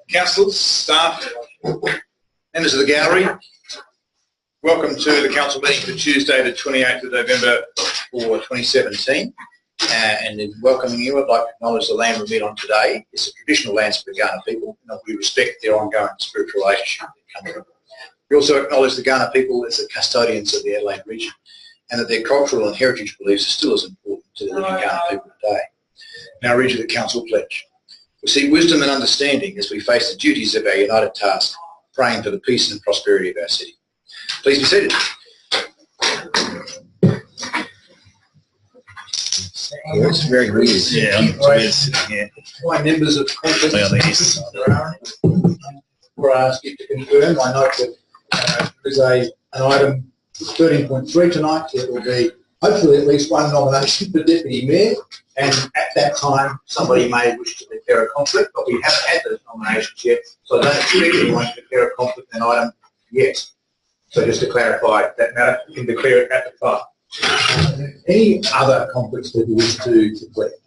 Councillors, staff, members of the gallery, welcome to the council meeting for Tuesday the 28th of November for 2017. And in welcoming you, I'd like to acknowledge the land we're meet on today. It's a traditional lands for the Kaurna people, and we respect their ongoing spiritual relationship with the country. We also acknowledge the Kaurna people as the custodians of the Adelaide region, and that their cultural and heritage beliefs are still as important to the living Kaurna people today. Now I read you the council pledge. We seek wisdom and understanding as we face the duties of our united task, praying for the peace and prosperity of our city. Please be seated. It's very weird. Yeah, I'm sitting here. My members of conference, before I ask you to confirm, I note that there is an item 13.3 tonight. There will be hopefully at least one nomination for Deputy Mayor, and at that time somebody may wish to declare a conflict, but we haven't had those nominations yet, so I don't expect anyone to declare a conflict in an item yet. So just to clarify that matter, you can declare it at the time. Any other conflicts that you wish to declare?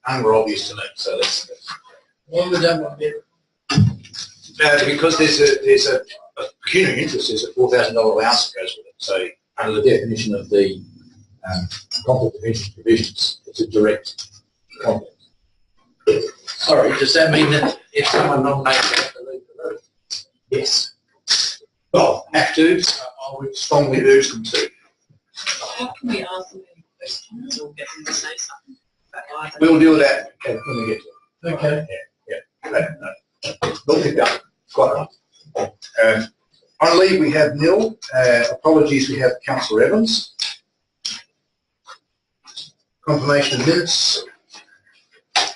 None were obvious to me, so that's What was that one bit? because there's a pecuniary interest. There's a $4,000 allowance that goes with it. So under the definition of the conflict of interest provisions, it's a direct conflict. Sorry, does that mean that if someone nominates they have to leave the room? Yes. Well, have to. I would strongly urge them to. How can we ask them any questions or get them to say something about either? We'll deal with that when we get to it. Okay. Yeah. We'll pick up. Quite right. On leave we have nil. Apologies, we have Councillor Evans. Confirmation of minutes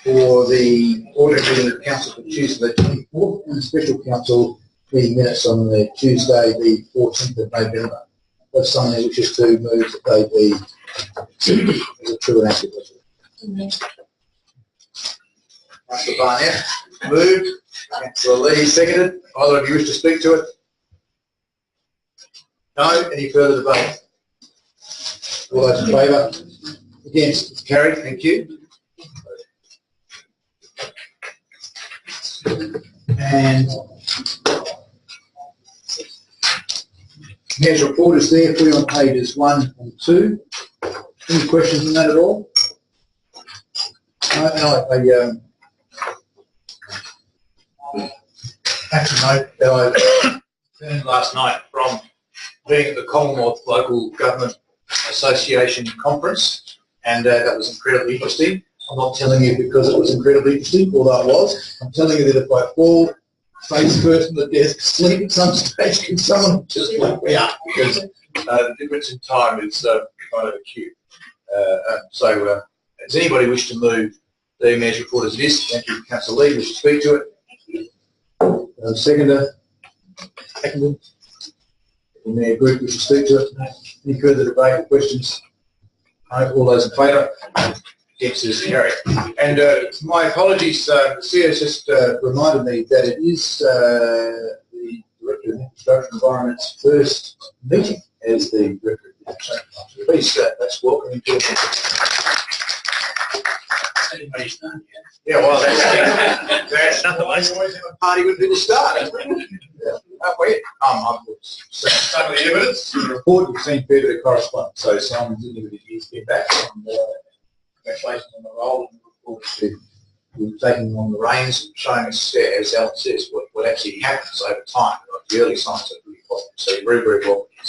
for the ordinary meeting of council for Tuesday the 24th and the special council meeting minutes on the Tuesday the 14th of November. If someone who wishes to move that they be accepted as a true and accurate record. Councillor Barnett moved. Councillor Lee seconded. Either of you wish to speak to it? No? Any further debate? All those in favour? Against? It's carried. Thank you. And Mayor's report is there for you on pages 1 and 2. Any questions on that at all? I have to note that I returned last night from being at the Commonwealth Local Government Association conference, and that was incredibly interesting. I'm not telling you because it was incredibly interesting, although it was. I'm telling you that if I fall face first on the desk, sleep at some stage, can someone just wake me up? Because the difference in time is kind of acute. So does anybody wish to move the Mayor's report as it is? Thank you, Councillor Lee. Wish to speak to it? Seconder? Seconded. The Mayor Group wish to speak to it? Any further debate or questions? No. All those in favour? Yes, is carried. And my apologies, the CEO's just reminded me that it is the Director of Infrastructure and Environment's first meeting as the Director of Infrastructure. Please, let's welcome him to it. Anybody's done yet? Yeah, well, that's nothing. I always have a party when people start. Yeah. Halfway. Some of the evidence. The report, we've seen fair bit of correspondence. So Simon's delivered his feedback and congratulations on the role, and look forward to taking on the reins and showing us, as Alan says, what actually happens over time. Like the early signs are really positive. So you're very, very welcome to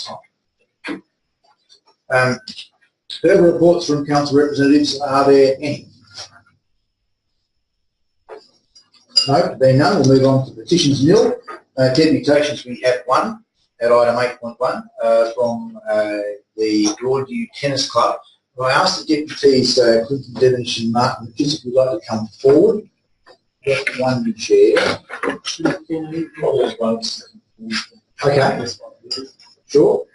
sign. Further reports from council representatives, are there any? No, being none, we'll move on to petitions nil. Deputations, we have one at item 8.1 from the Broadview Tennis Club. I asked the deputies, Clinton, Devonish and Martin, if you'd like to come forward. Get one chair. Okay. Sure.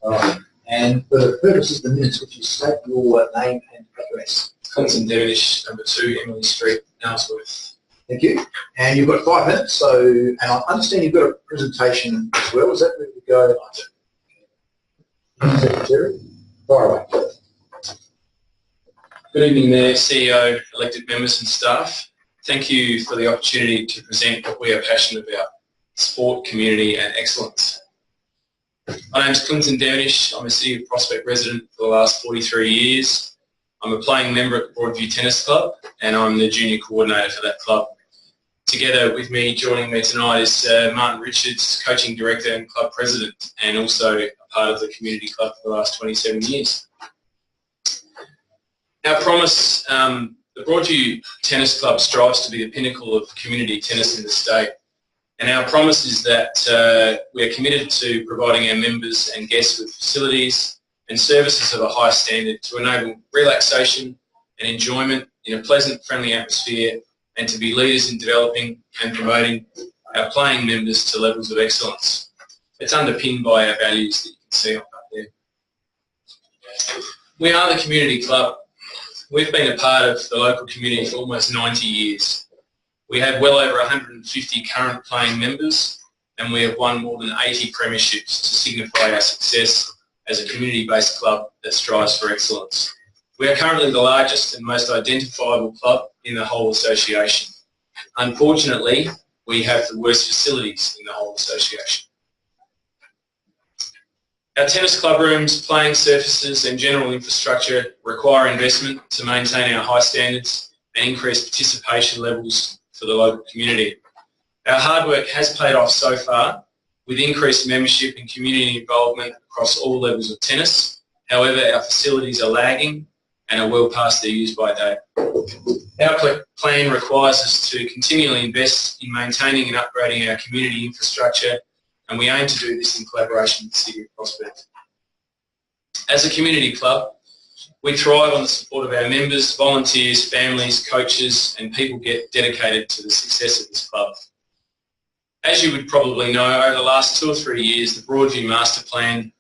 All right. And for the purposes of the minutes, would you state your name and address? Clinton Devonish, number 2, Emily Street, Nailsworth. Thank you. And you've got 5 minutes, so, and I understand you've got a presentation as well. Is that where we go? Secretary? Fire away. Good evening, Mayor, CEO, elected members and staff. thank you for the opportunity to present what we are passionate about: sport, community and excellence. My name is Clinton Devonish. I'm a City of Prospect resident for the last 43 years. I'm a playing member at the Broadview Tennis Club and I'm the junior coordinator for that club. Together with me, joining me tonight is Martin Richards, coaching director and club president, and also a part of the community club for the last 27 years. Our promise, the Broadview Tennis Club strives to be the pinnacle of community tennis in the state. And our promise is that we are committed to providing our members and guests with facilities and services of a high standard to enable relaxation and enjoyment in a pleasant, friendly atmosphere, and to be leaders in developing and promoting our playing members to levels of excellence. It's underpinned by our values that you can see up there. We are the community club. We've been a part of the local community for almost 90 years. We have well over 150 current playing members, and we have won more than 80 premierships to signify our success as a community-based club that strives for excellence. We are currently the largest and most identifiable club in the whole association. Unfortunately, we have the worst facilities in the whole association. Our tennis club rooms, playing surfaces and general infrastructure require investment to maintain our high standards and increase participation levels for the local community. Our hard work has paid off so far, with increased membership and community involvement across all levels of tennis. However, our facilities are lagging and are well past their use by date. Our plan requires us to continually invest in maintaining and upgrading our community infrastructure, and we aim to do this in collaboration with the City of Prospect. As a community club, we thrive on the support of our members, volunteers, families, coaches, and people get dedicated to the success of this club. As you would probably know, over the last 2 or 3 years, the Broadview Master Plan,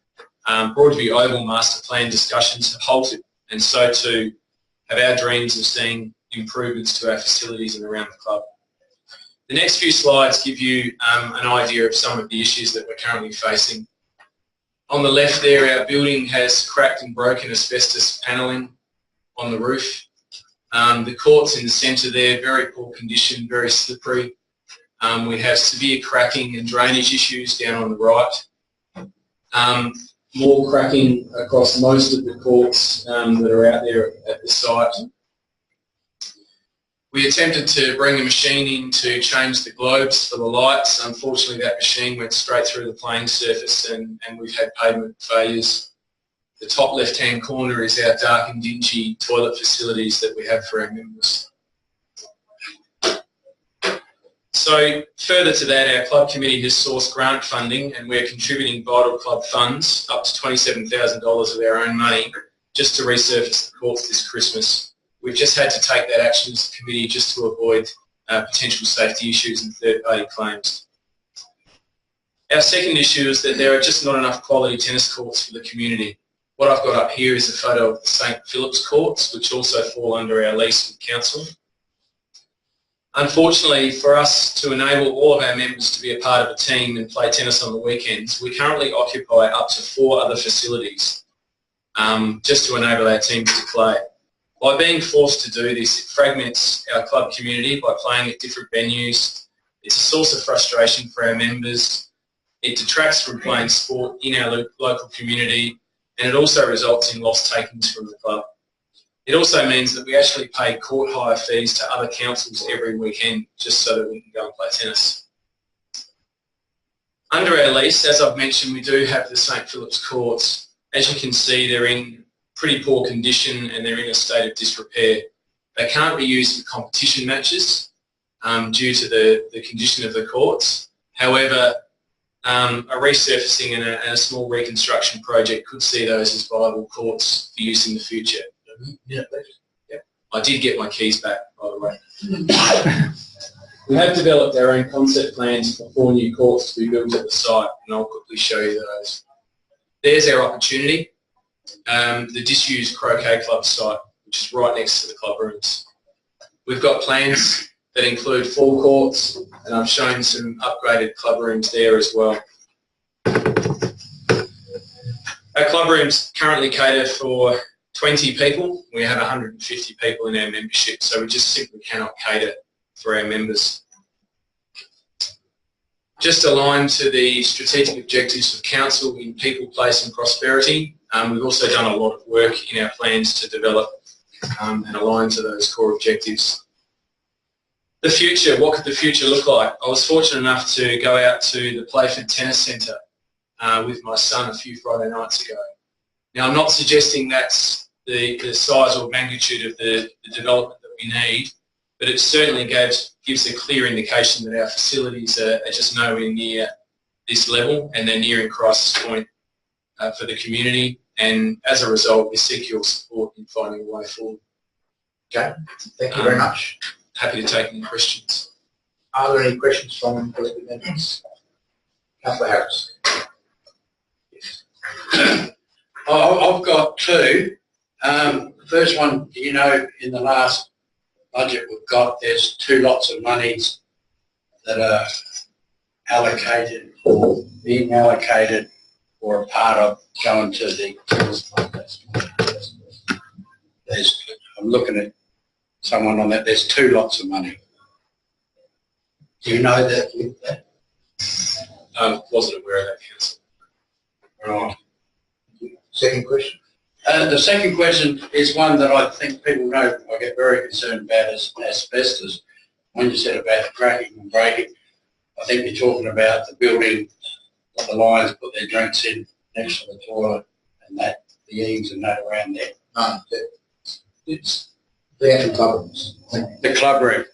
Broadview Oval Master Plan discussions have halted, and so too have our dreams of seeing improvements to our facilities and around the club. The next few slides give you an idea of some of the issues that we're currently facing. On the left there, our building has cracked and broken asbestos panelling on the roof. The courts in the centre there, very poor condition, very slippery. We have severe cracking and drainage issues down on the right. More cracking across most of the courts that are out there at the site. We attempted to bring a machine in to change the globes for the lights. Unfortunately, that machine went straight through the playing surface and we've had pavement failures. The top left-hand corner is our dark and dingy toilet facilities that we have for our members. So further to that, our club committee has sourced grant funding and we're contributing vital club funds, up to $27,000 of our own money, just to resurface the courts this Christmas. We've just had to take that action as a committee just to avoid potential safety issues and third-party claims. Our second issue is that there are just not enough quality tennis courts for the community. What I've got up here is a photo of the St Philip's courts, which also fall under our lease with council. Unfortunately, for us to enable all of our members to be a part of a team and play tennis on the weekends, we currently occupy up to 4 other facilities just to enable our teams to play. By being forced to do this, it fragments our club community by playing at different venues. It's a source of frustration for our members. It detracts from playing sport in our local community, and it also results in lost takings from the club. It also means that we actually pay court hire fees to other councils every weekend just so that we can go and play tennis. Under our lease, as I've mentioned, we do have the St Philip's courts. As you can see, they're in pretty poor condition and they're in a state of disrepair. They can't be used for competition matches due to the condition of the courts. However, a resurfacing and a small reconstruction project could see those as viable courts for use in the future. Yeah. I did get my keys back, by the way. We have developed our own concept plans for 4 new courts to be built at the site, and I'll quickly show you those. There's our opportunity. The disused Croquet Club site, which is right next to the club rooms. We've got plans that include 4 courts, and I've shown some upgraded club rooms there as well. Our club rooms currently cater for 20 people. We have 150 people in our membership, so we just simply cannot cater for our members. Just aligned to the strategic objectives of Council in people, place and prosperity, we've also done a lot of work in our plans to develop and align to those core objectives. The future, what could the future look like? I was fortunate enough to go out to the Playford Tennis Centre with my son a few Friday nights ago. Now, I'm not suggesting that's the size or magnitude of the development that we need, but it certainly gives a clear indication that our facilities are just nowhere near this level, and they're nearing crisis point for the community, and as a result we seek your support in finding a way forward. Okay, thank you very much. Happy to take any questions. Are there any questions from elected members? Councillor Harris. I've got two. The first one, you know, in the last budget we've got, there's two lots of monies that are allocated or being allocated or a part of going to the tennis club. I'm looking at someone on that. There's two lots of money. Do you know that? Wasn't aware of that, Council. Right. Second question. The second question is one that I think people know I get very concerned about is asbestos. When you said about cracking and breaking, I think you're talking about the building that the Lions put their drinks in next to the toilet and that, the eaves and that around there. It's the actual club rooms. The club room.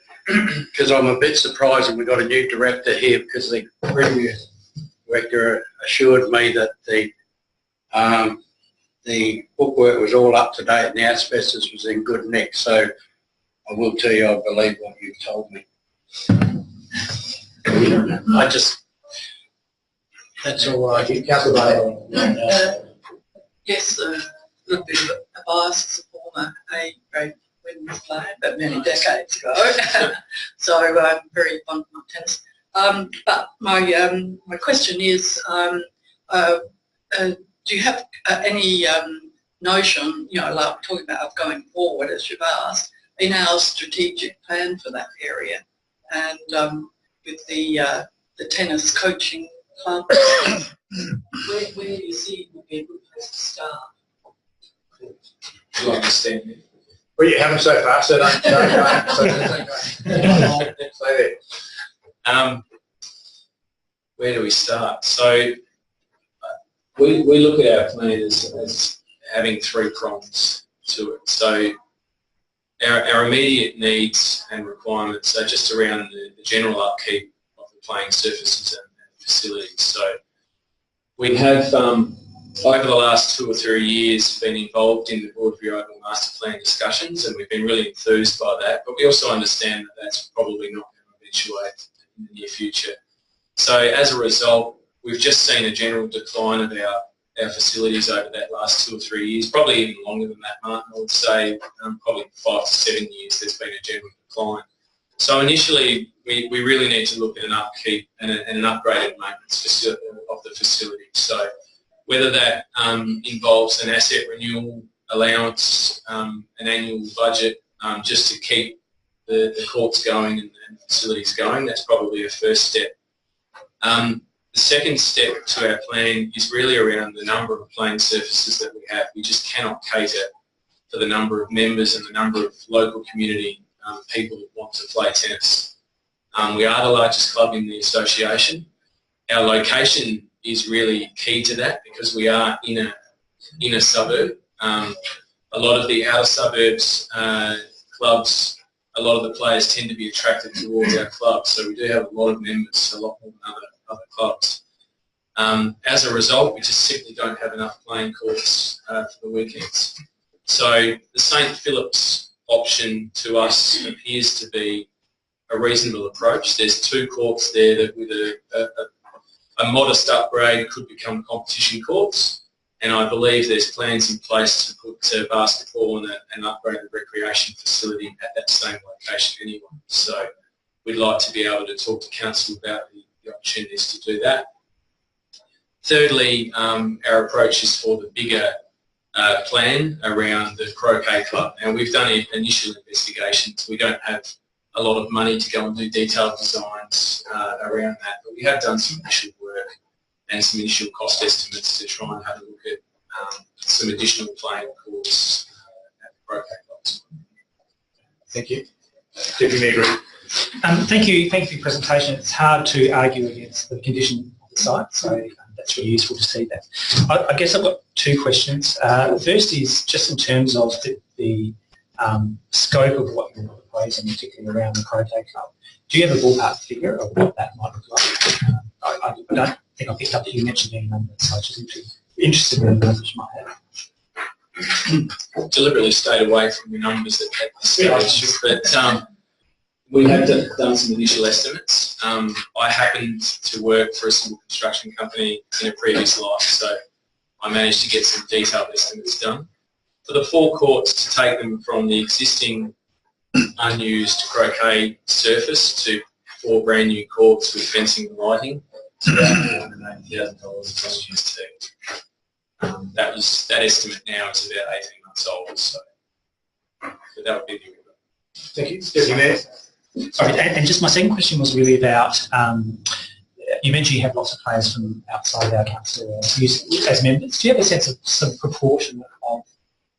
Because I'm a bit surprised when we got a new director here, because the previous director assured me that the bookwork was all up to date and the asbestos was in good nick. So I will tell you, I believe what you've told me. That's all right. Councillor Yes, a little bit of a bias as a former A-grade women's player, but many decades ago. So I'm very fond of my tennis. But my question is, do you have any notion, you know, like talking about going forward, as you've asked, in our strategic plan for that area, and with the tennis coaching club, where do you see it would be a good place to start? Do you understand me? Well, you haven't so far, so don't go. Stay there. Where do we start? So we look at our plan as having three prongs to it. So our immediate needs and requirements are just around the general upkeep of the playing surfaces and facilities. So we have, over the last 2 or 3 years, been involved in the Broadview Oval Master Plan discussions, and we've been really enthused by that, but we also understand that that's probably not going to eventuate in the near future. So as a result, we've just seen a general decline of our facilities over that last 2 or 3 years, probably even longer than that, Martin. I would say probably 5 to 7 years there's been a general decline. So initially we really need to look at an upkeep and an upgraded maintenance of the facility. So whether that involves an asset renewal allowance, an annual budget, just to keep the courts going and the facilities going, that's probably a first step. The second step to our plan is really around the number of playing surfaces that we have. We just cannot cater for the number of members and the number of local community people that want to play tennis. We are the largest club in the association. Our location is really key to that because we are in a suburb. A lot of the outer suburbs clubs, a lot of the players tend to be attracted towards our club, so we do have a lot of members, a lot more than other clubs. As a result, we just simply don't have enough playing courts for the weekends. So the St Philip's option to us appears to be a reasonable approach. There's 2 courts there that with a modest upgrade could become competition courts, and I believe there's plans in place to put basketball and upgrade the recreation facility at that same location anyway. So we'd like to be able to talk to council about the opportunities to do that. Thirdly, our approach is for the bigger plan around the croquet club. Now, we've done initial investigations. We don't have a lot of money to go and do detailed designs around that, but we have done some initial work and some initial cost estimates to try and have a look at some additional playing courts at the croquet clubs. Thank you. Deputy Mayor Green. Thank you for your presentation. It's hard to argue against the condition of the site, so that's really useful to see that. I guess I've got two questions. The first is just in terms of the scope of what you're proposing, particularly around the croquet club. Do you have a ballpark figure of what that might look like? I don't think I picked up that you mentioned any numbers, so I'm just interested in the numbers you might have. Deliberately stayed away from the numbers at this stage, but we have done some initial estimates. I happened to work for a small construction company in a previous life, so I managed to get some detailed estimates done. For the 4 courts, to take them from the existing unused croquet surface to 4 brand new courts with fencing and lighting, it's about $480,000 across years too. That estimate now is about 18 months old, so that would be the order. Thank you. Deputy Mayor. Sorry, and just my second question was really about, you mentioned you have lots of players from outside our council as members. Do you have a sense of some proportion of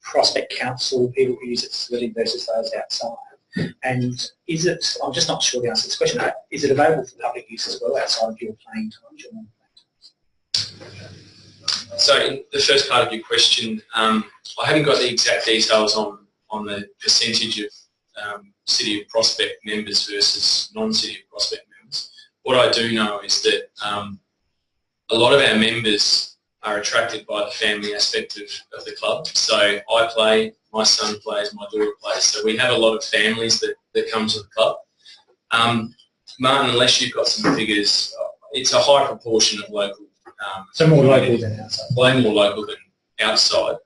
Prospect Council people who use the facility versus those outside? And is it, I'm just not sure the answer to this question, is it available for public use as well outside of your playing times, your non-playing times? So in the first part of your question, I haven't got the exact details on the percentage of City of Prospect members versus non-City of Prospect members. What I do know is that a lot of our members are attracted by the family aspect of the club. So I play, my son plays, my daughter plays. So we have a lot of families that come to the club. Martin, unless you've got some figures, it's a high proportion of local. So more local than outside. Way more local than outside.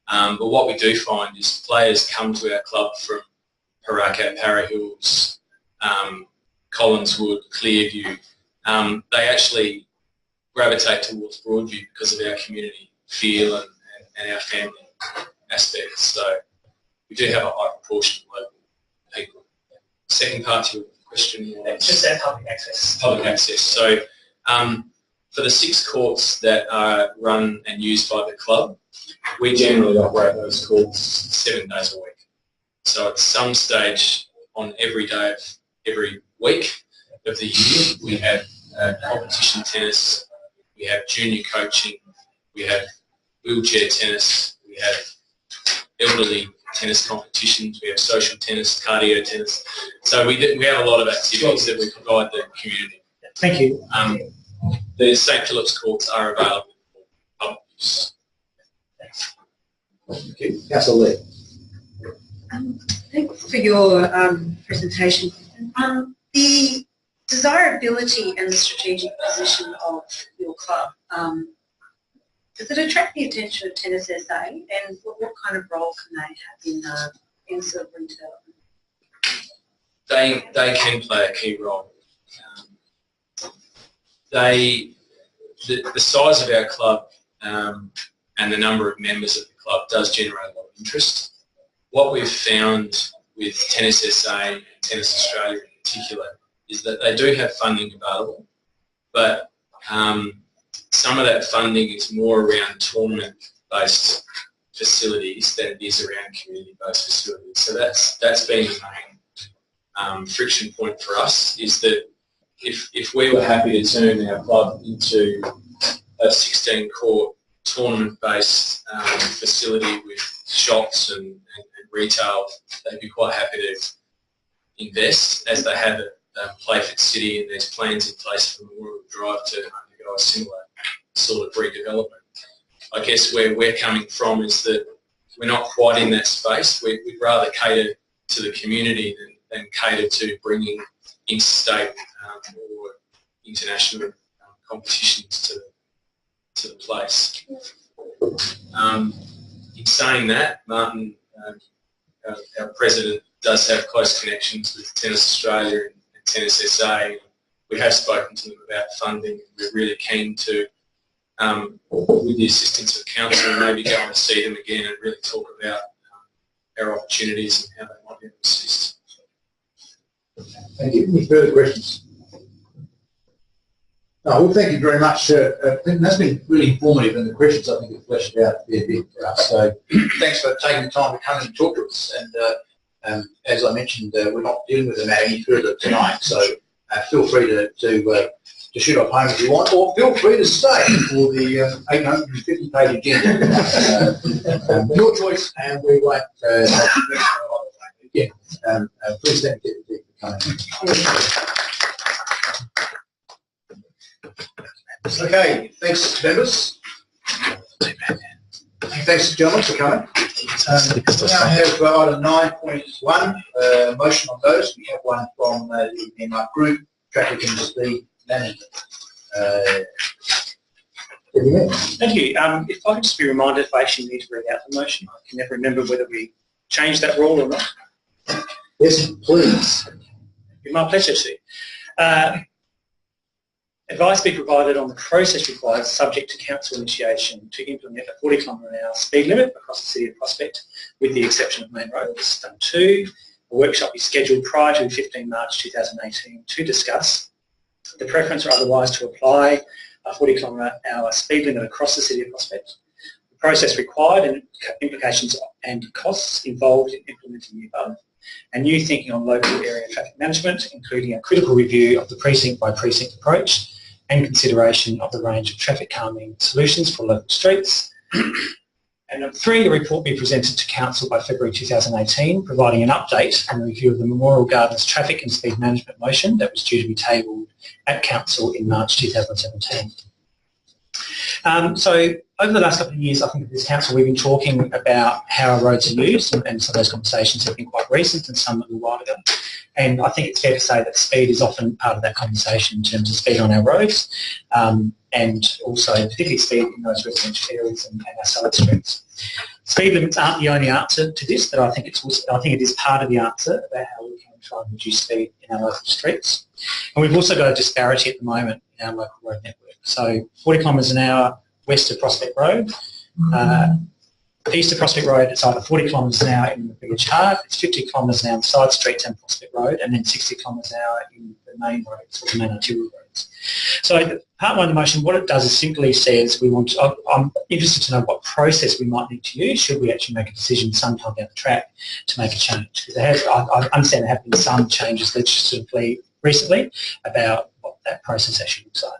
But what we do find is players come to our club from Paraka, Para Hills, Collinswood, Clearview. They actually gravitate towards Broadview because of our community feel and our family aspects. So we do have a high proportion of local people. Second part to your question was just that public access. Public access. So for the 6 courts that are run and used by the club, we generally operate those courts 7 days a week. So at some stage on every day of every week of the year, we have competition tennis, we have junior coaching, we have wheelchair tennis, we have elderly tennis competitions, we have social tennis, cardio tennis. So we have a lot of activities that we provide the community. Thank you. The St Philip's courts are available for public use. Thank you. Councillor Lee. Thanks for your presentation. The desirability and the strategic position of your club, does it attract the attention of Tennis SA, and what kind of role can they have in sort of retail? They can play a key role. The size of our club and the number of members of the club does generate a lot of interest. What we've found with Tennis SA and Tennis Australia in particular is that they do have funding available, but some of that funding is more around tournament-based facilities than it is around community-based facilities. So that's been the main friction point for us, is that if we were happy to turn our club into a 16-court tournament-based facility with shops and retail, they'd be quite happy to invest, as they have at Playford City, and there's plans in place for Memorial Drive to undergo a similar sort of redevelopment. I guess where we're coming from is that we're not quite in that space. We'd rather cater to the community than cater to bringing interstate or international competitions to the place. In saying that, Martin, our president, does have close connections with Tennis Australia and Tennis SA. We have spoken to them about funding. We're really keen to, with the assistance of council, maybe go and see them again and really talk about our opportunities and how they might be able to assist. Thank you. Any further questions? No, well, thank you very much. That's been really informative, and the questions I think have fleshed out a fair bit for us. So thanks for taking the time to come and talk to us. And as I mentioned, we're not dealing with the matter any further tonight, so feel free to shoot off home if you want, or feel free to stay for the 850-page agenda. Your choice, and we won't again. Please thank you for coming. Okay, thanks, members. Thanks, gentlemen, for coming. We now have item 9.1, motion on those. We have one from the Denmark Group, Traffic and Speed Management. Thank you. If I could just be reminded if I actually need to read out the motion. I can never remember whether we changed that rule or not. Yes, please. It'd be my pleasure to. Advice be provided on the process required subject to council initiation to implement a 40 km/h speed limit across the City of Prospect with the exception of main roads. Number 2, a workshop is scheduled prior to 15 March 2018 to discuss the preference or otherwise to apply a 40 km/h speed limit across the City of Prospect, the process required and implications and costs involved in implementing the above, and new thinking on local area traffic management, including a critical review of the precinct by precinct approach and consideration of the range of traffic calming solutions for local streets. And number 3, a report be presented to Council by February 2018, providing an update on the review of the Memorial Gardens traffic and speed management motion that was due to be tabled at Council in March 2017. So over the last couple of years, I think at this council we've been talking about how our roads are used, and some of those conversations have been quite recent and some a little while ago. And I think it's fair to say that speed is often part of that conversation in terms of speed on our roads, and also particularly speed in those residential areas and our side streets. Speed limits aren't the only answer to this, but I think it is part of the answer about how we can try and reduce speed in our local streets. And we've also got a disparity at the moment in our local road network. So 40 km/h west of Prospect Road, east of Prospect Road it's either 40 km/h in the village heart, it's 50 km/h on side streets and Prospect Road, and then 60 km/h in the main roads or the main arterial roads. So part 1 of the motion, what it does is simply says we want to, I'm interested to know what process we might need to use should we actually make a decision sometime down the track to make a change. Because I understand there have been some changes legislatively recently about what that process actually looks like.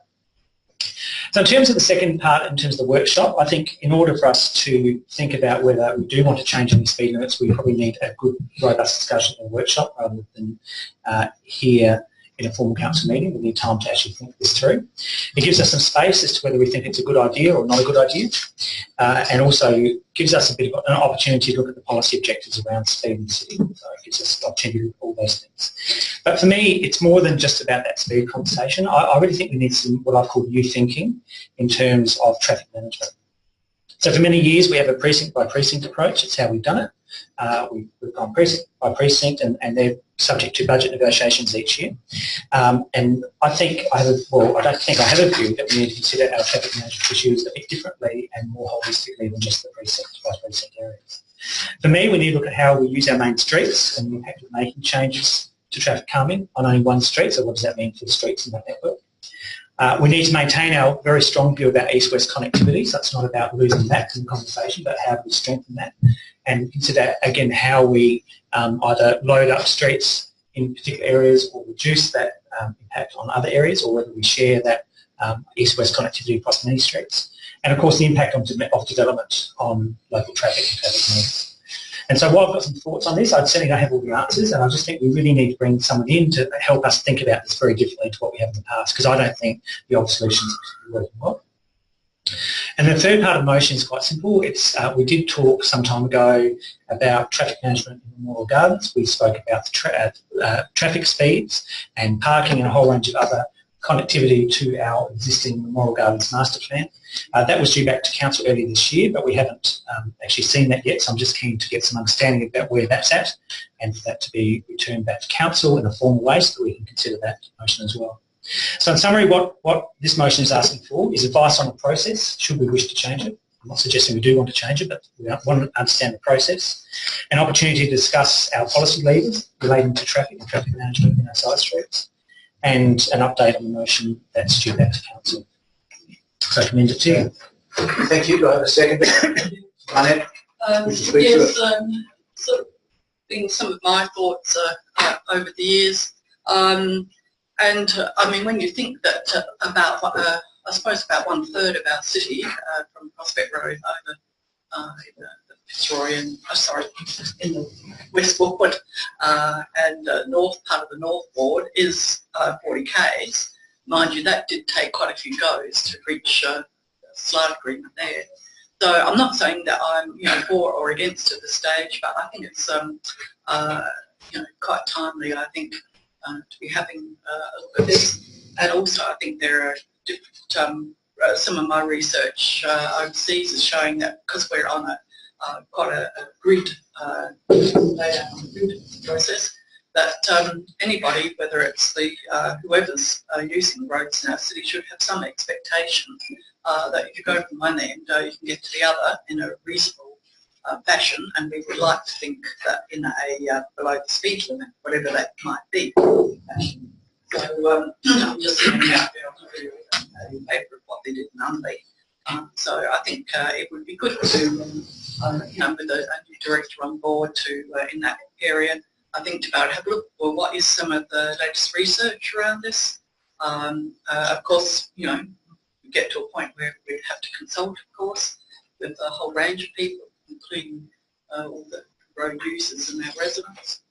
So in terms of the second part, in terms of the workshop, I think in order for us to think about whether we do want to change any speed limits, we probably need a good, robust discussion in a workshop rather than here in a formal council meeting. We need time to actually think this through. It gives us some space as to whether we think it's a good idea or not a good idea, and also gives us a bit of an opportunity to look at the policy objectives around speed in the city. So it gives us an opportunity to look at all those things. But for me, it's more than just about that speed conversation. I really think we need some what I've called new thinking in terms of traffic management. So for many years, we have a precinct by precinct approach. It's how we've done it. We've gone precinct by precinct, and they're subject to budget negotiations each year. And I think I don't think I have a view that we need to consider our traffic management issues a bit differently and more holistically than just the precinct by precinct areas. For me, we need to look at how we use our main streets and the impact of making changes to traffic calming on only one street. So what does that mean for the streets in that network? We need to maintain our very strong view about east-west connectivity, so it's not about losing that in the conversation, but how do we strengthen that, and consider, again, how we either load up streets in particular areas or reduce that impact on other areas, or whether we share that east-west connectivity across many streets. And, of course, the impact of development on local traffic and traffic needs. And so while I've got some thoughts on this, I certainly don't have all the answers, and I just think we really need to bring someone in to help us think about this very differently to what we have in the past, because I don't think the old solutions are working well. And the third part of the motion is quite simple. It's we did talk some time ago about traffic management in Memorial Gardens. We spoke about the traffic speeds and parking and a whole range of other connectivity to our existing Memorial Gardens master plan. That was due back to council earlier this year, but we haven't actually seen that yet, so I'm just keen to get some understanding about where that's at and for that to be returned back to council in a formal way so that we can consider that motion as well. So in summary, what this motion is asking for is advice on the process, should we wish to change it, I'm not suggesting we do want to change it, but we want to understand the process. An opportunity to discuss our policy levers relating to traffic and traffic management in our side streets, and an update on the motion that's due back to council. So I commend it to you. Thank you. Do I have a second? Annette? Yes, sort of been some of my thoughts over the years. And I mean, when you think that about, I suppose about 1/3 of our city from Prospect Road over in the Fitzroy and, in the West Ward and north part of the North Ward is 40 k's. Mind you, that did take quite a few goes to reach a slight agreement there. So I'm not saying that I'm, for or against at this stage, but I think it's, quite timely, I think, to be having a look at this. And also, I think there are different, some of my research overseas is showing that because we're on quite a grid layout grid process, that anybody, whether it's the whoever's using roads in our city, should have some expectation that if you go from one end, you can get to the other in a reasonable fashion, and we would like to think that in a below the speed limit, whatever that might be. Fashion. So I'm just sending out there a paper of what they did in Unley. So I think it would be good to, with a new director on board to in that area, I think to be able to have a look, well, what is some of the latest research around this? Of course, we get to a point where we'd have to consult, of course, with a whole range of people, including all the road users and our residents.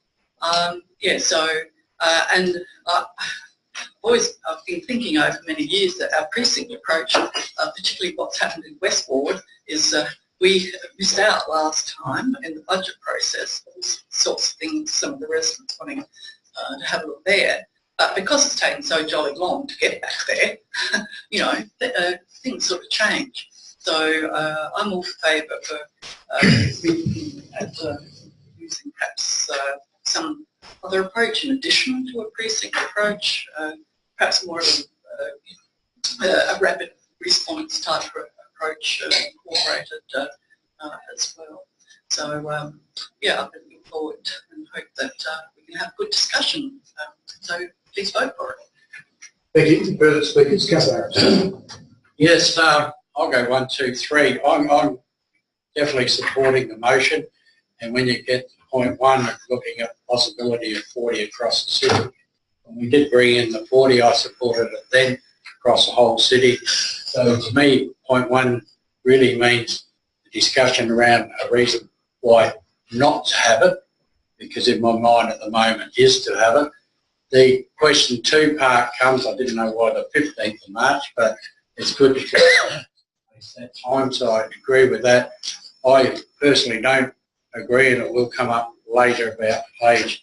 I've been thinking over many years that our precinct approach, particularly what's happened in West Ward, is we missed out last time in the budget process, all sorts of things, some of the residents wanting to have a look there. But because it's taken so jolly long to get back there, things sort of change. So I'm all for favour for looking at using perhaps some other approach in addition to a precinct approach, perhaps more of a rapid response type approach incorporated as well. So I've been looking forward and hope that we can have a good discussion. So please vote for it. Thank you. Further speakers? Councillor Harris. Yes, I'll go 1, 2, 3. I'm definitely supporting the motion, and when you get to point 1, looking at the possibility of 40 across the city. When we did bring in the 40, I supported it then across the whole city. So to me, point 1 really means the discussion around a reason why not to have it, because in my mind at the moment is to have it. The question 2 part comes, I didn't know why the 15th of March, but it's good to get that time, so I agree with that. I personally don't agree, and it will come up later about page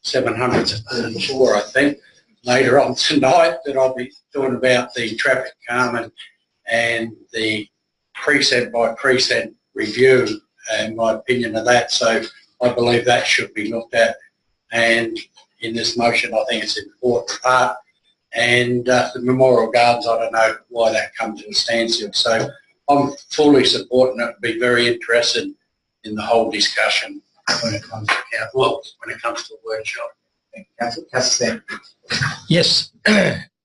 734, I think, later on tonight, that I'll be talking about the traffic calming and the precinct by precinct review and my opinion of that. So I believe that should be looked at, and in this motion I think it's an important part. And the Memorial Gardens, I don't know why that comes to a standstill. So I'm fully supporting it, be very interested in the whole discussion when it comes to when it comes to a workshop. Thank you, Councillor. Yes,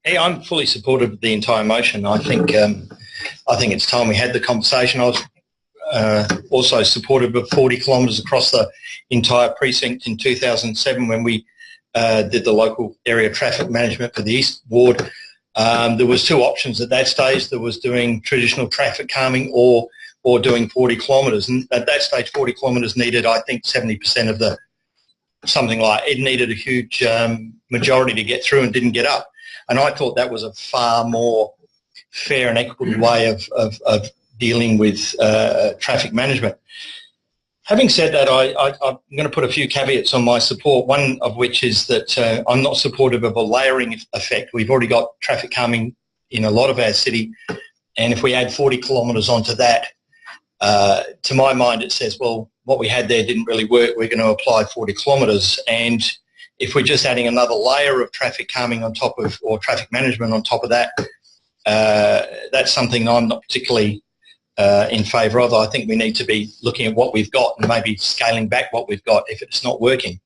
I'm fully supportive of the entire motion. I think it's time we had the conversation. I was also supportive of 40 kilometres across the entire precinct in 2007 when we did the local area traffic management for the East Ward. There was 2 options at that stage. There was doing traditional traffic calming or doing 40 kilometres. And at that stage, 40 kilometres needed, I think, 70% of the, it needed a huge majority to get through and didn't get up. And I thought that was a far more fair and equitable way of dealing with traffic management. Having said that, I'm going to put a few caveats on my support, one of which is that I'm not supportive of a layering effect. We've already got traffic calming in a lot of our city, and if we add 40 kilometres onto that, to my mind it says, well, what we had there didn't really work, we're going to apply 40 kilometres. And if we're just adding another layer of traffic calming on top of, or traffic management on top of that, that's something I'm not particularly in favour of. I think we need to be looking at what we've got and maybe scaling back what we've got if it's not working.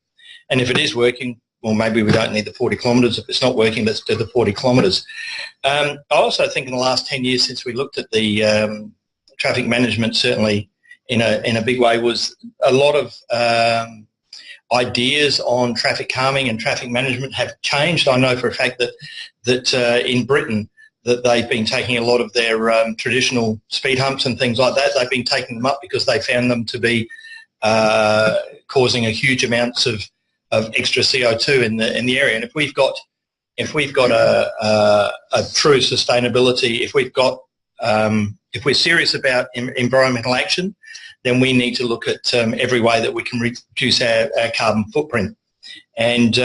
And if it is working, well, maybe we don't need the 40 kilometres. If it's not working, let's do the 40 kilometres. I also think in the last 10 years since we looked at the traffic management, certainly in a big way, was a lot of ideas on traffic calming and traffic management have changed. I know for a fact that in Britain that they've been taking a lot of their traditional speed humps and things like that. They've been taking them up because they found them to be causing a huge amounts of extra CO2 in the area. And if we've got a true sustainability, if we're serious about environmental action, then we need to look at every way that we can reduce our carbon footprint. And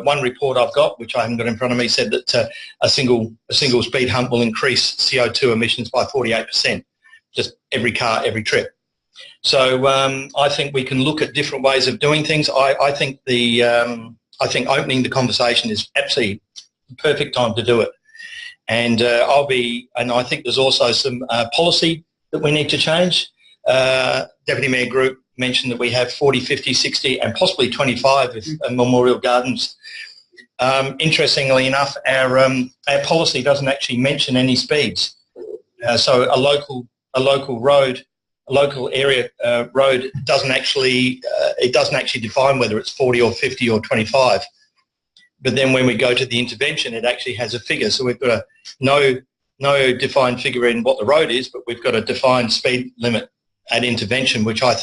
one report I've got, which I haven't got in front of me, said that a single speed hump will increase CO2 emissions by 48%, just every car, every trip. So I think we can look at different ways of doing things. I think opening the conversation is absolutely the perfect time to do it. And I think there's also some policy that we need to change. Deputy Mayor Group mentioned that we have 40, 50, 60 and possibly 25 if Memorial Gardens. Interestingly enough, our policy doesn't actually mention any speeds. So a local road, a local area road doesn't actually define whether it's 40 or 50 or 25. But then when we go to the intervention, it actually has a figure. So we've got no defined figure in what the road is, but we've got a defined speed limit at intervention, which I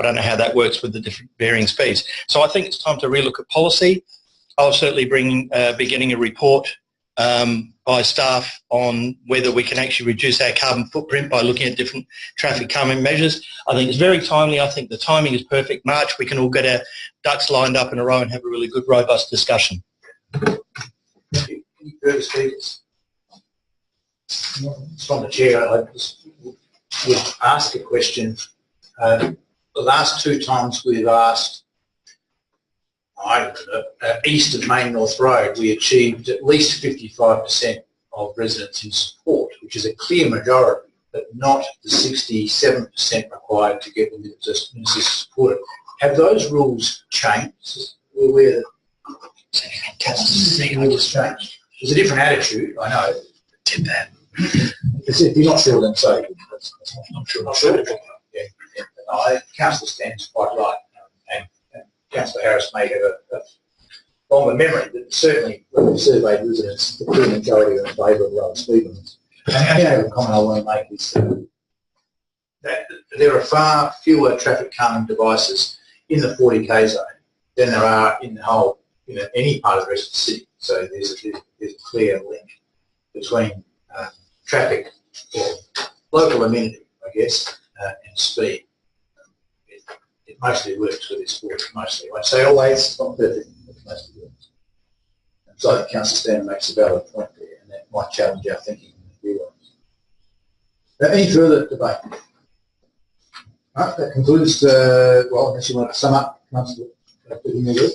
don't know how that works with the different varying speeds. So I think it's time to relook at policy. I'll certainly be getting a report by staff on whether we can actually reduce our carbon footprint by looking at different traffic calming measures. I think it's very timely. I think the timing is perfect. March, we can all get our ducks lined up in a row and have a really good, robust discussion. Any further speakers? From the chair, I just would ask a question. The last two times we've asked east of Main North Road, we achieved at least 55% of residents in support, which is a clear majority, but not the 67% required to get the minister supported. Have those rules changed? Rules changed. There's a different attitude, I know. If you're not sure, then say. Not sure. Yeah. Councillor Stan's quite right, and Councillor Harris may have a longer memory, but certainly when we surveyed residents, the clear majority are in favour of lower speed limits. And the other comment I want to make is that there are far fewer traffic calming devices in the 40k zone than there are in the whole, any part of the rest of the city. So there's a clear link between traffic or local amenity, I guess, and speed. It mostly works with this board, mostly. I say always, it's not perfect, but it mostly works. And so I think Councillor Stan makes a valid point there, and that might challenge our thinking in a few ways. Any further debate? Right, that concludes, well, unless you want to sum up, Councillor.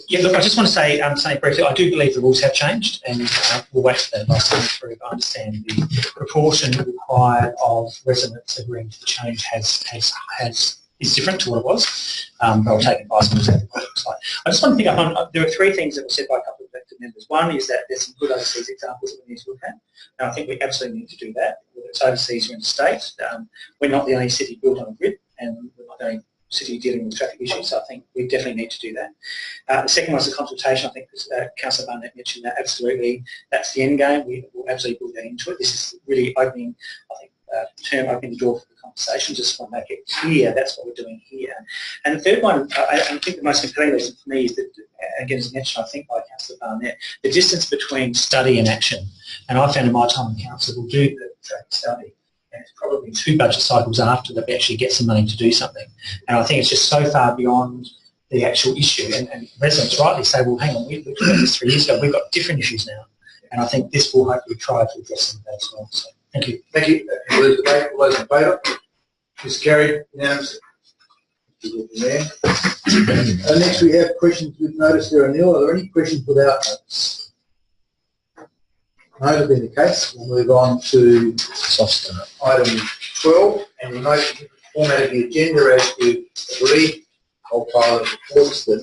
Yeah, look, I just want to say briefly, I do believe the rules have changed, and we'll wait for the advice to come through. I understand the proportion required of residents agreeing to the change is different to what it was, but I'll take advice on what it looks like. I just want to pick up on, there are three things that were said by a couple of elected members. One is that there's some good overseas examples that we need to look at, and I think we absolutely need to do that. Whether it's overseas or interstate, we're not the only city built on a grid, and we're not the only city dealing with traffic issues, so I think we definitely need to do that. The second one is the consultation. I think Councillor Barnett mentioned that. Absolutely, that's the end game. We will absolutely build that into it. This is really opening, I think, opening the door for the conversation. Just want to make it clear that's what we're doing here. And the third one, I think the most compelling reason for me is that, again, as mentioned, I think by Councillor Barnett, the distance between study and action. And I found in my time in council, we'll do the traffic study, and it's probably 2 budget cycles after that we actually get some money to do something. And I think it's just so far beyond the actual issue. And residents rightly say, well, hang on, we looked at this 3 years ago, we've got different issues now. And I think this will hopefully try to address some of that as well. So, thank you. Thank you. That concludes the debate. All those in favour? Ms. carried. Unanimous. Next we have questions with notice there are nil. Are there any questions without notice? No, that being the case, we'll move on to item 12, and you'll note the format of the agenda as you agreed, whole pile of reports that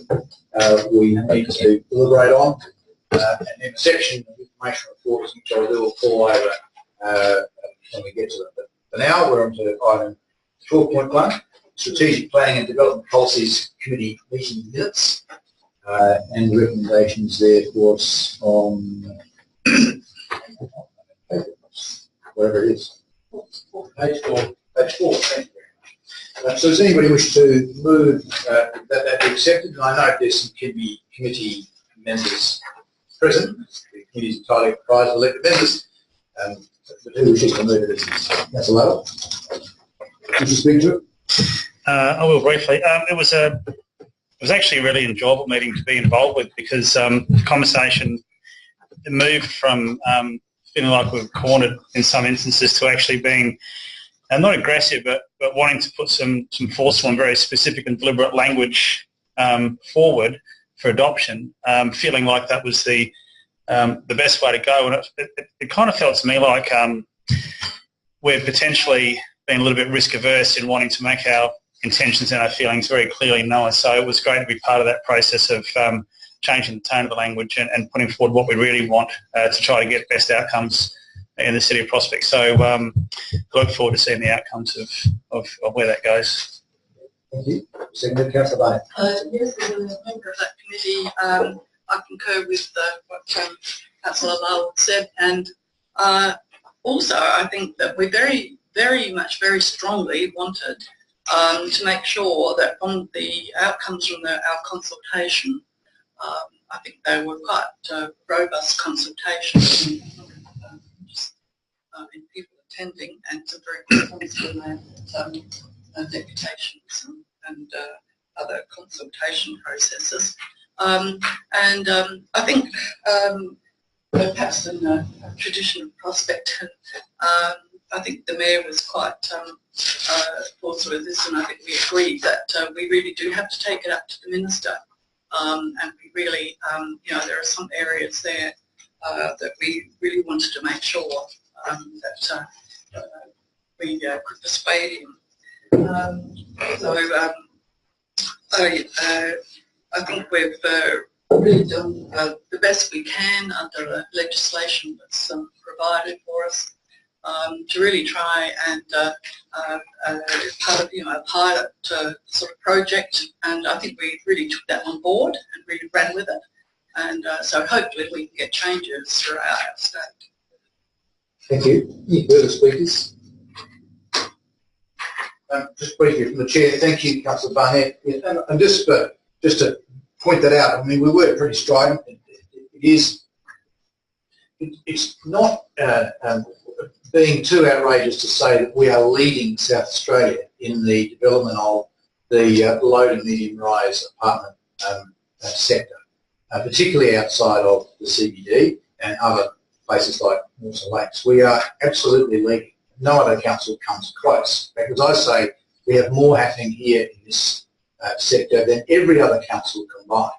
we need to deliberate on, and then a section of information reports which I will fall over when we get to them. But for now, we're on to item 12.1, Strategic Planning and Development Policies Committee meeting minutes, and recommendations there for us on whatever it is. Page 4. Page 4. Thank you very much. So does anybody wish to move that be accepted? And I know there's some committee members present. The committee is entirely comprised of elected members. But who wishes to move it? Councillor Lowe. Would you speak to it? I will briefly. It was actually a really enjoyable meeting to be involved with because the conversation moved from feeling like we were cornered in some instances to actually being not aggressive but wanting to put some forceful and very specific and deliberate language forward for adoption, feeling like that was the best way to go. And it kind of felt to me like we're potentially being a little bit risk averse in wanting to make our intentions and our feelings very clearly known. So it was great to be part of that process of changing the tone of the language and putting forward what we really want to try to get best outcomes in the City of Prospect. So I look forward to seeing the outcomes of where that goes. Thank you. Second, Councillor Barnett. Yes, as a member of that committee, I concur with what Councillor Lowell said, and also I think that we very strongly wanted to make sure that on the outcomes from our consultation, I think they were quite robust consultations in people attending and some very good points from their deputations and other consultation processes. I think perhaps in a tradition of Prospect, I think the Mayor was quite forceful with this, and I think we agreed that we really do have to take it up to the Minister. And we really, there are some areas there that we really wanted to make sure that we could persuade him. I think we've really done the best we can under the legislation that's provided for us to really try and part of a pilot sort of project, and I think we really took that on board and really ran with it, and so hopefully we can get changes throughout our state. Thank you. Any further speakers? Just briefly from the Chair, thank you, Councillor Barnett. And just to point that out, I mean, we were pretty strident. It's not being too outrageous to say that we are leading South Australia in the development of the low to medium rise apartment sector, particularly outside of the CBD and other places like Mawson Lakes. We are absolutely leading. No other council comes close. Because I say we have more happening here in this sector than every other council combined.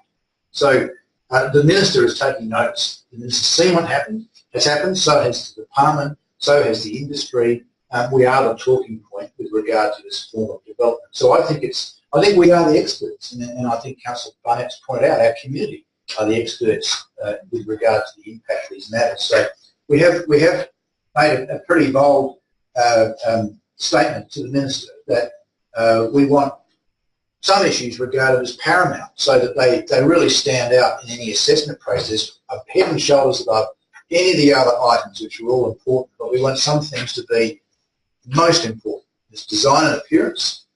So the Minister is taking notice. The Minister's seen what has happened, so has the Department, so has the industry. We are the talking point with regard to this form of development. So I think we are the experts, and I think Councillor Barnett's pointed out our community are the experts with regard to the impact of these matters. So we have made a pretty bold statement to the Minister that we want some issues regarded as paramount, so that they really stand out in any assessment process, of head and shoulders above any of the other items, which are all important, but we want some things to be most important. It's design and appearance,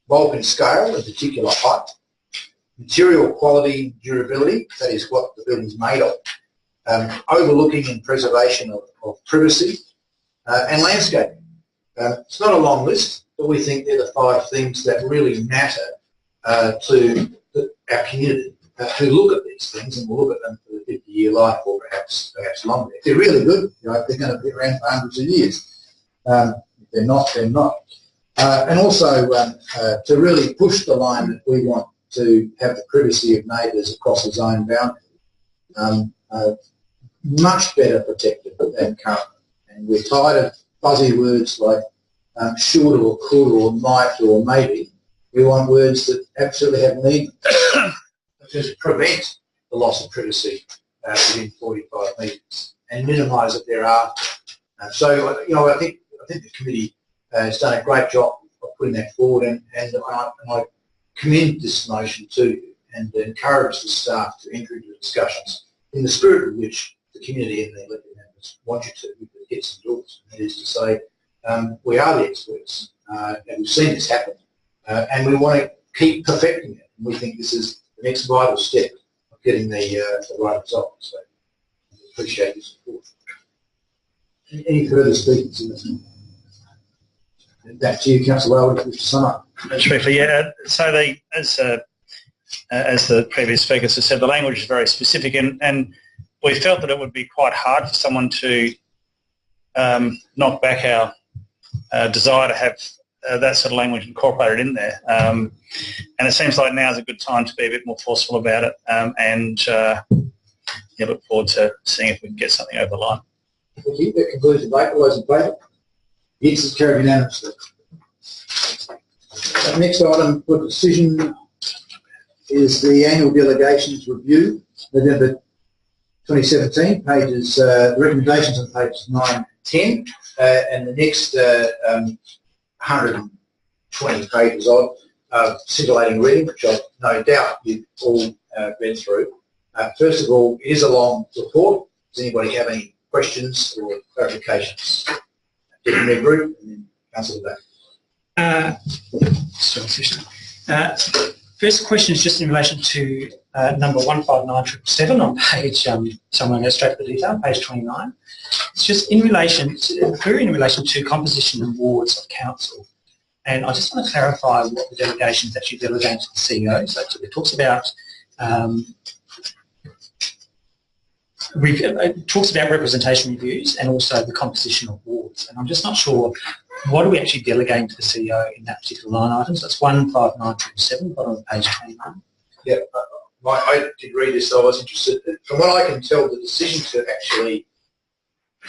bulk and scale, in particular height, material quality, durability, that is what the building's made of, overlooking and preservation of privacy, and landscaping. It's not a long list, but we think they're the 5 things that really matter to our community who look at these things, and will look at them for the 50-year life or perhaps longer. If they're really good, they're going to be around for hundreds of years. If they're not, they're not. And also to really push the line that we want to have the privacy of neighbours across the zone boundary much better protected than currently. And we're tired of fuzzy words like should or could or might or maybe. We want words that absolutely have meaning, such as prevent the loss of privacy within 45 metres and minimise it thereafter. So, I think the committee has done a great job of putting that forward, and I commend this motion to you and encourage the staff to enter into discussions in the spirit in which the community and the elected members want you to, if it gets endorsed. And that is to say, we are the experts, and we've seen this happen, and we want to keep perfecting it. And we think this is the next vital step of getting the right result. So I appreciate your support. Any further speakers in this? Back to you, Councillor Wellwood, to sum up. That's briefly, yeah. So as the previous speakers have said, the language is very specific, and we felt that it would be quite hard for someone to knock back our desire to have that sort of language incorporated in there. And it seems like now is a good time to be a bit more forceful about it, and look forward to seeing if we can get something over the line. Thank you. That concludes the debate. All those in favour? Yes, it's carried unanimously. The next item for decision is the annual delegations review, November 2017, pages, the recommendations on pages 9 and 10, and the next 120 pages of scintillating reading, which I no doubt you've all read through. First of all, it is a long report. Does anybody have any questions or clarifications? Getting their group, and then Councillor Back. First question is just in relation to number 159777 on page, so I'm going to go straight to the detail, page 29. It's just in relation to composition and wards of council. And I just want to clarify what the delegation is actually delegating to the CEO. So it talks about it talks about representation reviews and also the composition of wards. And I'm just not sure, what are we actually delegating to the CEO in that particular line item? So it's 1597, bottom of page 29. Yeah, I did read this, so I was interested. From what I can tell, the decision to actually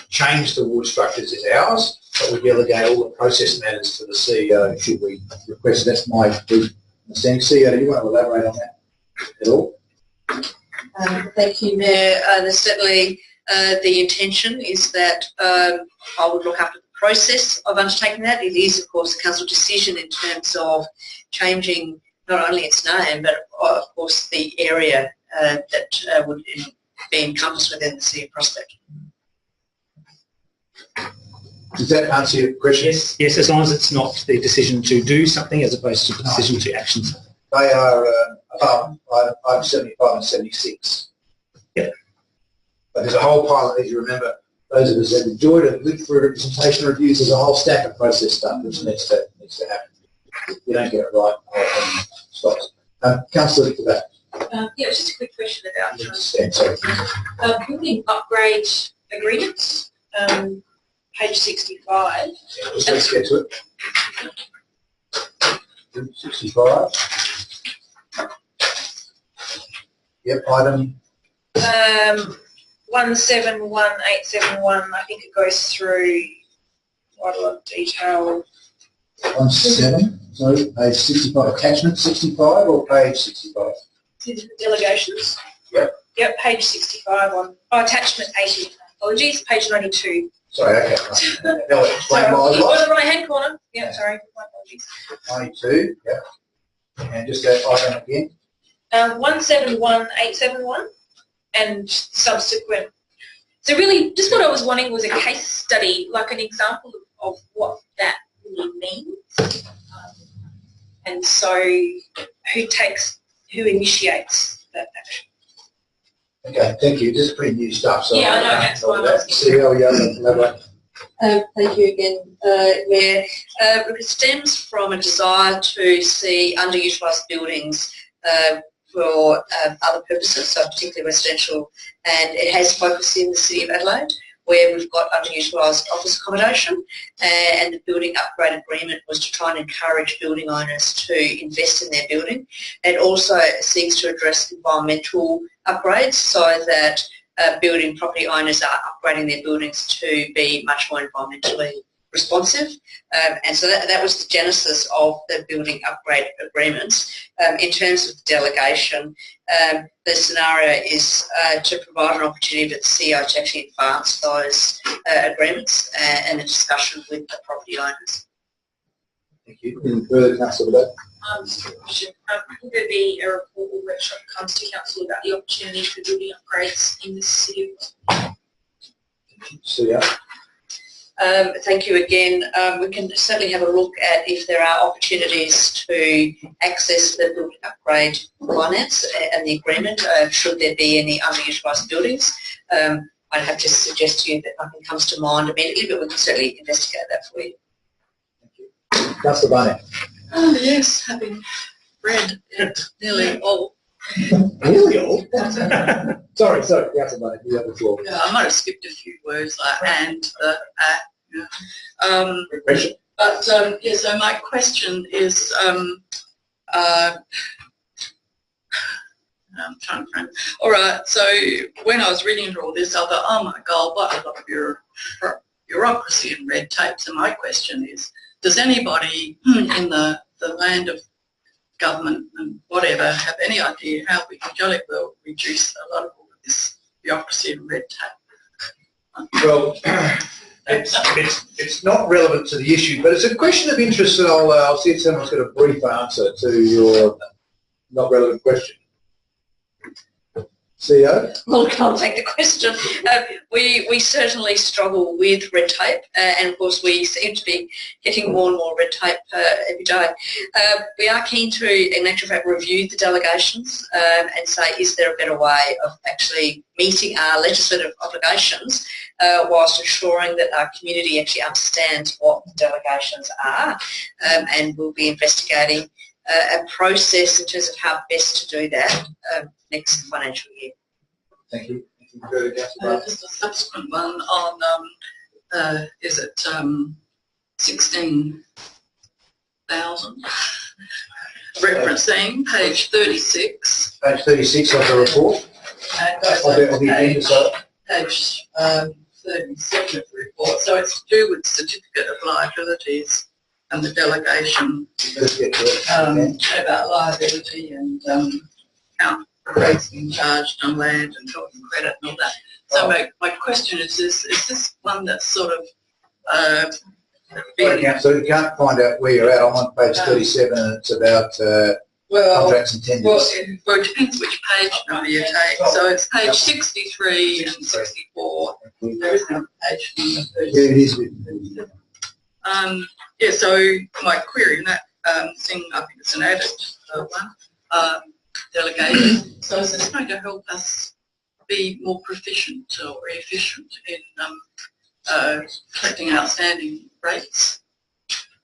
change the ward structures is ours, but we delegate all the process matters to the CEO should we request. That's my understanding. CEO, do you want to elaborate on that at all? Thank you, Mayor. There's certainly the intention is that I would look after the process of undertaking that. It is, of course, a council decision in terms of changing not only its name, but of course the area that would be encompassed within the City of Prospect. Does that answer your question? Yes, as long as it's not the decision to do something as opposed to the decision to action something. They are above item 75 and 76. Yeah. But there's a whole pile, as you remember, those of us that enjoyed it, lived through representation reviews, there's a whole stack of process stuff which needs to happen. If you don't get it right, it stops. Councillor to that. Yeah, it's just a quick question about Sorry. building upgrade agreements, page 65. Yeah, let's get to it. 65. Yep, item 171871. I think it goes through quite a lot of detail. 17, sorry, page 65, attachment 65 or page 65? Delegations. Yep. Yep, page 65 on attachment 80. Apologies, page 92. Sorry, okay. Now explain why I was on lost. the right hand corner. Yeah, sorry, my apologies. 92, yep. And just that item again. 171871 and subsequent. So really, just what I was wanting was a case study, like an example of what that really means. And so who initiates that action? Okay, thank you. This is pretty new stuff. So yeah, I know, that's why I'm asking. CEO, yeah, elaborate. Thank you again, Mayor. It stems from a desire to see underutilised buildings for other purposes, so particularly residential, and it has focused in the City of Adelaide, where we've got underutilised office accommodation, and the building upgrade agreement was to try and encourage building owners to invest in their building. It also seeks to address environmental upgrades so that building property owners are upgrading their buildings to be much more environmentally responsive. And so that was the genesis of the building upgrade agreements. In terms of the delegation, the scenario is to provide an opportunity for the CEO to actually advance those agreements and a discussion with the property owners. Thank you. Any further, Councillor Beddoe? Will there be a report or workshop that comes to council about the opportunity for building upgrades in the city of CEO? Thank you again. We can certainly have a look at if there are opportunities to access the building upgrade finance and the agreement, should there be any underutilised buildings. I'd have to suggest to you that nothing comes to mind immediately, but we can certainly investigate that for you. Councillor Barnett. Oh yes, having read it nearly all. Nearly all? Sorry, Councillor Barnett, you have the floor. Yeah, I might have skipped a few words like and, Question? But yeah, so my question is, I'm trying to frame. All right, so when I was reading through all this, I thought, oh my God, what a lot of bureaucracy and red tape. So my question is, does anybody in the land of government and whatever have any idea how we can jolly well reduce a lot of all of this bureaucracy and red tape? Well, it's not relevant to the issue, but it's a question of interest, and I'll see if someone's got a brief answer to your not relevant question. CEO? Well, I'll take the question. We certainly struggle with red tape, and of course we seem to be getting more and more red tape every day. We are keen to, in actual fact, review the delegations and say, is there a better way of actually meeting our legislative obligations whilst ensuring that our community actually understands what the delegations are, and we'll be investigating a process in terms of how best to do that next financial year. Thank you. Further, Councillor Barnett? Just a subsequent one on, is it 16,000? Referencing page 36. Page 36 of the report. And goes Of over the agenda, sorry. page 37 of the report. So it's to do with certificate of liabilities and the delegation Let's get to it. about liability and account rates being charged on land and talking credit and all that. So my question is this one that's sort of Sorry, Councillor, you can't find out where you're at. I'm on page 37 and it's about contracts and tenders. Well, it depends which page number you take. So it's page 63 and 64. There isn't a page number. Yeah, it is. Yeah, so my query in that thing, I think it's an added one, delegation. So is this going to help us be more proficient or efficient in collecting outstanding rates?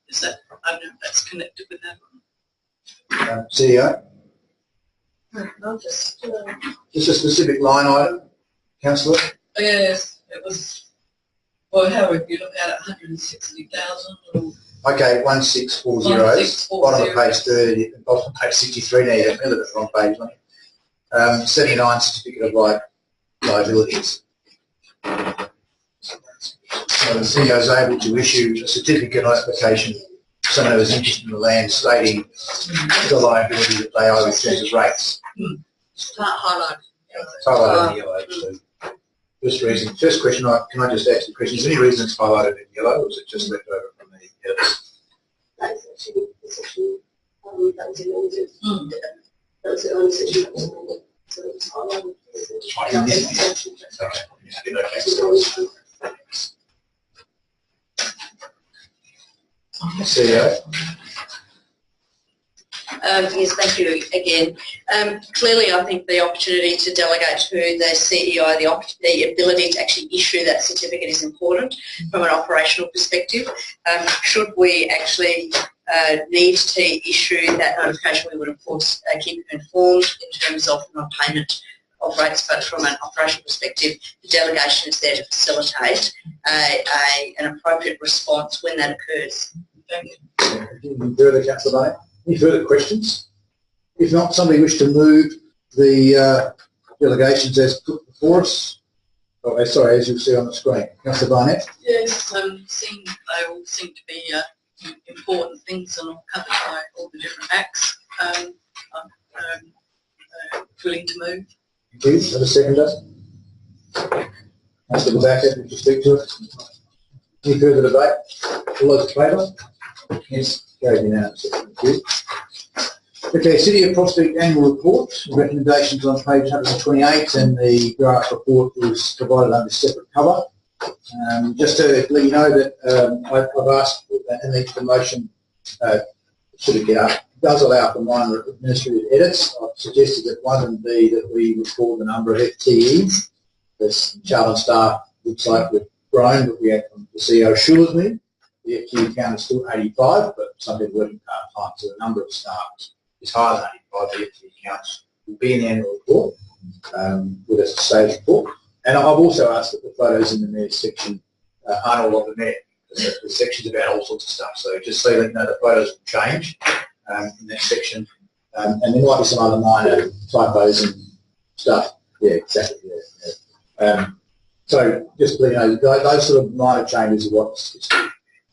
Is that, I don't know if that's connected with that one. CEO? No, just Just a specific line item, Councillor? yes, it was, well, how would you look at it, 160,000 or Okay, 1640. 1640. Bottom of page 30, bottom of page 63 now, you've got the wrong page, mate. 79 certificate of liabilities. So the CEO is able to issue a certificate of application to someone who is interested in the land stating the liability that they owe in terms of rates. start highlighting. It's highlighted in yellow, actually. First question, can I just ask the question, is there any reason it's highlighted in yellow, or is it just left over from the others? That's actually that was amended. That was the only section that was amended. So it was highlighted. CEO? Yes, thank you again. Clearly, I think the opportunity to delegate to the CEO the ability to actually issue that certificate is important from an operational perspective. Should we actually need to issue that notification, we would of course keep you informed in terms of non-payment of rates, but from an operational perspective, the delegation is there to facilitate an appropriate response when that occurs. Thank you. Any further, Councillor Barnett? Any further questions? If not, somebody wish to move the delegations as put before us? Oh, sorry, as you'll see on the screen. Councillor Barnett? Yes, they all seem to be important things and all covered by all the different acts. I'm willing to move. Thank you. Have a seconder? Councillor Rebecca, would you speak to it? Any further debate? All those in favour? Yes, carried unanimously. Thank you. Okay, City of Prospect Annual Report, recommendations on page 128, and the draft report was provided under separate cover. Just to let you know that I've asked, and the motion does allow for minor administrative edits. I've suggested that one would be that we record the number of FTEs. This Charlton staff looks like we've grown, but we had, the CEO assures me, the FTE count is still 85, but some people working part-time, so the number of staff is higher than 85. The FTE counts will be in the annual report with a stage report. And I've also asked that the photos in the mayor's section aren't all of the mayor. The section's about all sorts of stuff. So just so you know, the photos will change in that section. And there might be some other minor typos and stuff. Yeah, exactly. Yeah. So just so you know, those sort of minor changes are what's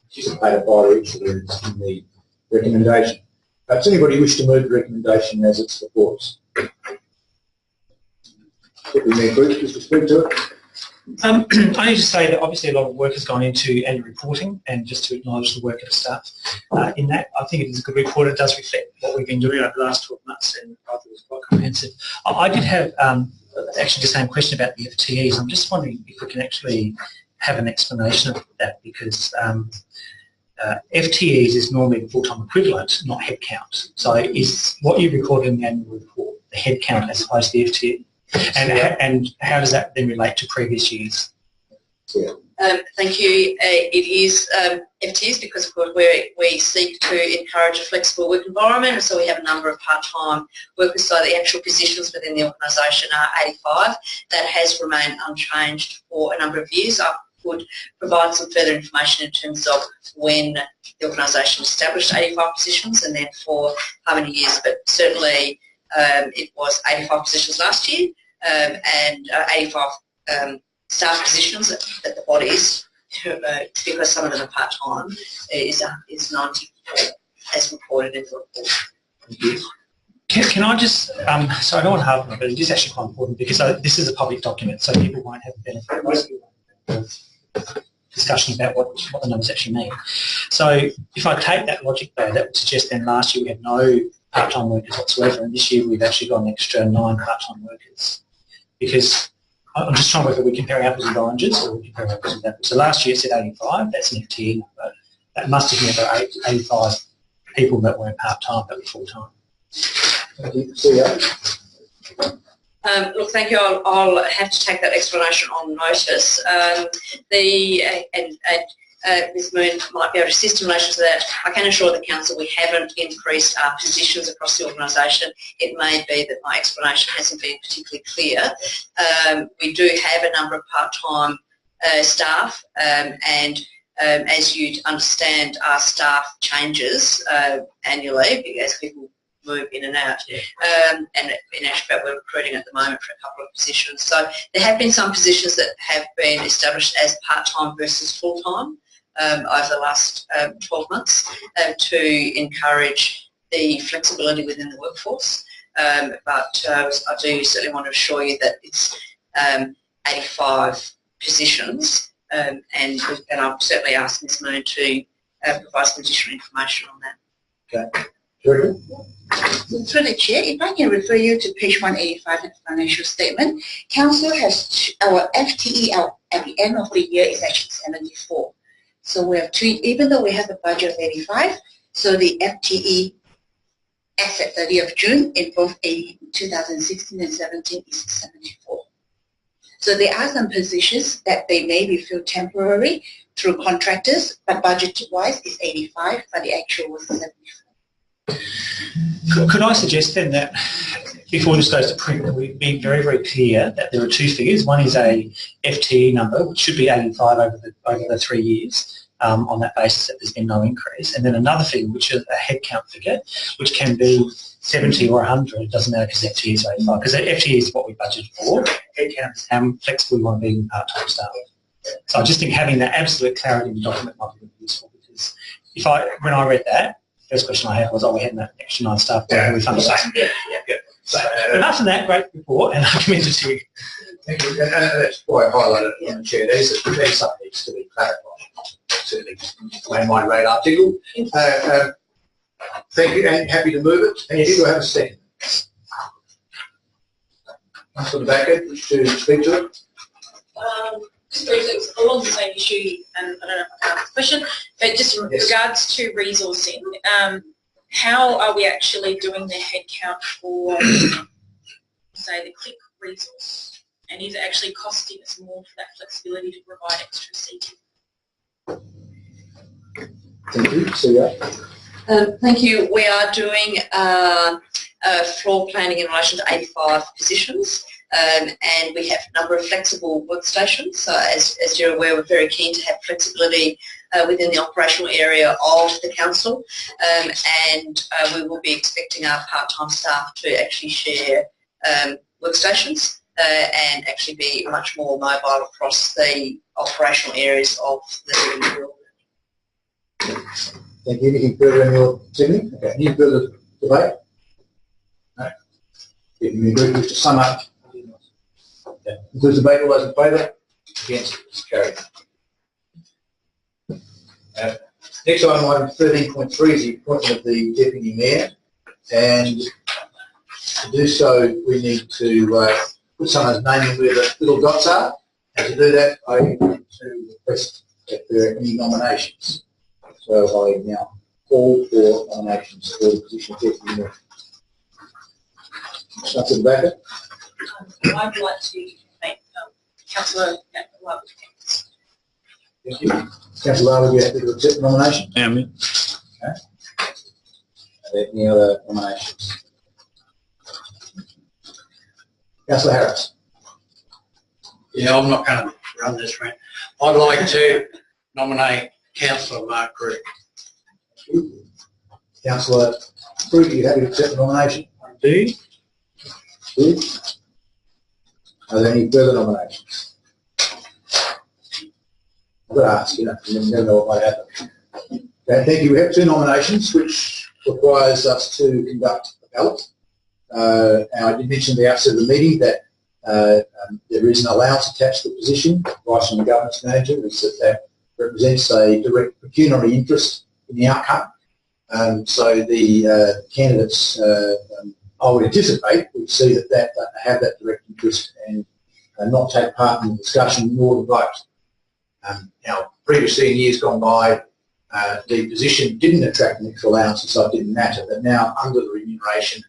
anticipated by each of in the recommendation. Does anybody wish to move the recommendation as it supports? Mayor Bruce, just to speak to it. I need to say that obviously a lot of work has gone into annual reporting, and just to acknowledge the work of the staff in that. I think it is a good report. It does reflect what we've been doing over the last 12 months, and I thought it was quite comprehensive. I did have actually the same question about the FTEs. I'm just wondering if we can actually have an explanation of that, because FTEs is normally the full-time equivalent, not headcount. So is what you recorded in the annual report the headcount as opposed to the FTE? And how does that then relate to previous years? Thank you. It is FTEs because, of course, we seek to encourage a flexible work environment, so we have a number of part-time workers, so the actual positions within the organisation are 85. That has remained unchanged for a number of years. I could provide some further information in terms of when the organisation established 85 positions and then for how many years, but certainly it was 85 positions last year and 85 staff positions at the bodies, because some of them are part-time, is 94 as reported in the report. Can I just, so I don't want to harp on it, but it is actually quite important because this is a public document, so people won't have the benefit of discussion about what the numbers actually mean. So if I take that logic though, that would suggest then last year we had no part-time workers whatsoever, and this year we've actually got an extra 9 part-time workers. Because I'm just trying to work out, are we comparing apples and oranges, or are we comparing apples and apples? So last year it said 85, that's an FTE number. That must have been about 85 people that weren't part-time, that were full-time. Look, thank you. I'll have to take that explanation on notice. Ms Moon might be able to assist in relation to that. I can assure the Council we haven't increased our positions across the organisation. It may be that my explanation hasn't been particularly clear. We do have a number of part-time staff and as you'd understand, our staff changes annually as people move in and out. And in actual fact, we're recruiting at the moment for a couple of positions. So there have been some positions that have been established as part-time versus full-time over the last 12 months to encourage the flexibility within the workforce. But I do certainly want to assure you that it's 85 positions, and I'll certainly ask Ms Moon to provide some additional information on that. Okay. Sure. Through the Chair, if I can refer you to page 185 of the financial statement, Council has our FTE at the end of the year is actually 74. So we have even though we have a budget of 85, so the FTE as at 30th of June in both 2016 and 17 is 74. So there are some positions that they may be filled temporary through contractors, but budget-wise is 85, but the actual was 74. Could I suggest then that before this goes to print, that we be very, very clear that there are 2 figures. One is a FTE number, which should be 85 over the 3 years, on that basis that there's been no increase. And then another figure, which is a headcount figure, which can be 70 or 100, it doesn't matter because FTE is 85, because FTE is what we budgeted for. Headcount is how flexible we want to be in part-time staff. So I just think having that absolute clarity in the document might be really useful, because when I read that, first question I had was, we had that extra 9 staff. Yeah. We funded that. So, but after that, great report, and I commend it to you. Thank you. And that's why I highlighted it on the chair. There's something that needs to be clarified. Certainly made my radar article. Thank you, and happy to move it. Thank you. Do I have a second? Councillor Backer, wish to speak to it? Just briefly, it's along the same issue, and I don't know if I can ask the question, but just in regards to resourcing, how are we actually doing the headcount for, say, the click resource? And is it actually costing us more for that flexibility to provide extra seating? Thank you. Celia? Thank you. We are doing floor planning in relation to 85 positions, and we have a number of flexible workstations. So as you're aware, we're very keen to have flexibility within the operational area of the council, and we will be expecting our part-time staff to actually share workstations and actually be much more mobile across the operational areas of the building. Thank you. Anything further in your segment? Okay. Any further debate? No. If you agree to sum up. Okay. Includes debate. All those in favour? Against? It's carried. Next item 13.3 is the appointment of the Deputy Mayor, and to do so we need to put someone's name in where the little dots are, and to do that I need to request that there are any nominations. So I now call for nominations for the position of Deputy Mayor. Councillor Backer. I'd like to make Councillor Love. Thank you. Councillor Love, would you happy to accept the nomination? Yeah. Okay. Are there any other nominations? Councillor Harris. Yeah, I'm not going to run this round. I'd like to nominate Councillor Mark Crew. Councillor Crew, are you happy to accept the nomination? I do. Good. Are there any further nominations? I've got to ask, you never know what might happen. Okay, thank you. We have 2 nominations, which requires us to conduct a ballot. And I did mention at the outset of the meeting that there is an allowance attached to the position. Advice from the governance manager is that represents a direct pecuniary interest in the outcome. So the candidates, I would anticipate, would see that have that direct interest and not take part in the discussion nor the vote. Now, previously in years gone by, the position didn't attract an extra allowance, so it didn't matter. But now, under the remuneration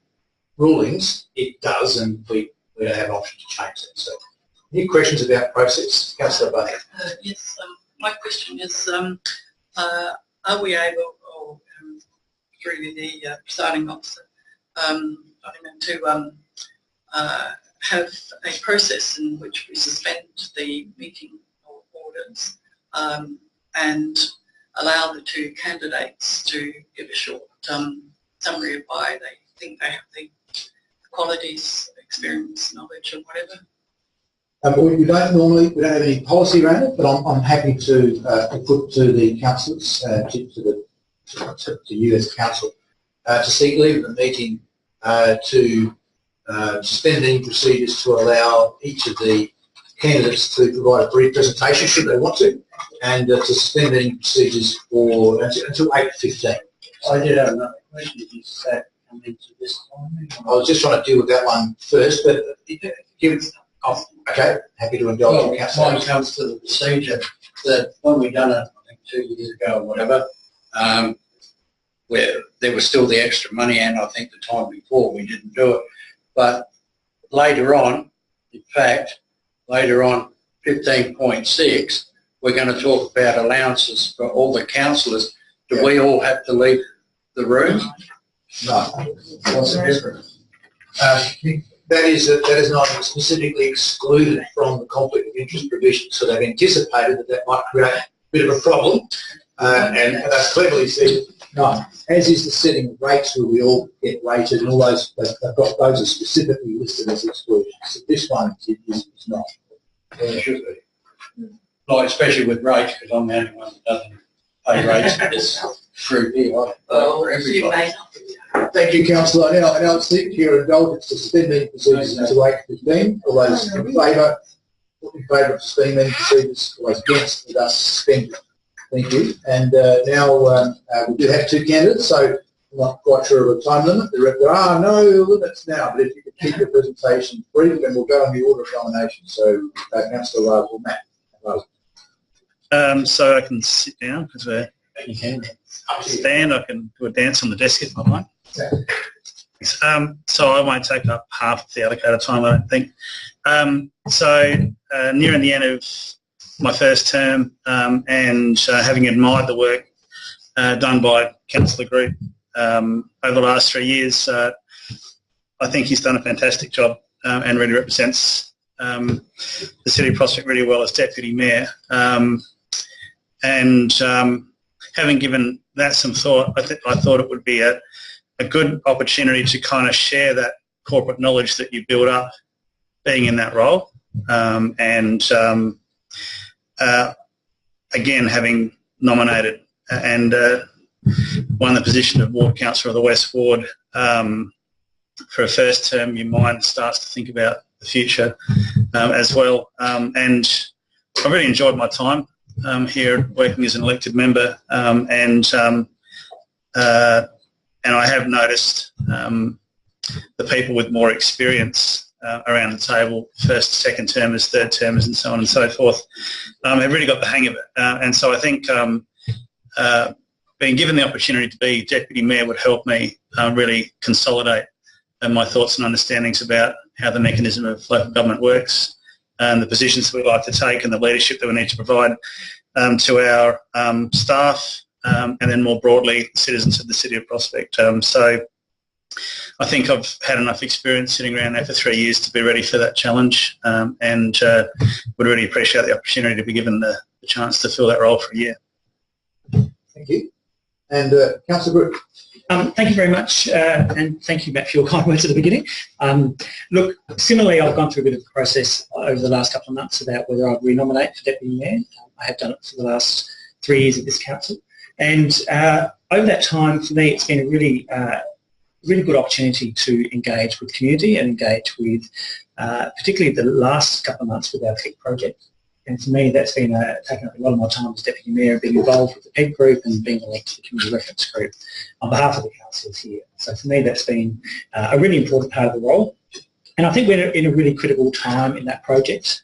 rulings, it does, and we don't have an option to change that. So, any questions about the process? Councillor Bunny. Yes, my question is, are we able, or through the presiding officer, to have a process in which we suspend the meeting orders and allow the 2 candidates to give a short summary of why they think they have the qualities, experience, knowledge, or whatever? We don't have any policy around it, but I'm happy to put to the councillors, to you as a council, to seek leave of the meeting to suspend any procedures to allow each of the candidates to provide a brief presentation should they want to, and to suspend any procedures for until 8:15. I did have another question. Is that coming to this time? I was just trying to deal with that one first, but okay, happy to indulge. Well, mine comes to the procedure that when we done it, I think 2 years ago or whatever, where there was still the extra money, and I think the time before we didn't do it. But later on, in fact, later on, 15.6, we're going to talk about allowances for all the councillors. Do we all have to leave the room? No. What's the difference? That is not specifically excluded from the conflict of interest provision, so they've anticipated that might create a bit of a problem, and that's cleverly said. No, as is the setting of rates where we all get rated, and all those they've got those are specifically listed as exclusions. So this one is not. Yeah, it should be. Like, especially with rates, because I'm the only one that doesn't pay rates. It's through here, right? For everybody. Thank you, Councillor. Now it's to your indulgence to suspend meeting procedures to 8:15. All those in favour of suspending meeting procedures, all those against, with us suspended. Thank you. And now we do have two candidates, so I'm not quite sure of a time limit. There are no limits now, but if you could keep your presentation brief, then we'll go on the order of nomination. So, Councillor or Matt. So I can sit down because you can stand. I can do a dance on the desk if I like. So I won't take up half of the allocated time, I don't think. Nearing the end of my first term and having admired the work done by Councillor Group over the last 3 years, I think he's done a fantastic job and really represents the City of Prospect really well as Deputy Mayor. Having given that some thought, I thought it would be a good opportunity to kind of share that corporate knowledge that you build up being in that role. Again, having nominated and won the position of Ward Councillor of the West Ward for a first term, your mind starts to think about the future as well. And I really enjoyed my time here working as an elected member, and I have noticed the people with more experience around the table, first, second termers, third termers, and so on and so forth, have really got the hang of it. And so I think being given the opportunity to be Deputy Mayor would help me really consolidate my thoughts and understandings about how the mechanism of local government works and the positions that we like to take and the leadership that we need to provide to our staff and then more broadly citizens of the City of Prospect. So I think I've had enough experience sitting around there for 3 years to be ready for that challenge, and would really appreciate the opportunity to be given the chance to fill that role for a year. Thank you. And Councillor Group. Thank you very much, and thank you, Matt, for your kind words at the beginning. Look, similarly, I've gone through a bit of a process over the last couple of months about whether I'd renominate for Deputy Mayor. I have done it for the last 3 years at this council. And over that time, for me, it's been a really good opportunity to engage with community and engage with, particularly the last couple of months with our PEG project. And for me, that's been taken up a lot of my time as Deputy Mayor, being involved with the PEG group and being linked to the Community Reference Group on behalf of the councils here. So for me, that's been a really important part of the role. And I think we're in a really critical time in that project.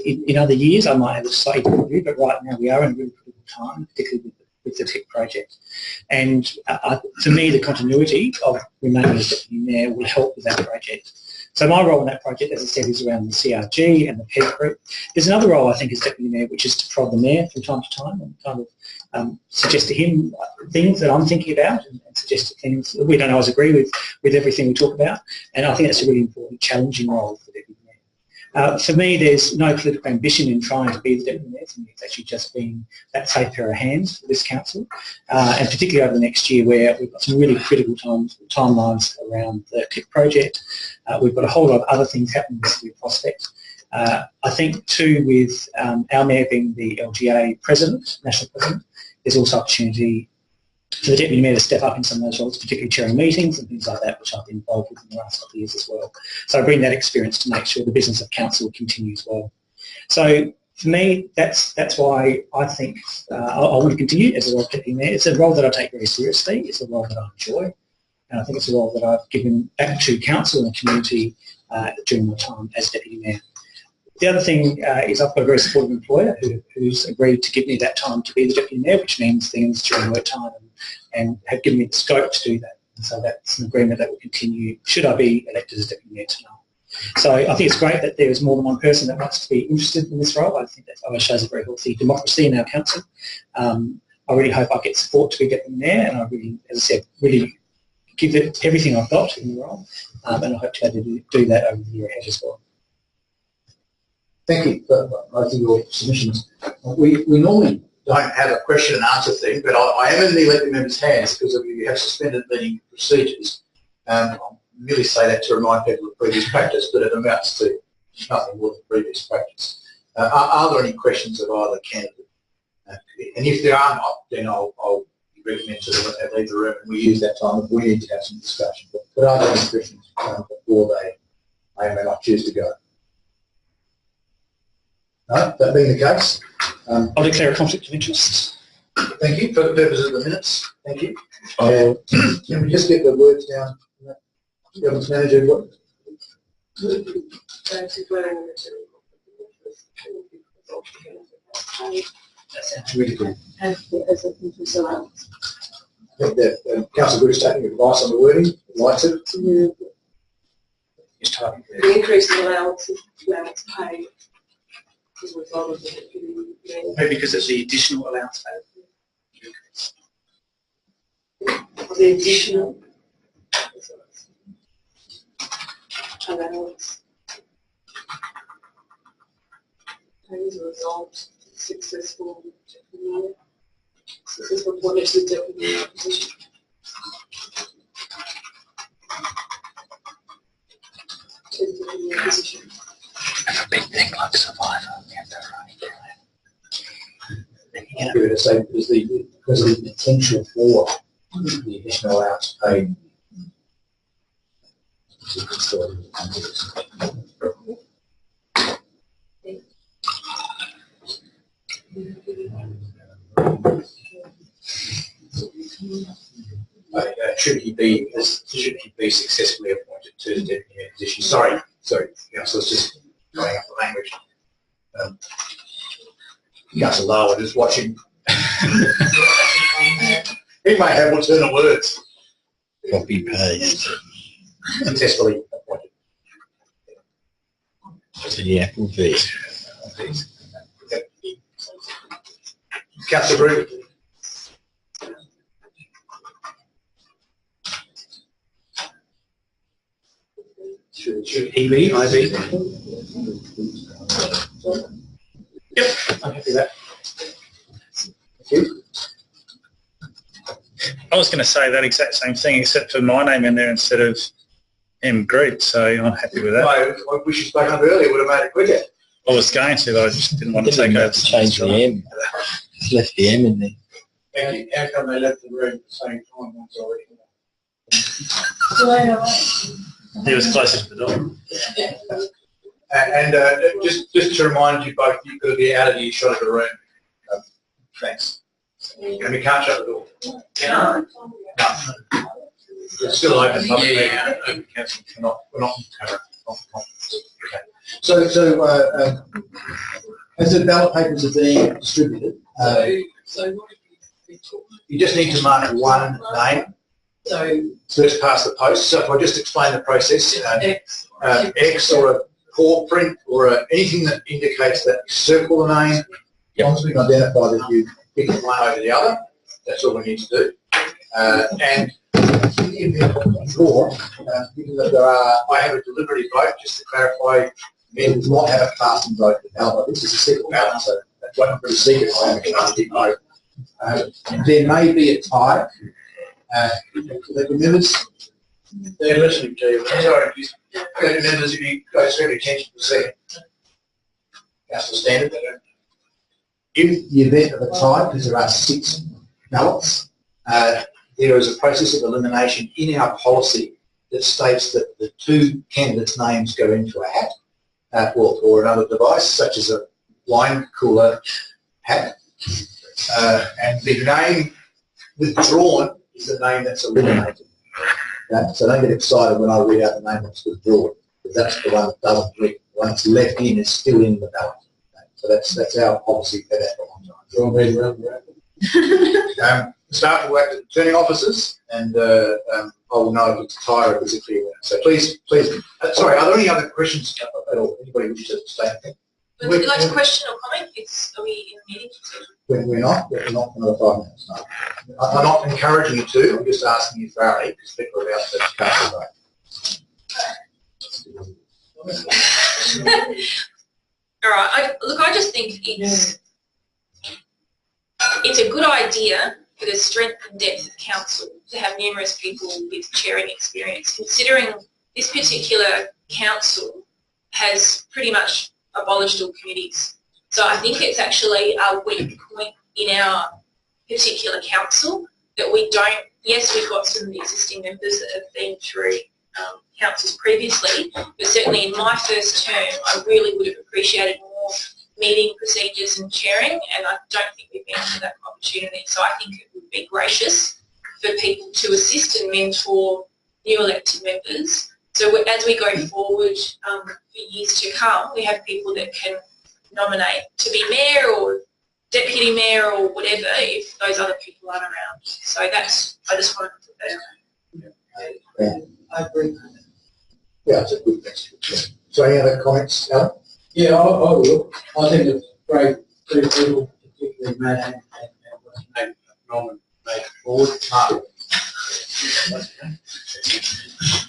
In other years, I might have a slightly different view, but right now we are in a really critical time, particularly with the PEG project. And for me, the continuity of remaining as Deputy Mayor will help with that project. So my role in that project, as I said, is around the CRG and the PEG group. There's another role, I think, as Deputy Mayor, which is to prod the Mayor from time to time and kind of suggest to him things that I'm thinking about and suggest things that we don't always agree with everything we talk about. And I think that's a really important, challenging role for Deputy Mayor. For me, there's no political ambition in trying to be the Deputy Mayor. For me, it's actually just being that safe pair of hands for this council, and particularly over the next year where we've got some really critical timelines around the PEG project. We've got a whole lot of other things happening in the City of Prospect. I think too, with our Mayor being the LGA President, National President, there's also opportunity for the Deputy Mayor to step up in some of those roles, particularly chairing meetings and things like that, which I've been involved with in the last couple of years as well. So I bring that experience to make sure the business of council continues well. So for me, that's why I think I want to continue as a role of Deputy Mayor. It's a role that I take very seriously. It's a role that I enjoy. And I think it's a role that I've given back to council and the community during my time as Deputy Mayor. The other thing is I've got a very supportive employer who's agreed to give me that time to be the Deputy Mayor, which means things during work time and have given me the scope to do that. And so that's an agreement that will continue should I be elected as Deputy Mayor tonight. So I think it's great that there is more than one person that wants to be interested in this role. I think that shows a very healthy democracy in our council. I really hope I get support to be Deputy Mayor, and I really, as I said, really give it everything I've got in the role, and I hope to be able to do that over the year ahead as well. Thank you for both of your submissions. We normally don't have a question and answer thing, but I am in the elected members' hands because we have suspended meeting procedures. I'll merely say that to remind people of previous practice, but it amounts to nothing more than previous practice. Are there any questions of either candidate? And if there are not, then I'll recommend to them that they leave the room and we use that time if we need to have some discussion. But are there any questions before they may or may not choose to go? No, that being the case. I'll declare a conflict of interest. Thank you. For the purposes of the minutes, thank you. Can we just get the words down? Government manager, what? That's really good. Councillor Good is taking advice on the wording. Likes it. Just typing. The increase in allowance paid as a result of the Maybe because it's the additional allowance paid. the additional allowance paid as a result of successful appointment to the deputy position. That's a big thing like Survivor. We have to run Give it a say because of the potential for the additional allowance paid. Should he be successfully appointed to the deputy position? Sorry, Councillor, it's just going up the language. Councillor Larwood is watching. He may have alternate words. Copy paste. Successfully appointed. To the Apple V. Councillor Brew. Should he be? IB? Yep, I'm happy with that. Thank you. I was going to say that exact same thing, except for my name in there instead of M. Greet, so I'm happy with that. I wish you spoke up earlier, would have made it quicker. I was going to, but I just didn't want to take over. Change the M. Just left the M in there. Thank you. How come they left the room at the same time once already? He was closer to the door. And just to remind you both, you've got to be out of the earshot of the room. Thanks. And we can't shut the door. No. It's still open. Yeah. Open council. We're not on camera. Okay. So as the ballot papers are being distributed, So what have you been talking you just need to mark one name. So First past the post. So if I just explain the process, X. X or a paw print or anything that indicates that you circle the name. As long as we can identify that you pick one over the other, that's all we need to do. And before, given that I have a deliberative vote, just to clarify, men does not have a casting vote at the ballot. This is a secret ballot, so that's why I'm pretty secret. I have a casting vote. There may be a tie. The members, they're listening to you. Sorry, the members, if you guys have attention for a second. Council standard. In the event of a tie, because there are 6 ballots, there is a process of elimination in our policy that states that the 2 candidates' names go into a hat or another device, such as a wine cooler hat, and the name withdrawn is the name that's eliminated. So don't get excited when I read out the name that's withdrawn, because that's the one that doesn't read. The one that's left in is still in the ballot. So that's our policy for that for a long time. Staff will act as returning officers, and I will know if it's a tie or if it's a clear winner. So please, sorry, are there any other questions at all? Anybody wish to say anything? Would you like to question or comment? Are we in meeting? We're not for another 5 minutes, no. I'm not encouraging you to, I'm just asking you thoroughly, because people are about to cast a vote. All right. Look, I just think it's it's a good idea for the strength and depth of council to have numerous people with chairing experience, considering this particular council has pretty much abolished all committees. So I think it's actually a weak point in our particular council that we don't, yes, we've got some existing members that have been through councils previously, but certainly in my first term I really would have appreciated more meeting procedures and chairing, and I don't think we've been given that opportunity. So I think it would be gracious for people to assist and mentor new elected members. So as we go forward for years to come, we have people that can nominate to be mayor or deputy mayor or whatever if those other people aren't around. So that's, I just wanted to put that out. I agree. Yeah, it's a good message. So any other comments, Alan? Yeah, I will. I think it's great two people, particularly Matt and what's his name, nominated forward.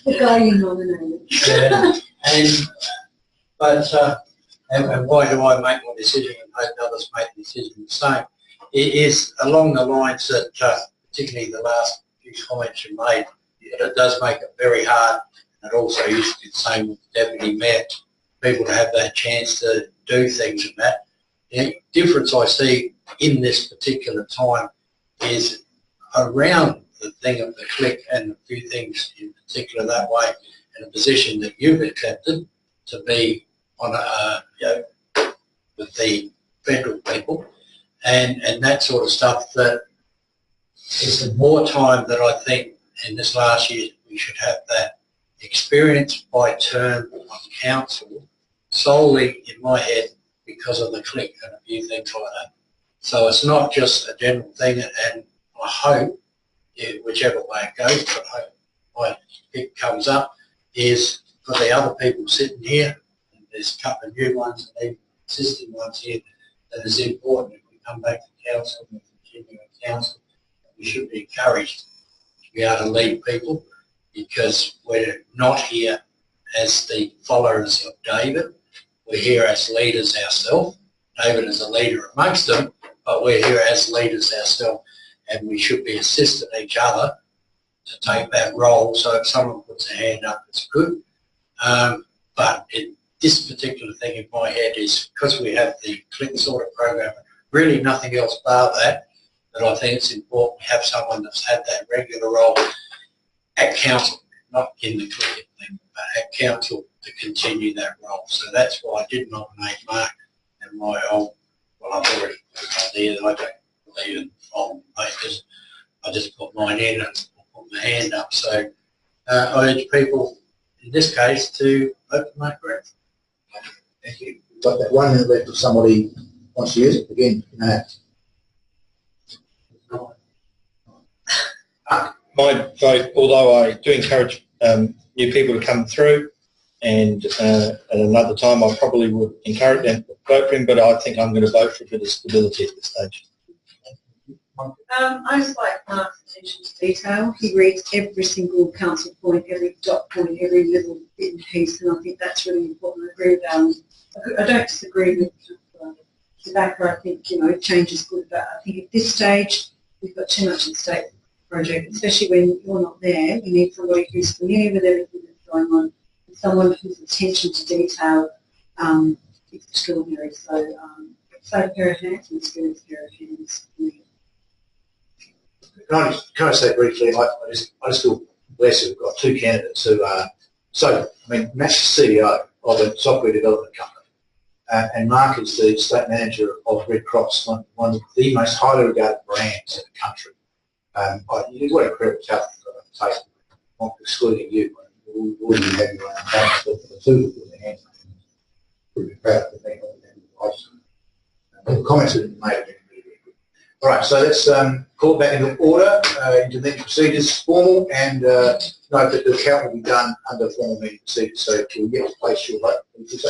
The guy you nominated. Yeah, and why do I make my decision and hope others make the decision the same? It is along the lines that, particularly the last few comments you made, that it does make it very hard, and it also used to be the same with the deputy mayor, people to have that chance to do things and that. The difference I see in this particular time is around the thing of the click and a few things in particular that way, and a position that you've accepted to be on with the federal people and that sort of stuff, that is more time that I think in this last year we should have that experience by term on council solely in my head because of the click and a few things like that. So it's not just a general thing, and I hope, whichever way it goes, but I hope it comes up, is for the other people sitting here, and there's a couple of new ones and even existing ones here, that is important. If we come back to council and continue in council, we should be encouraged to be able to lead people, because we're not here as the followers of David. We're here as leaders ourselves. David is a leader amongst them, but we're here as leaders ourselves, and we should be assisting each other to take that role. So if someone puts a hand up, it's good. But this particular thing in my head is because we have the click sort of program, really nothing else bar that, that I think it's important we have someone that's had that regular role at council, not in the click thing, but at council to continue that role. So that's why I did nominate Mark and my old, well, I've already put an idea that I don't believe in old makers. I just put mine in and put my hand up. So I urge people in this case to vote for Mark Grant. Thank you. We've got that 1 minute left if somebody wants to use it. Again, My vote, although I do encourage new people to come through, and at another time I probably would encourage them to vote for him, but I think I'm going to vote for a bit of stability at this stage. I just like Mark's attention to detail. He reads every single council point, every dot point, every little bit and piece, and I think that's really important. I agree with I don't disagree with tobacco. I think, change is good, but I think at this stage we've got too much at stake project, especially when you're not there. You need somebody who's familiar with everything that's going on, and someone whose attention to detail is extraordinary. So, a pair of hands and experienced pair of hands. Can I say briefly, I just feel blessed we've got two candidates who are, Matt's the CEO of a software development company, and Mark is the state manager of Red Cross, one of the most highly regarded brands in the country. What a incredible talent you've got to take, not excluding you. We wouldn't have your own talents, but the two of them, hands, pretty proud of being on the comments that you made have been really, really good. All right, so let's call it back into order. Intervention procedures formal, and note that the count will be done under formal meeting procedures. So if you get to place your vote, what would you say?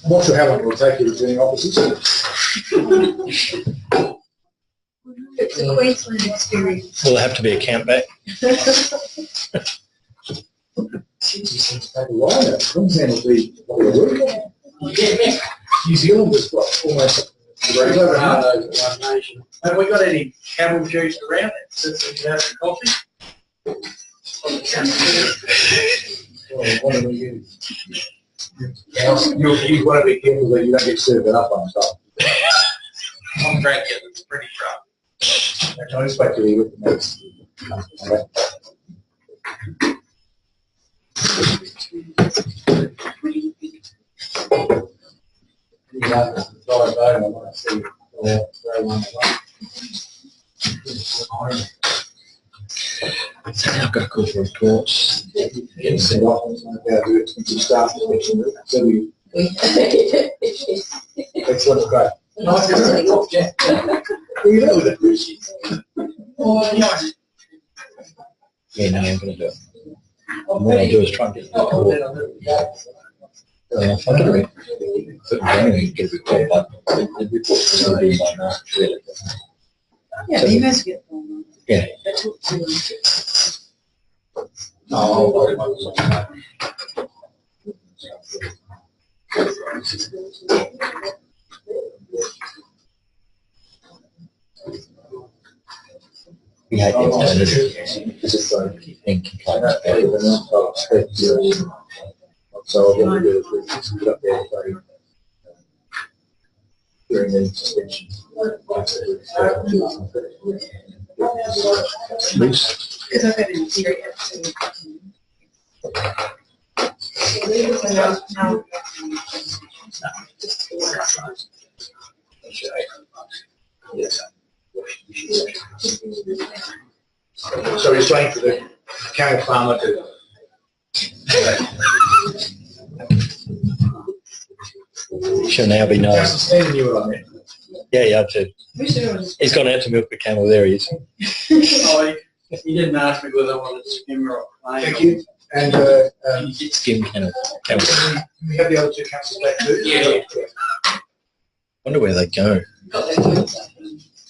I'm not sure how long it will take you returning officers. It's a Queensland experience. Will there have to be a count back? 60 cents back a while. Queensland will be New Zealand was what, almost One nation. Have we got any camel juice around it since we have some coffee? What do we use? You want to be careful that you don't get served it up on top. I'm drinking, it's pretty rough. I expect to be with the next. So now I've got to call for reports. That's what's great. Yeah, no, I'm going to do it. And what I'll do is try and get the report. If I get a report, but the report's going to be by March, really. Yeah, So- the emails get formal. Yeah. They talk to them. We hate the alternative. Because it's like keeping complaints about it. So I'm going to do is put up there during the suspension. Loose. Because I've got an interior too. So we're just waiting for the camel farmer to. Should now be known. Councillor Stanley knew what I meant. Yeah, too. He's gone out to milk the camel. There he is. Oh, you didn't ask me whether I wanted to swim or plane. Thank you. And Skim camel. can we have the other two councillors back too? Yeah. Wonder where they go.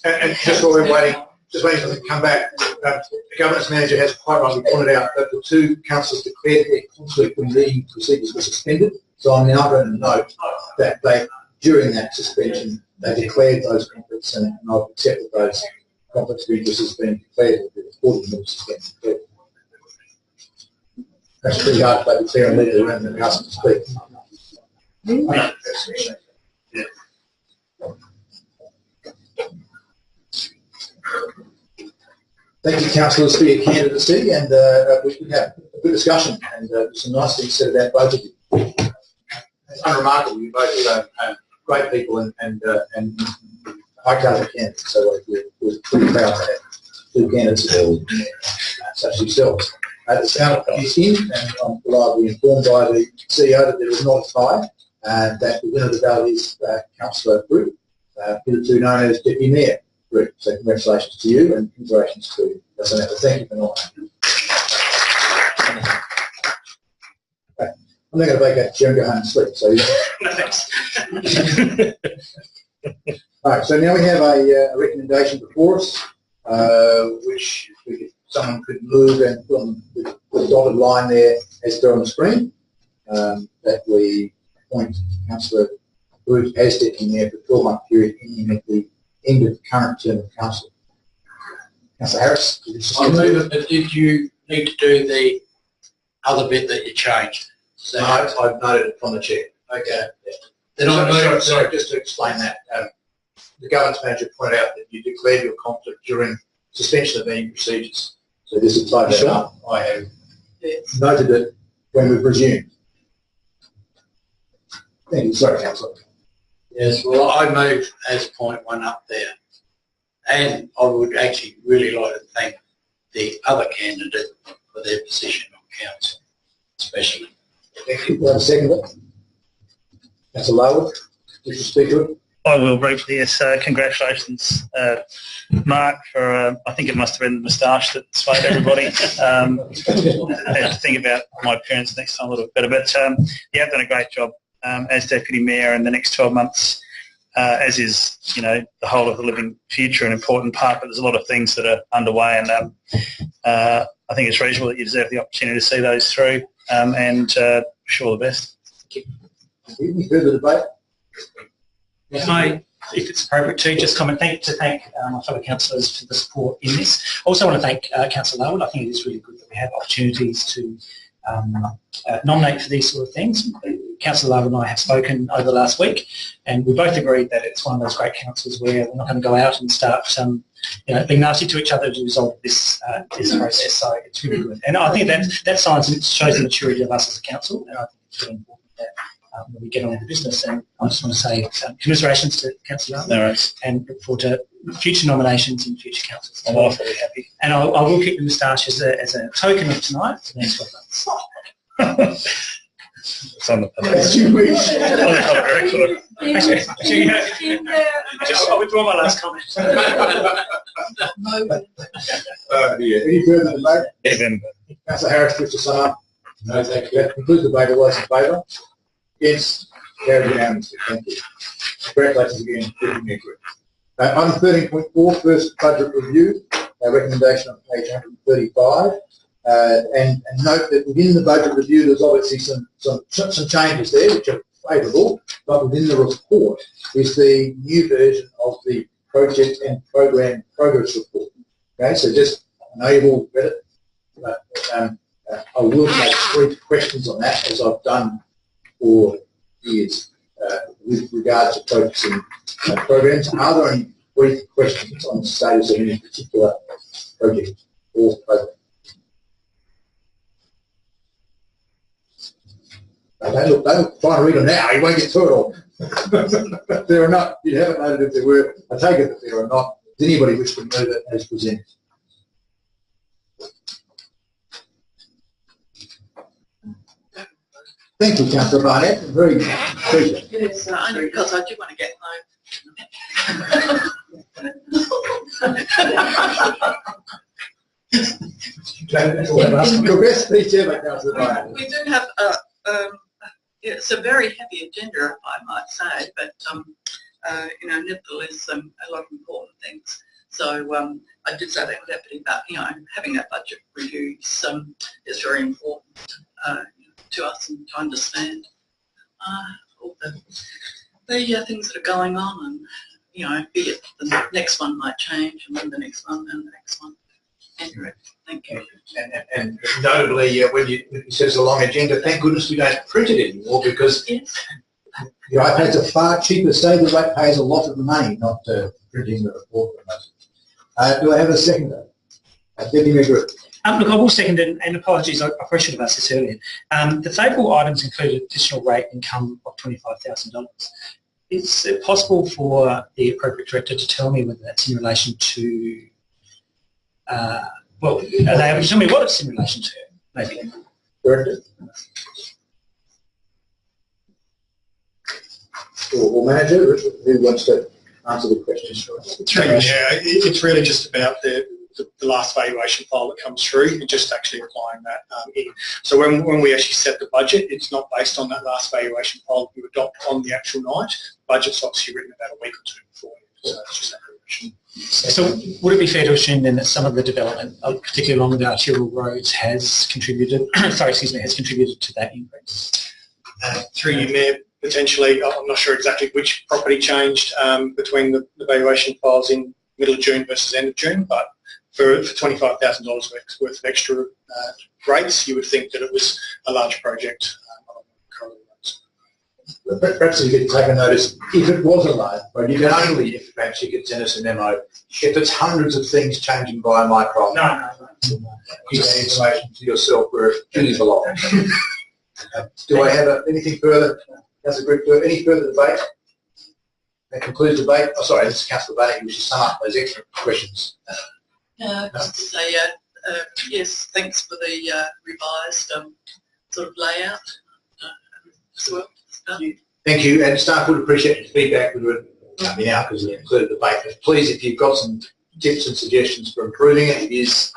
And just while we're waiting, just waiting for them to come back, the governance manager has quite rightly pointed out that the two councillors declared their conflict when the procedures were suspended. So I'm now going to note that they, during that suspension, they declared those conflicts, and I've accepted those conflicts of interest as being declared with the reporting minutes again declared. That's pretty hard to be clear and legally around and ask them to speak. Thank you, councillors, for your candidacy, and we had a good discussion, and some nice things said about both of you. It's unremarkable. You both are great people and high caliber candidates, so we're pretty proud to have two candidates such as yourselves. The sound is in, and I'm reliably informed by the CEO that there is not a tie, and that the winner of the ballot is Councillor Brute, hitherto known as Deputy Mayor Brute. So congratulations to you, and congratulations to Samantha. Thank you for not. I'm not going to make that Jim go home and sleep. So, all right. So now we have a recommendation before us, which someone could move and put on the dotted line there as per on the screen, that we appoint Councillor Brute as Deputy Mayor for a 12-month period ending at the end of the current term of council. Councillor Harris. I move it, but did you need to do the other bit that you changed? So, No, I've noted it from the chair. okay. Then I move. Sorry, just to explain that, the governance manager pointed out that you declared your conflict during suspension of meeting procedures. So this is tied that up. I have noted it when we've resumed. Thank you. Sorry, councillor. Yes, well, I move as point one up there. And I would actually really like to thank the other candidate for their position on council, especially. Thank you. One second. Councillor Lower, wish to speak to it? I will briefly, yes. Congratulations, Mark, for, I think it must have been the moustache that swayed everybody. I have to think about my appearance next time a little bit better. But you have done a great job as Deputy Mayor in the next 12 months. as is, the whole of the living future, an important part, but there's a lot of things that are underway, and I think it's reasonable that you deserve the opportunity to see those through, and wish you all the best. Any further debate? Can I, if it's appropriate to thank my fellow councillors for the support in this. I also want to thank Councillor Larwood. I think it is really good that we have opportunities to nominate for these sort of things. Councillor Larwood and I have spoken over the last week, and we both agreed that it's one of those great councils where we're not going to go out and start being nasty to each other to resolve this process. So it's really good. And I think that signs and shows the maturity of us as a council, and I think it's really important that when we get on with the business. And I just want to say commiserations to Councillor Larwood, and look forward to future nominations in future councils. I'm awfully happy. And I will keep the moustache as a token of tonight for the next 12 months. It's on the As you wish. I'll withdraw my last comment. Any further debate? Evan. Councillor Harris, wish to sum up? No, thank you. That concludes the debate. All those in favour? Against? Carried unanimously. Thank you. Congratulations again. Item 13.4, first budget review. Recommendation on page 135. And note that within the budget review, there's obviously some changes there which are favourable, but within the report is the new version of the project and program progress report. Okay, so just, I know you've all read it, but I will make brief questions on that, as I've done for years with regards to focusing programs. Are there any brief questions on the status of any particular project or program? Don't try to read them now, you won't get through it all. If there are not, you haven't noted if there were, I take it that there are not. Does anybody wish to move it as presented? Thank you, Councillor Barnett. Very appreciated. Yes, only because I do want to get home. Your best speech ever, Councillor Barnett. We do have it's a very heavy agenda, I might say, but nevertheless, a lot of important things. So I did say that deputy, but having that budget review is very important to us and to understand all the things that are going on, and be it the next one might change, and then the next one, and the next one. Andrew, thank you. And notably, when you said it's a long agenda, thank goodness we don't print it anymore, because the iPads are far cheaper. Save the ratepayers a lot of the money, not printing the report. Do I have a seconder? Deputy Mayor. Look, I will second it, and apologies, I probably should have asked this earlier. The favourable items include additional rate income of $25,000. Is it possible for the appropriate director to tell me whether that's in relation to are they able to tell me what it's in relation to, maybe? Director? Or manager, who wants to answer the question? It's really just about the last valuation file that comes through, and just actually applying that in. So when we actually set the budget, it's not based on that last valuation file we adopt on the actual night. The budget's obviously written about a week or two before, so it's just that correction. So would it be fair to assume then that some of the development, particularly along the arterial roads, has contributed to that increase? Through you, Mayor, potentially. I'm not sure exactly which property changed between the valuation files in middle of June versus end of June, but for $25,000 worth of extra rates, you would think that it was a large project. Perhaps you could take a notice, if it was a large project, and only if perhaps you could send us a memo, if it's hundreds of things changing by a micron. No. Give that information to yourself where it really belongs. Do I have anything further? Councillor Griffith, any further debate? That concludes debate. Oh, sorry, this is Councillor Barnett. You should sum up those extra questions. Just to say, yes, thanks for the revised sort of layout as well. Thank you, and staff would appreciate your feedback. We would be out because it included debate. But please, if you've got some tips and suggestions for improving it, it is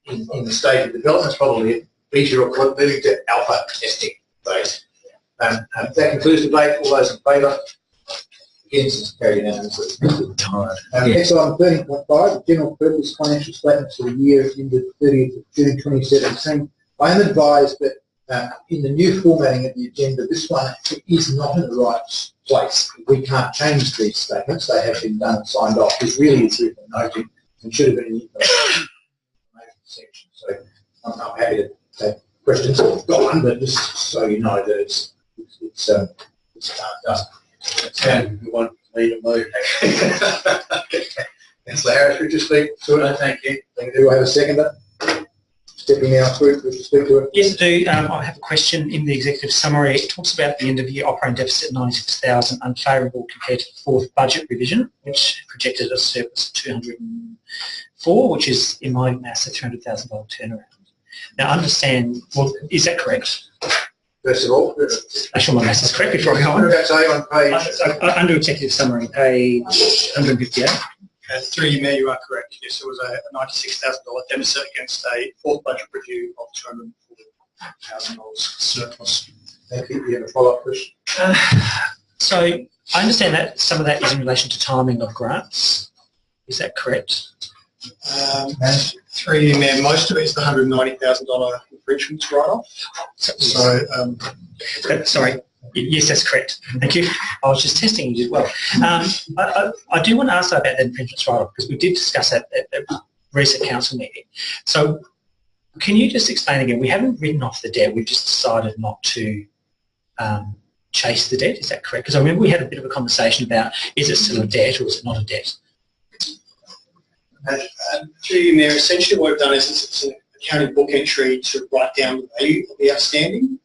in the stage of development. It's probably easier or moving to alpha testing phase. That concludes debate. All those in favour? Against, it's carried unanimously. Next item, 13.5, general purpose financial statements for the year ended 30th of June 2017. I am advised that in the new formatting of the agenda, this one is not in the right place. We can't change these statements. They have been done and signed off. This really is written noting and should have been in the information section. So I'm happy to take questions or go on, but just so you know that it's done. You want me to move? Councillor Harris, would you speak to it? No, thank you. Do I have a seconder? Stepping now through, would you speak to it? Yes, I do. I have a question in the executive summary. It talks about the end of year operating deficit 96,000 unfavourable compared to the fourth budget revision, which projected a surplus of 204, which is in my maths a $300,000 turnaround. Now, I understand. Well, is that correct? First of all, I'm sure my maths is correct before I go on. That's on page. Under executive summary, page 158. Through you, Mayor, you are correct. Yes, it was a $96,000 deficit against a fourth budget review of $240,000 surplus. Thank you. You have a follow-up question? So I understand that some of that is in relation to timing of grants. Is that correct? Through you, Mayor, most of it is the $190,000 infringements write-off. Sorry. Yes, that's correct. Thank you. I was just testing you as well. I do want to ask about that infringements write-off because we did discuss that at a recent council meeting. So can you just explain again? We haven't written off the debt. We've just decided not to chase the debt. Is that correct? Because I remember we had a bit of a conversation about is it still a debt or is it not a debt? Through you, Mayor, essentially what we've done is it's an accounting book entry to write down the value of the outstanding.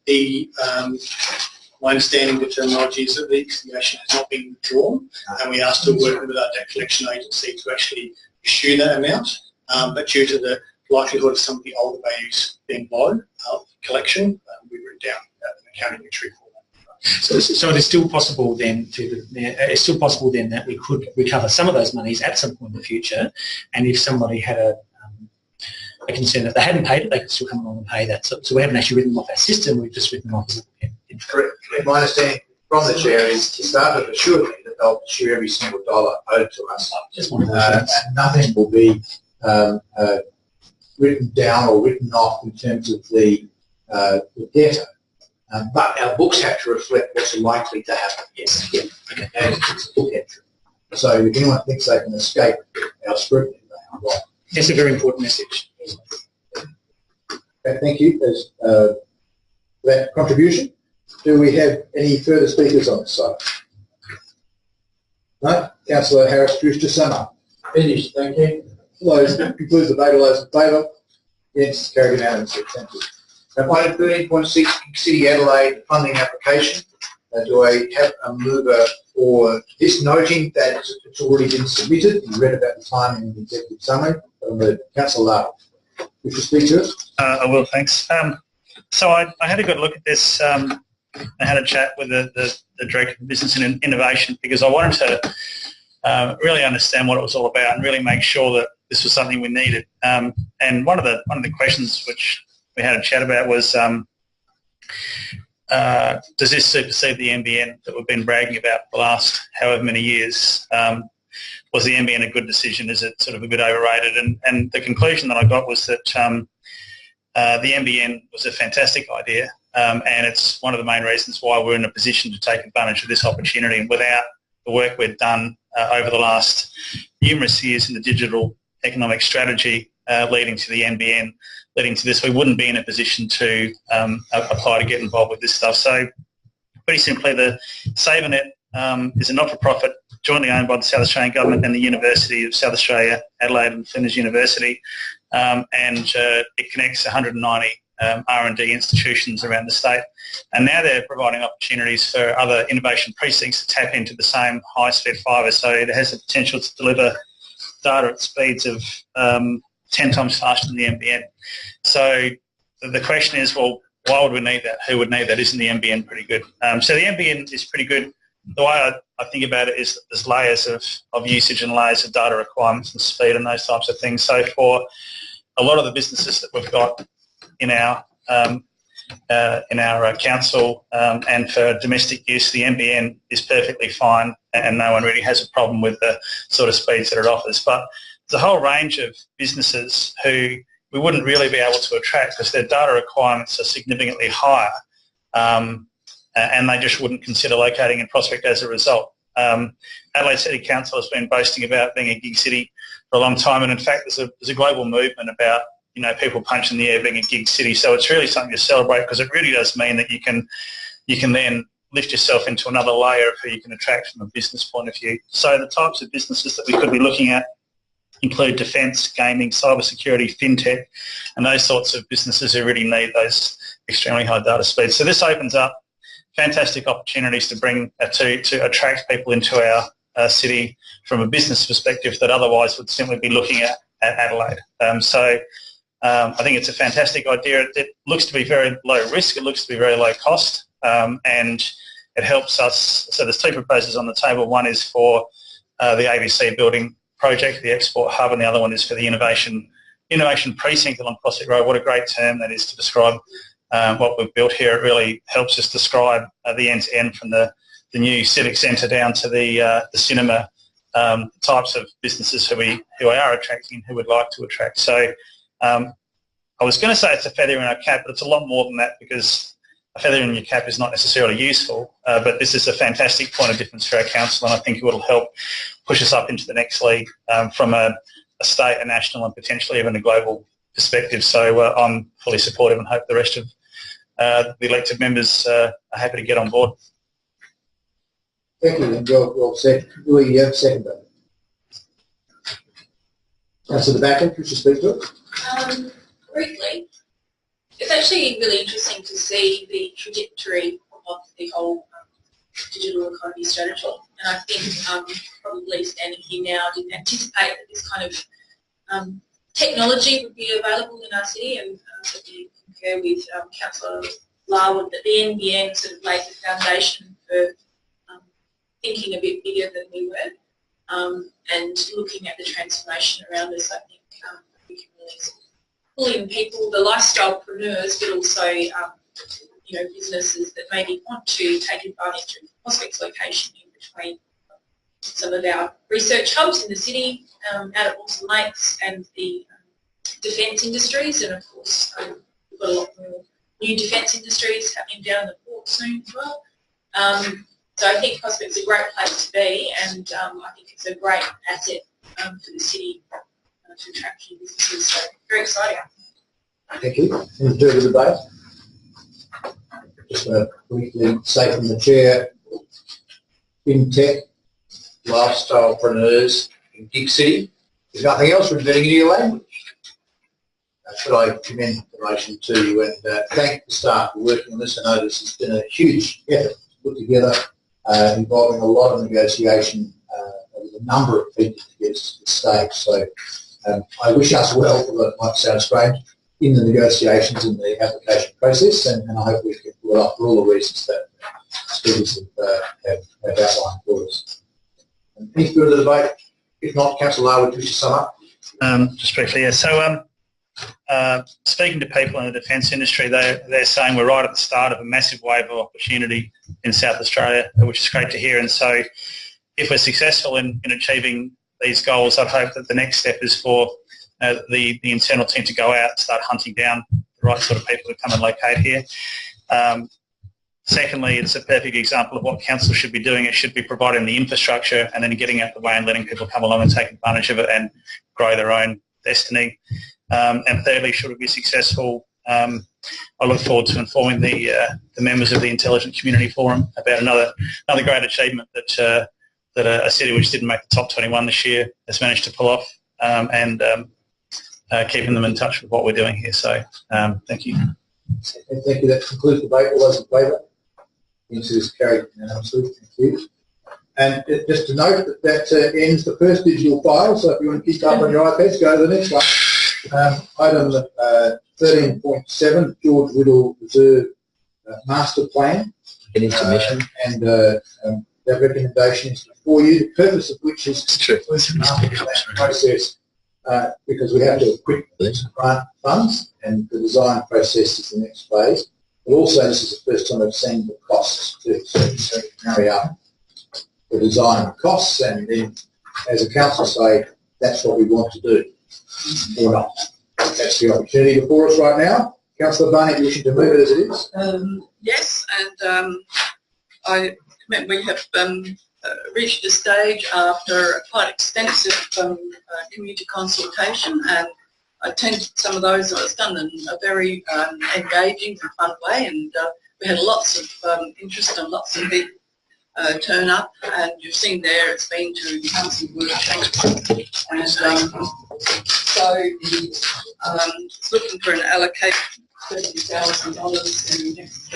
My understanding the terminology is that the examination has not been withdrawn, and we are still working with our debt collection agency to actually issue that amount. But due to the likelihood of some of the older values being low collection, we've written down an accounting entry for that. So it is still possible then that we could recover some of those monies at some point in the future, and if somebody had a concern that they hadn't paid it, they could still come along and pay that. So we haven't actually written them off our system, we've just written them off as a Correct. My understanding from the chair is to start to assure me that they'll issue every single dollar owed to us. And nothing will be written down or written off in terms of the debtor. But our books have to reflect what's likely to happen. Yes. Yeah. Okay. And it's a book entry. So if anyone thinks they can escape our scrutiny, they are wrong. That's a very important message. Okay, thank you for that contribution. Do we have any further speakers on this side? No? Councillor Harris, wish to sum up. Finished, thank you. Those concludes the debate. All those in favour? Against? Carried unanimously. Thank you. Now, item 13.6, City Adelaide funding application. Do I have a mover for this, noting that it's already been submitted? You read about the time in the executive summary. Councillor Lau, wish to speak to it? I will, thanks. So I had a good look at this. I had a chat with the Director of Business and Innovation because I wanted to really understand what it was all about and really make sure that this was something we needed. And one of the questions which we had a chat about was, does this supersede the NBN that we've been bragging about for the last however many years? Was the NBN a good decision? Is it sort of a bit overrated? And the conclusion that I got was that the NBN was a fantastic idea. And it's one of the main reasons why we're in a position to take advantage of this opportunity. And without the work we've done over the last numerous years in the digital economic strategy leading to the NBN, leading to this, we wouldn't be in a position to apply to get involved with this stuff. So pretty simply, the SaverNet is a not-for-profit jointly owned by the South Australian Government and the University of South Australia, Adelaide and Flinders University, and it connects 190 R&D institutions around the state, and now they're providing opportunities for other innovation precincts to tap into the same high-speed fibre, so it has the potential to deliver data at speeds of 10 times faster than the NBN. So the question is, well, why would we need that? Who would need that? Isn't the NBN pretty good? So the NBN is pretty good. The way I think about it is that there's layers of usage and layers of data requirements and speed and those types of things. So for a lot of the businesses that we've got in our in our council, and for domestic use, the NBN is perfectly fine, and no one really has a problem with the sort of speeds that it offers. But there's a whole range of businesses who we wouldn't really be able to attract because their data requirements are significantly higher, and they just wouldn't consider locating in Prospect as a result. Adelaide City Council has been boasting about being a gig city for a long time, and in fact there's a global movement about people punching the air being a gig city. So it's really something to celebrate because it really does mean that you can then lift yourself into another layer of who you can attract from a business point of view. So the types of businesses that we could be looking at include defence, gaming, cybersecurity, fintech, and those sorts of businesses who really need those extremely high data speeds. So this opens up fantastic opportunities to bring to attract people into our city from a business perspective that otherwise would simply be looking at Adelaide. I think it's a fantastic idea. It looks to be very low risk. It looks to be very low cost, and it helps us. So there's two proposals on the table. One is for the ABC building project, the export hub, and the other one is for the innovation precinct along Prospect Road. What a great term that is to describe what we've built here. It really helps us describe the end-to-end from the new civic centre down to the cinema, types of businesses who we are attracting and who would like to attract. So I was going to say it's a feather in our cap, but it's a lot more than that because a feather in your cap is not necessarily useful, but this is a fantastic point of difference for our council, and I think it will help push us up into the next league from a state, a national and potentially even a global perspective. So I'm fully supportive and hope the rest of the elected members are happy to get on board. Thank you, and well said. Do we have a second vote? Councillor Backen, could you speak to it? Briefly, it's actually really interesting to see the trajectory of the whole digital economy strategy. And I think probably standing here now, didn't anticipate that this kind of technology would be available in our city, and certainly concur with Councillor Larwood that the NBN sort of laid the foundation for thinking a bit bigger than we were, and looking at the transformation around us. I think we can really pull in people, the lifestylepreneurs, but also businesses that maybe want to take advantage of Prospect's location in between some of our research hubs in the city, out at Mawson Lakes, and the defence industries, and of course we've got a lot more new defence industries happening down in the port soon as well. So I think Prospect's a great place to be, and I think it's a great asset for the city to attract new businesses. So very exciting. Thank you. Any further debate? Just want to briefly say from the chair, FinTech, lifestylepreneurs in Gig City. If nothing else, we're inventing a new language. Should I commend the motion to you and thank the staff for working on this. I know this has been a huge effort to put together, involving a lot of negotiation with a number of people to get us to this stage. So I wish us well, although it might sound strange, in the negotiations and the application process, and I hope we can pull it off for all the reasons that speakers have outlined for us. Any further debate? If not, Councillor Larwood, would you sum up? Just briefly, yeah. So speaking to people in the defence industry, they're saying we're right at the start of a massive wave of opportunity in South Australia, which is great to hear. And so if we're successful in achieving these goals, I'd hope that the next step is for the internal team to go out and start hunting down the right sort of people to come and locate here. Secondly, it's a perfect example of what council should be doing. It should be providing the infrastructure and then getting out the way and letting people come along and take advantage of it and grow their own destiny. And thirdly, should it be successful, I look forward to informing the members of the Intelligent Community Forum about another great achievement that a city which didn't make the top 21 this year has managed to pull off, and keeping them in touch with what we're doing here. So thank you. Thank you. That concludes the debate. All those in favour? The answer is carried unanimously. Thank you. And just to note that ends the first digital file, so if you want to keep up on your iPads, go to the next one. Item 13.7, George Whittle Reserve Master Plan. An intermission. And that recommendation is before you, the purpose of which is to process, because we have to equip grant funds, and the design process is the next phase. But also this is the first time I've seen the costs to carry out the design and costs, and then as a council say, that's what we want to do, or not. That's the opportunity before us right now. Councillor Barnett, you wishing to move it as it is? Yes, and I admit we have reached a stage after quite extensive community consultation, and I attended some of those. It was done in a very engaging and fun way, and we had lots of interest and lots of big turn up, and you've seen there it's been to council workshops, and so it's looking for an allocation of $30,000 in the next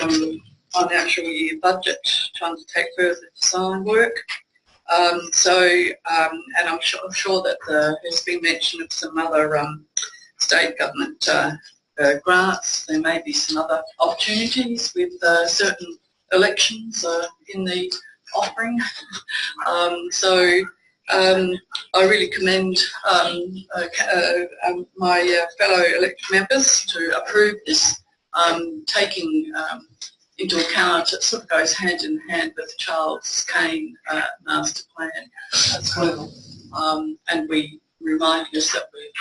financial year budget to undertake further design work. And I'm sure that there's been mention of some other state government grants. There may be some other opportunities with certain elections in the offering. I really commend my fellow elected members to approve this, taking into account, it sort of goes hand in hand with the Charles Kane master plan as well. And we remind us that we've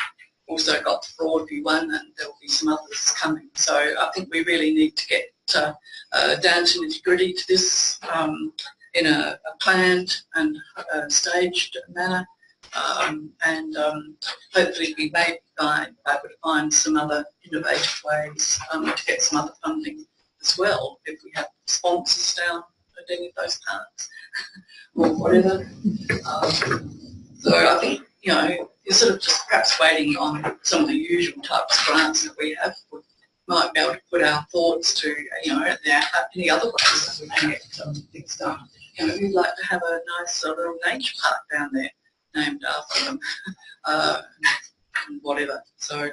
also got the Broadview one, and there will be some others coming. So I think we really need to get down to nitty-gritty to this in a planned and staged manner, and hopefully we may be able to find some other innovative ways to get some other funding as well, if we have sponsors down at any of those parks or whatever. So I think, you know, you're sort of just perhaps waiting on some of the usual types of grants that we have. We might be able to put our thoughts to, you know, any other ways that we can get things done. You know, we'd like to have a nice little nature park down there named after them, and whatever. So,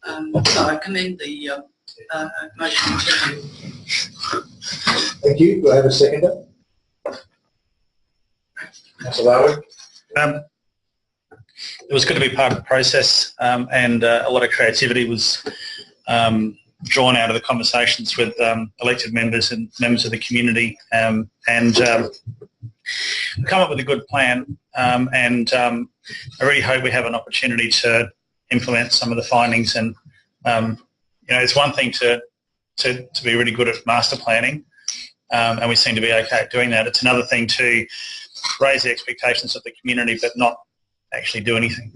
so I commend the motion to. Thank you. Do I have a seconder? Councillor Larwood. It was good to be part of the process, and a lot of creativity was drawn out of the conversations with elected members and members of the community, and we've come up with a good plan, and I really hope we have an opportunity to implement some of the findings. And you know, it's one thing to be really good at master planning, and we seem to be okay at doing that. It's another thing to raise the expectations of the community but not actually do anything.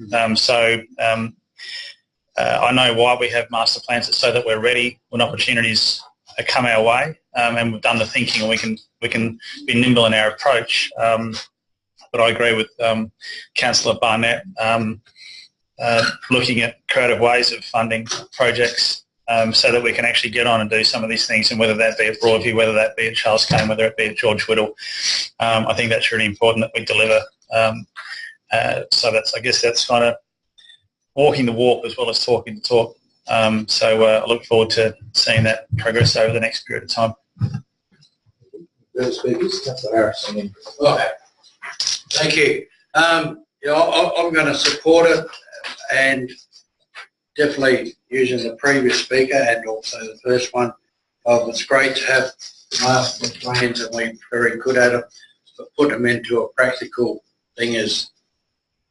I know why we have master plans. It's so that we're ready when opportunities come our way, and we've done the thinking, and we can be nimble in our approach. But I agree with Councillor Barnett, looking at creative ways of funding projects so that we can actually get on and do some of these things, and whether that be at Broadview, whether that be at Charles Kane, whether it be at George Whittle. I think that's really important that we deliver. So I guess that's kind of walking the walk as well as talking the talk. I look forward to seeing that progress over the next period of time. Further speakers, Councillor Harris. Okay. Thank you. Yeah, I'm going to support it, and definitely using the previous speaker and also the first one. It's great to have master plans, and we're very good at it, but put them into a practical thing is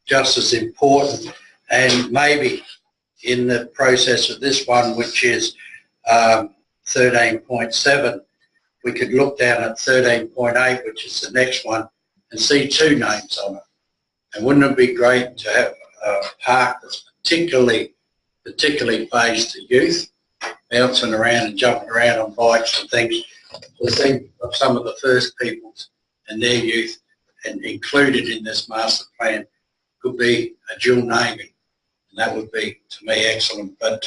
just as important. And maybe in the process of this one, which is 13.7, we could look down at 13.8, which is the next one, and see two names on it. And wouldn't it be great to have a park that's particularly phased to youth, bouncing around and jumping around on bikes and things, to think of some of the first peoples and their youth, and included in this master plan could be a dual naming. That would be, to me, excellent. But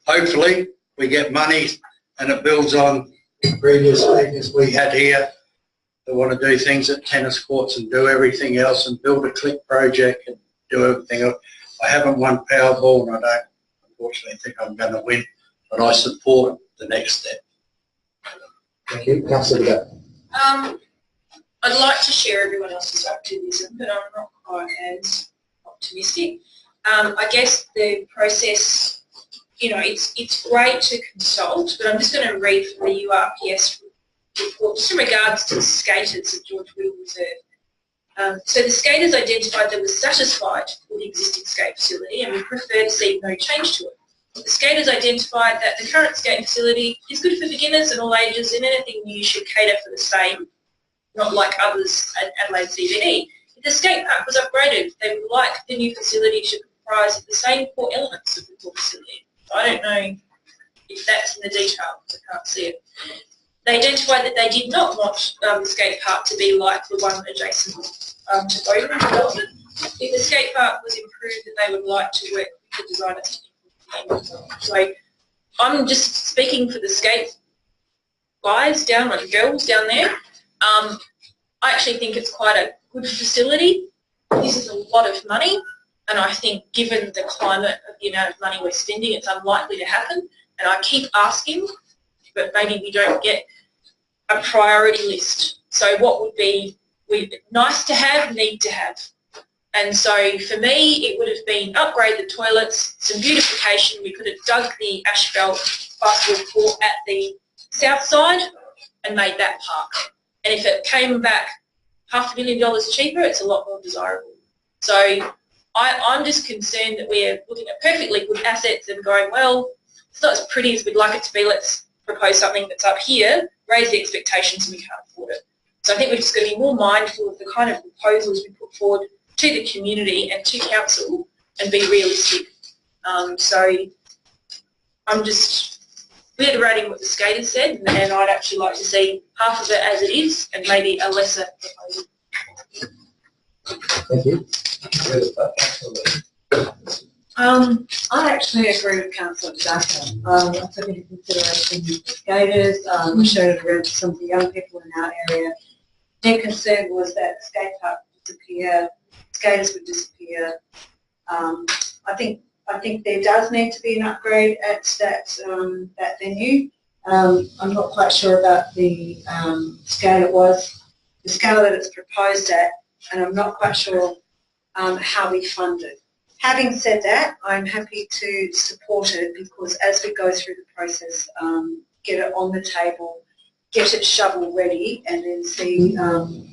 hopefully we get money and it builds on previous speakers we had here that want to do things at tennis courts and do everything else and build a click project and do everything else. I haven't won Powerball, and I don't, unfortunately, think I'm going to win, but I support the next step. Thank you. Councillor Gatt. I'd like to share everyone else's optimism, but I'm not quite as optimistic. I guess the process it's great to consult, but I'm just going to read from the URPS report just in regards to the skaters at George Will Reserve. So the skaters identified they were satisfied with the existing skate facility and would prefer to see no change to it. The skaters identified that the current skate facility is good for beginners and all ages, and anything new should cater for the same, not like others at Adelaide CBD. If the skate park was upgraded, they would like the new facility to comprise of the same core elements of the core facility. I don't know if that's in the detail, because I can't see it. They identified that they did not want the skate park to be like the one adjacent to Bowden development. If the skate park was improved, that they would like to work with the designer to implement it. So I'm just speaking for the skate guys down, like girls down there. I actually think it's quite a good facility. This is a lot of money, and I think given the climate of the amount of money we're spending, it's unlikely to happen. And I keep asking, but maybe we don't get a priority list. So what would be nice to have, need to have? And so for me, it would have been upgrade the toilets, some beautification. We could have dug the asphalt basketball court at the south side and made that park. And if it came back $500,000 cheaper, it's a lot more desirable. So I'm just concerned that we're looking at perfectly good assets and going, well, it's not as pretty as we'd like it to be. Let's propose something that's up here, raise the expectations, and we can't afford it. So I think we're just going to be more mindful of the kind of proposals we put forward to the community and to council and be realistic. So I'm just reiterating what the skaters said, and I'd actually like to see half of it as it is and maybe a lesser proposal. Thank you. I actually agree with Councillor Dacre. I took into consideration the skaters, we showed it around to some of the young people in our area. Their concern was that the skate park would disappear, skaters would disappear. I think there does need to be an upgrade at that venue. I'm not quite sure about the scale the scale that it's proposed at, and I'm not quite sure how we fund it. Having said that, I'm happy to support it because as we go through the process, get it on the table, get it shovel ready, and then see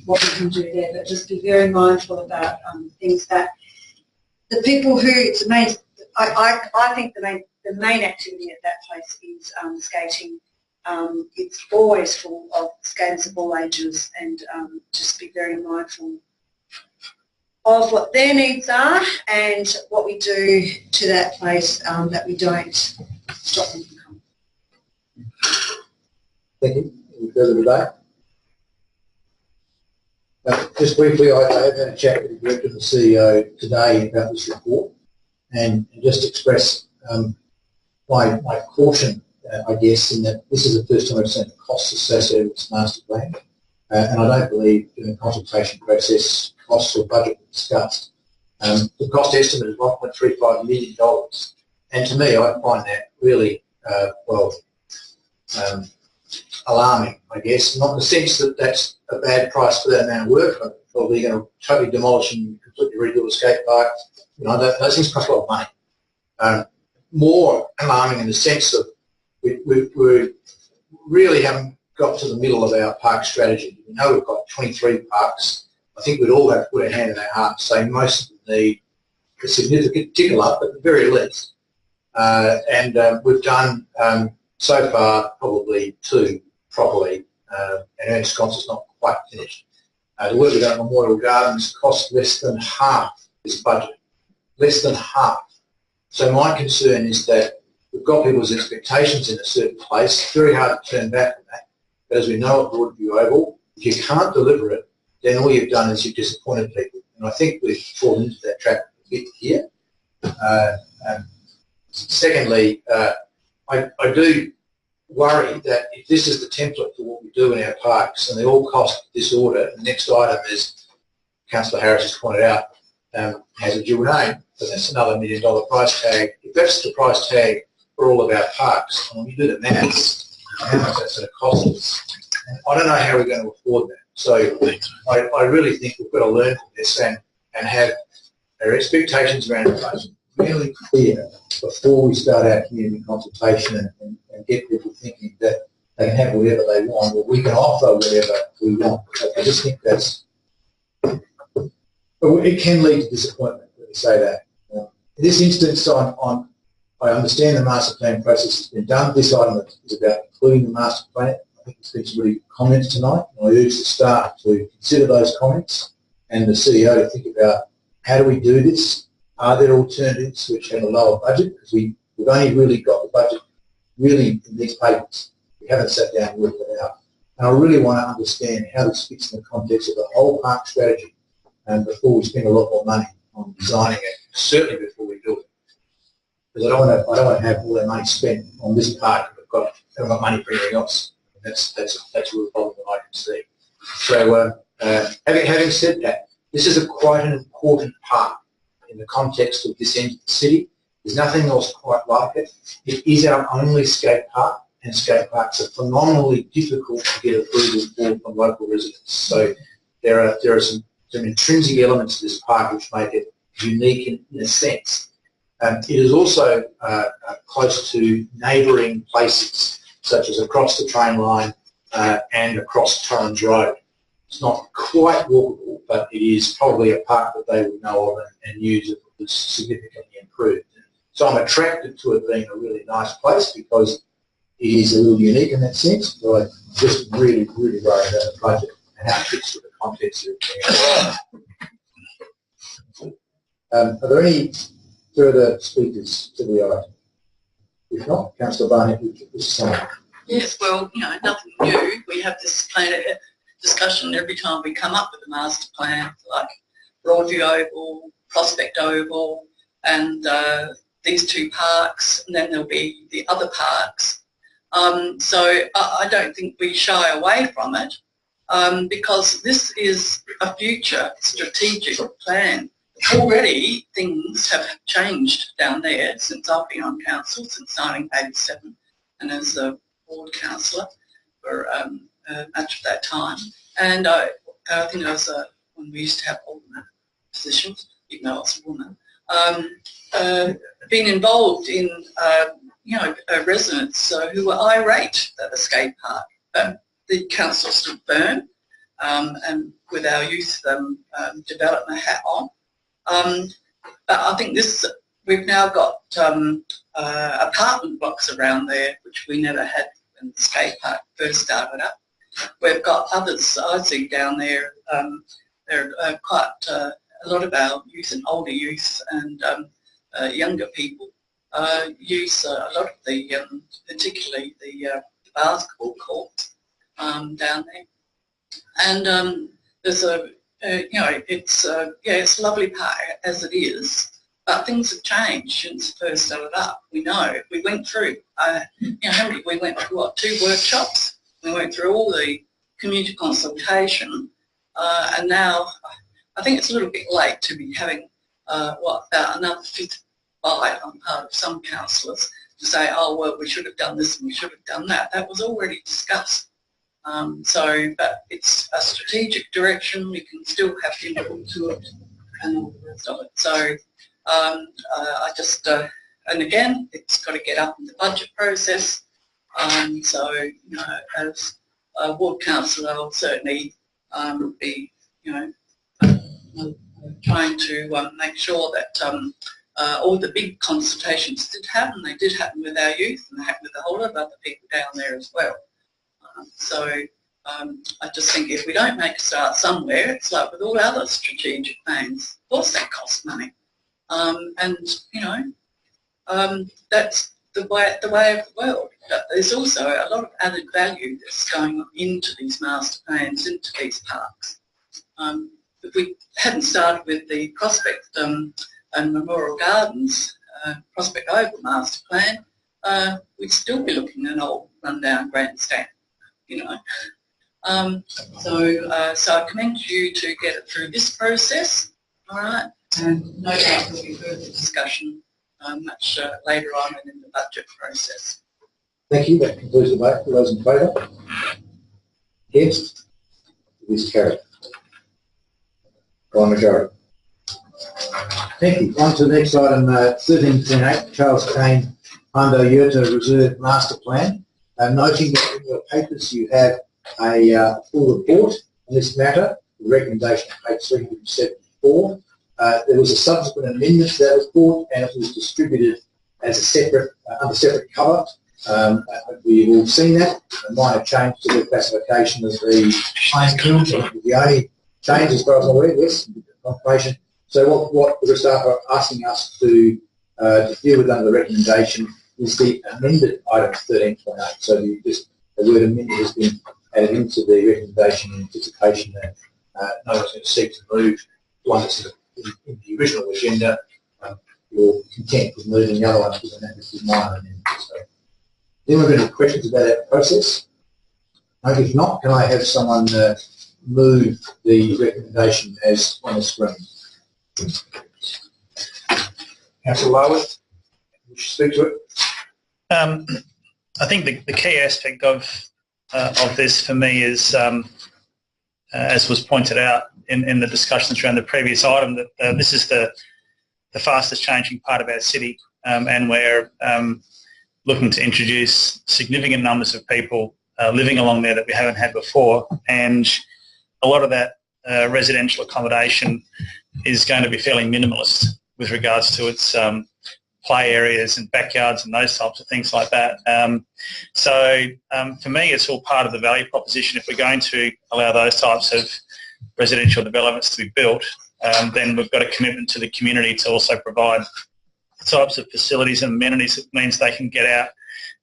what we can do there. But just be very mindful about things that the people who it's the main. I think the main activity at that place is skating. It's always full of skaters of all ages, and just be very mindful of what their needs are and what we do to that place that we don't stop them from coming. Thank you. Any further debate? Just briefly, I have had a chat with the Director and the CEO today about this report, and just express my caution, I guess, in that this is the first time I've seen the costs associated with this master plan, and I don't believe in the consultation process costs or budget were discussed. The cost estimate is $1.35 million, and to me I find that really, alarming, I guess, not in the sense that that's a bad price for that amount of work. I'm probably going to totally demolish and completely rebuild a skate park. Those things cost a lot of money. More alarming in the sense of we really haven't got to the middle of our park strategy. We know we've got 23 parks. I think we'd all have to put our hand in our heart and say most of them need a significant tickle up at the very least. We've done so far probably 2 properly, and Ernst Concert's not quite finished. The work we've done at Memorial Gardens cost less than half this budget, less than half. So my concern is that we've got people's expectations in a certain place. It's very hard to turn back from that. But as we know at Broadview Oval, if you can't deliver it, then all you've done is you've disappointed people. And I think we've fallen into that trap a bit here. Secondly, I do worry that if this is the template for what we do in our parks and they all cost this order, the next item, as Councillor Harris has pointed out, has a dual name, but that's another $1 million price tag. If that's the price tag for all of our parks, and when you do the maths, how much that's going to cost us, I don't know how we're going to afford that. So I really think we've got to learn from this and have our expectations around the budget really clear before we start our community consultation and get people thinking that they can have whatever they want, or we can offer whatever we want. I just think that's, it can lead to disappointment, let me say that. In this instance, I understand the master plan process has been done. This item is about including the master plan. I think there's been some really good comments tonight, and I urge the staff to consider those comments and the CEO to think about how do we do this? Are there alternatives which have a lower budget? Because we've only really got the budget really in these papers. We haven't sat down and worked it out. And I really want to understand how this fits in the context of the whole park strategy and before we spend a lot more money on designing it, certainly before we do it. Because I don't want to have all our money spent on this park if we've haven't got money for anything else. That's a real problem that I can see. So having said that, this is quite an important part in the context of this end of the city. There's nothing else quite like it. It is our only skate park, and skate parks are phenomenally difficult to get approval for from local residents. So there are some intrinsic elements to this park which make it unique in a sense. It is also close to neighbouring places, such as across the train line and across Torrens Road. It's not quite walkable, but it is probably a park that they would know of and use if it was significantly improved. So I'm attracted to it being a really nice place because it is a little unique in that sense, but I'm just really, really worried about the budget and how it fits with the context of everything. Are there any further speakers to the item? If not, Councillor Barnett, would you say? Yes, well, nothing new. We have this discussion every time we come up with a master plan, like Broadview Oval, Prospect Oval, and these two parks, and then there'll be the other parks. So I don't think we shy away from it because this is a future strategic plan. Already things have changed down there since I've been on council, since 1987, and as a ward councillor for much of that time. And I think I was when we used to have alderman positions, even though I was a woman, been involved in residents who were irate at the skate park. The council stood firm, and with our youth development hat on. But I think we've now got apartment blocks around there, which we never had when the skate park first started up. We've got others I see down there. There are quite a lot of our youth and older youth and younger people use a lot of the, particularly the basketball courts down there. And there's it's a lovely park as it is, but things have changed since it first started up. We know we went through, we went through what, 2 workshops. We went through all the community consultation, and now I think it's a little bit late to be having about another 5th bite on part of some councillors to say, oh well, we should have done this and we should have done that. That was already discussed. But it's a strategic direction. We can still have input to it and all the rest of it. So I just, and again, it's got to get up in the budget process. So, as a ward councillor, I'll certainly be, trying to make sure that all the big consultations did happen. They did happen with our youth, and they happened with a whole lot of other people down there as well. I just think if we don't make a start somewhere, it's like with all other strategic plans. Of course, that costs money, that's the way of the world. But there's also a lot of added value that's going into these master plans, into these parks. If we hadn't started with the Prospect and Memorial Gardens Prospect Oval master plan, we'd still be looking at an old rundown grandstand. So I commend you to get it through this process, all right, and no doubt there'll be further discussion much later on and in the budget process. Thank you. That concludes the vote. For those in favour? Against? It is carried by majority. Thank you. On to the next item, 13.8, Charles Kane Hundo Yurta Reserve Master Plan. Noting that in your papers you have a full report on this matter, the recommendation on page 374. There was a subsequent amendment to that report and it was distributed as a separate, under separate cover. We've all seen that, a minor change to the classification of the playing fields, the only change as far as I'm aware, yes, confirmation. So what the staff are asking us to deal with under the recommendation is the amended item 13.8. So the word amended has been added into the recommendation in anticipation that no one's going to seek to move one that's in the original agenda. You're content with moving the other one given that this is minor amendment. So, then we're going to have questions about that process. If not, can I have someone move the recommendation as on the screen? Councillor Larwood, would you speak to it? I think the key aspect of this for me is, as was pointed out in the discussions around the previous item, that this is the fastest changing part of our city, and we're looking to introduce significant numbers of people living along there that we haven't had before, and a lot of that residential accommodation is going to be fairly minimalist with regards to its play areas and backyards and those types of things like that. So for me, it's all part of the value proposition. If we're going to allow those types of residential developments to be built, then we've got a commitment to the community to also provide the types of facilities and amenities that means they can get out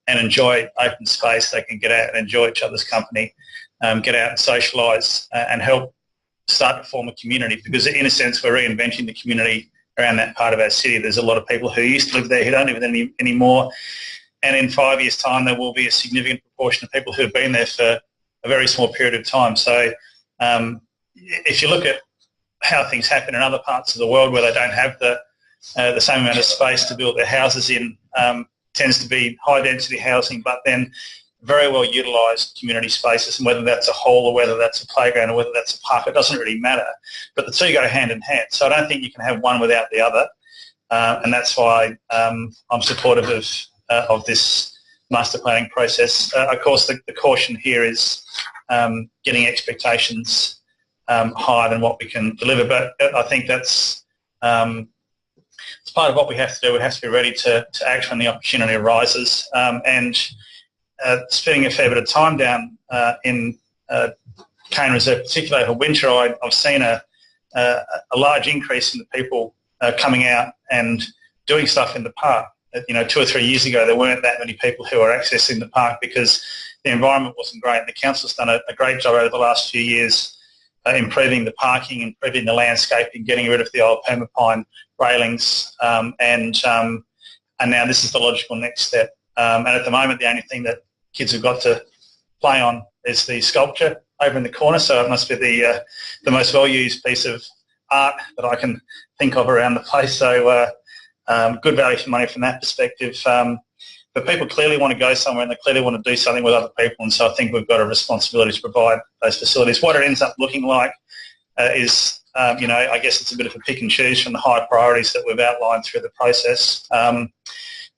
and enjoy open space, they can get out and enjoy each other's company, get out and socialise and help start to form a community, because in a sense we're reinventing the community around that part of our city. There's a lot of people who used to live there who don't live there anymore, and in 5 years' time there will be a significant proportion of people who have been there for a very small period of time. So if you look at how things happen in other parts of the world where they don't have the same amount of space to build their houses in, tends to be high density housing, but then very well utilised community spaces, and whether that's a hall or whether that's a playground or whether that's a park, it doesn't really matter. But the two go hand in hand. So I don't think you can have one without the other, and that's why I'm supportive of this master planning process. Of course, the caution here is getting expectations higher than what we can deliver, but I think that's it's part of what we have to do. We have to be ready to act when the opportunity arises, and spending a fair bit of time down in Cane Reserve, particularly over winter, I've seen a large increase in the people coming out and doing stuff in the park. 2 or 3 years ago, there weren't that many people who were accessing the park because the environment wasn't great. The council's done a great job over the last few years improving the parking, improving the landscaping, getting rid of the old permapine railings, and now this is the logical next step. And at the moment, the only thing that kids have got to play on is the sculpture over in the corner, so it must be the most well-used piece of art that I can think of around the place. So good value for money from that perspective. But people clearly want to go somewhere and they clearly want to do something with other people, and so I think we've got a responsibility to provide those facilities. What it ends up looking like is, I guess it's a bit of a pick and choose from the high priorities that we've outlined through the process. But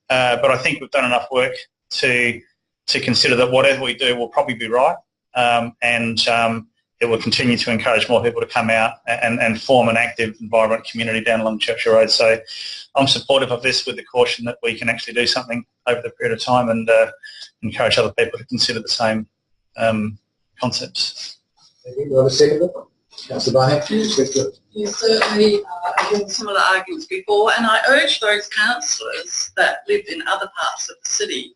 I think we've done enough work to consider that whatever we do will probably be right, and it will continue to encourage more people to come out and form an active and vibrant community down along Churchill Road. So I'm supportive of this with the caution that we can actually do something over the period of time and encourage other people to consider the same concepts. Thank you. Do you have a second? Councillor Barnett, you certainly against some of the arguments before, and I urge those councillors that live in other parts of the city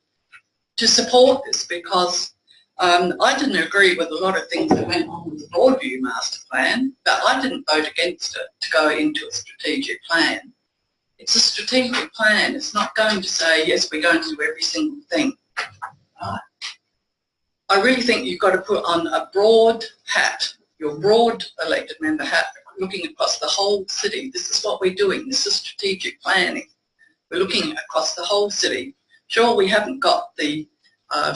to support this, because I didn't agree with a lot of things that went on with the Broadview Master Plan, but I didn't vote against it to go into a strategic plan. It's a strategic plan. It's not going to say, yes, we're going to do every single thing. I really think you've got to put on a broad hat, your broad elected member hat, looking across the whole city. This is what we're doing. This is strategic planning. We're looking across the whole city. Sure, we haven't got the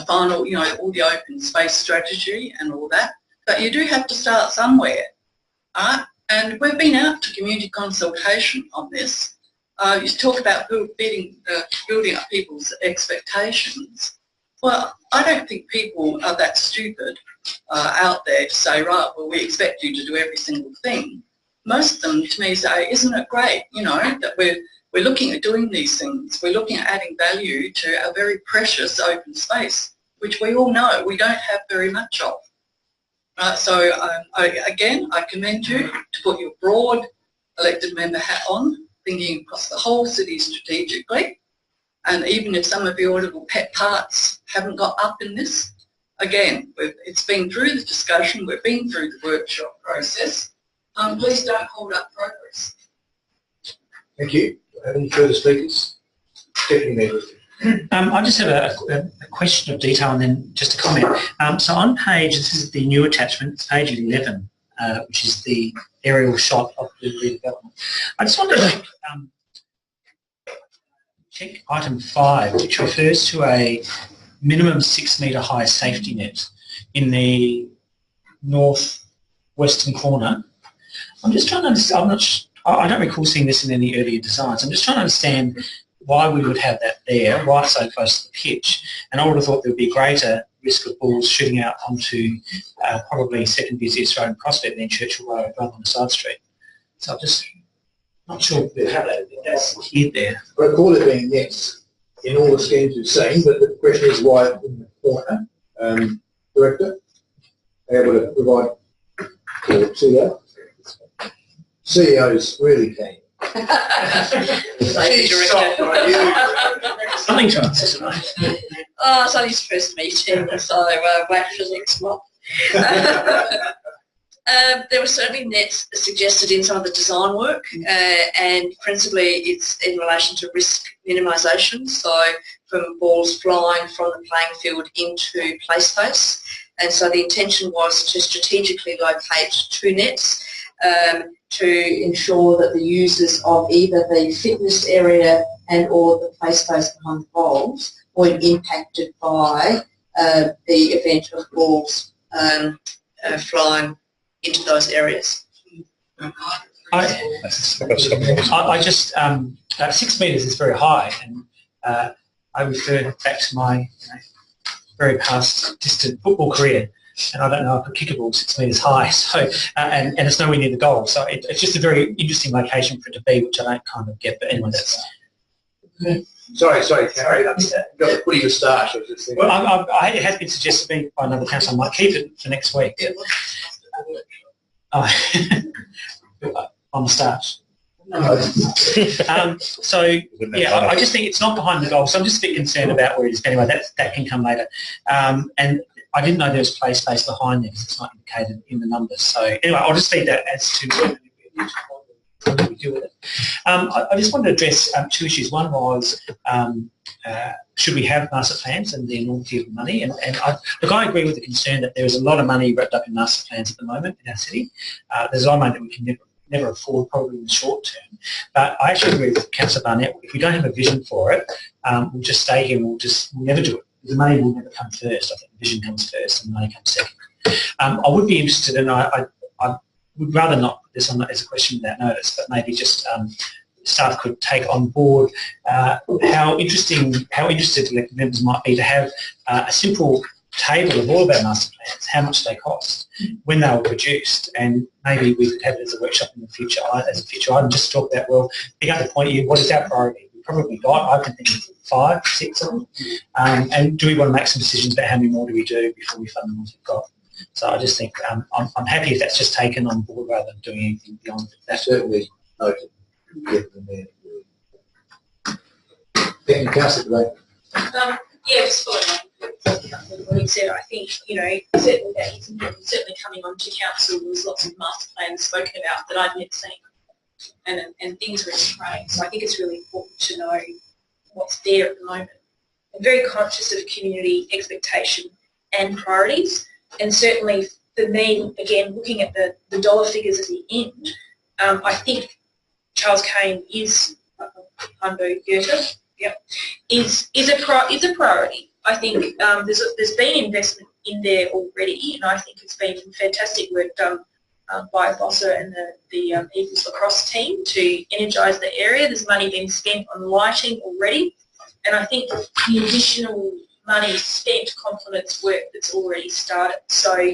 final, all the open space strategy and all that, but you do have to start somewhere. And we've been out to community consultation on this. You talk about building up people's expectations. Well, I don't think people are that stupid out there to say, right, well, we expect you to do every single thing. Most of them, to me, say, isn't it great, you know, that we're looking at doing these things. We're looking at adding value to a very precious open space, which we all know we don't have very much of. So, again, I commend you to put your broad elected member hat on, thinking across the whole city strategically. And even if some of your little pet parts haven't got up in this, again, it's been through the discussion, we've been through the workshop process. Please don't hold up progress. Thank you. Any further speakers? Deputy Mayor. I just have a question of detail and then just a comment. So on page, this is the new attachment, it's page 11, which is the aerial shot of the redevelopment. I just wanted to check item 5, which refers to a minimum 6 metre high safety net in the north-western corner. I'm just trying to understand, I don't recall seeing this in any earlier designs. I'm just trying to understand why we would have that there, why it's so close to the pitch. And I would have thought there would be a greater risk of balls shooting out onto probably second busiest road in Prospect than Churchill Road rather than a side street. So I'm just not sure how that's here there. I recall it being nets in all the schemes we've seen, but the question is why in the corner. Director, able to provide or CEO? CEO's really keen. Something to answer tonight. Oh, it's only his first meeting, so wait for next month. There were certainly nets suggested in some of the design work, and principally it's in relation to risk minimisation, so from balls flying from the playing field into play space. And so the intention was to strategically locate 2 nets to ensure that the users of either the fitness area and or the play space behind the balls weren't impacted by the event of balls flying into those areas. I just 6 metres is very high, and I refer back to my very past distant football career, and I don't know if I could kick a ball 6 metres high. So and it's nowhere near the goal. So it's just a very interesting location for it to be, which I don't kind of get. But anyway, that's. Sorry, Carrie. You've got to put in your start. Well, it has been suggested to me by another council. I might keep it for next week. Oh, on the start. So yeah, I just think it's not behind the goal. So I'm just a bit concerned about where it is. But anyway, that can come later. And I didn't know there was play space behind there because it's not indicated in the numbers. So anyway, I'll just leave that as to what we do with it. I just wanted to address 2 issues. One was should we have master plans and the enormity of the money? And I agree with the concern that there is a lot of money wrapped up in master plans at the moment in our city. There's a lot of money that we can never afford probably in the short term. But I actually agree with Councillor Barnett. If we don't have a vision for it, we'll just stay here and we'll never do it. The money will never come first. I think the vision comes first and the money comes second. I would be interested, and I would rather not put this on as a question without notice, but maybe just staff could take on board how interested elected members might be to have a simple table of all of our master plans, how much they cost, when they were produced, and maybe we could have it as a workshop in the future, as a future item, just talk about, well, pick up the point here, what is our priority? We probably got, I can think of 5, 6 of them, and do we want to make some decisions about how many more do we do before we fund the ones we've got? So I just think I'm happy if that's just taken on board rather than doing anything beyond that. Certainly noted. Thank you, Councillor. Yes, following on what he said, I think, certainly that is certainly coming onto council. There's lots of master plans spoken about that I've never seen, and things are in train. So I think it's really important to know what's there at the moment. I'm very conscious of community expectation and priorities, and certainly for me, again, looking at the dollar figures at the end, I think Charles Kane is Goethe. Yep, is a priority. I think there's been investment in there already, and I think it's been fantastic work done by Bossa and the Eagles lacrosse team to energise the area. There's money being spent on lighting already, and I think the additional money spent complements work that's already started. So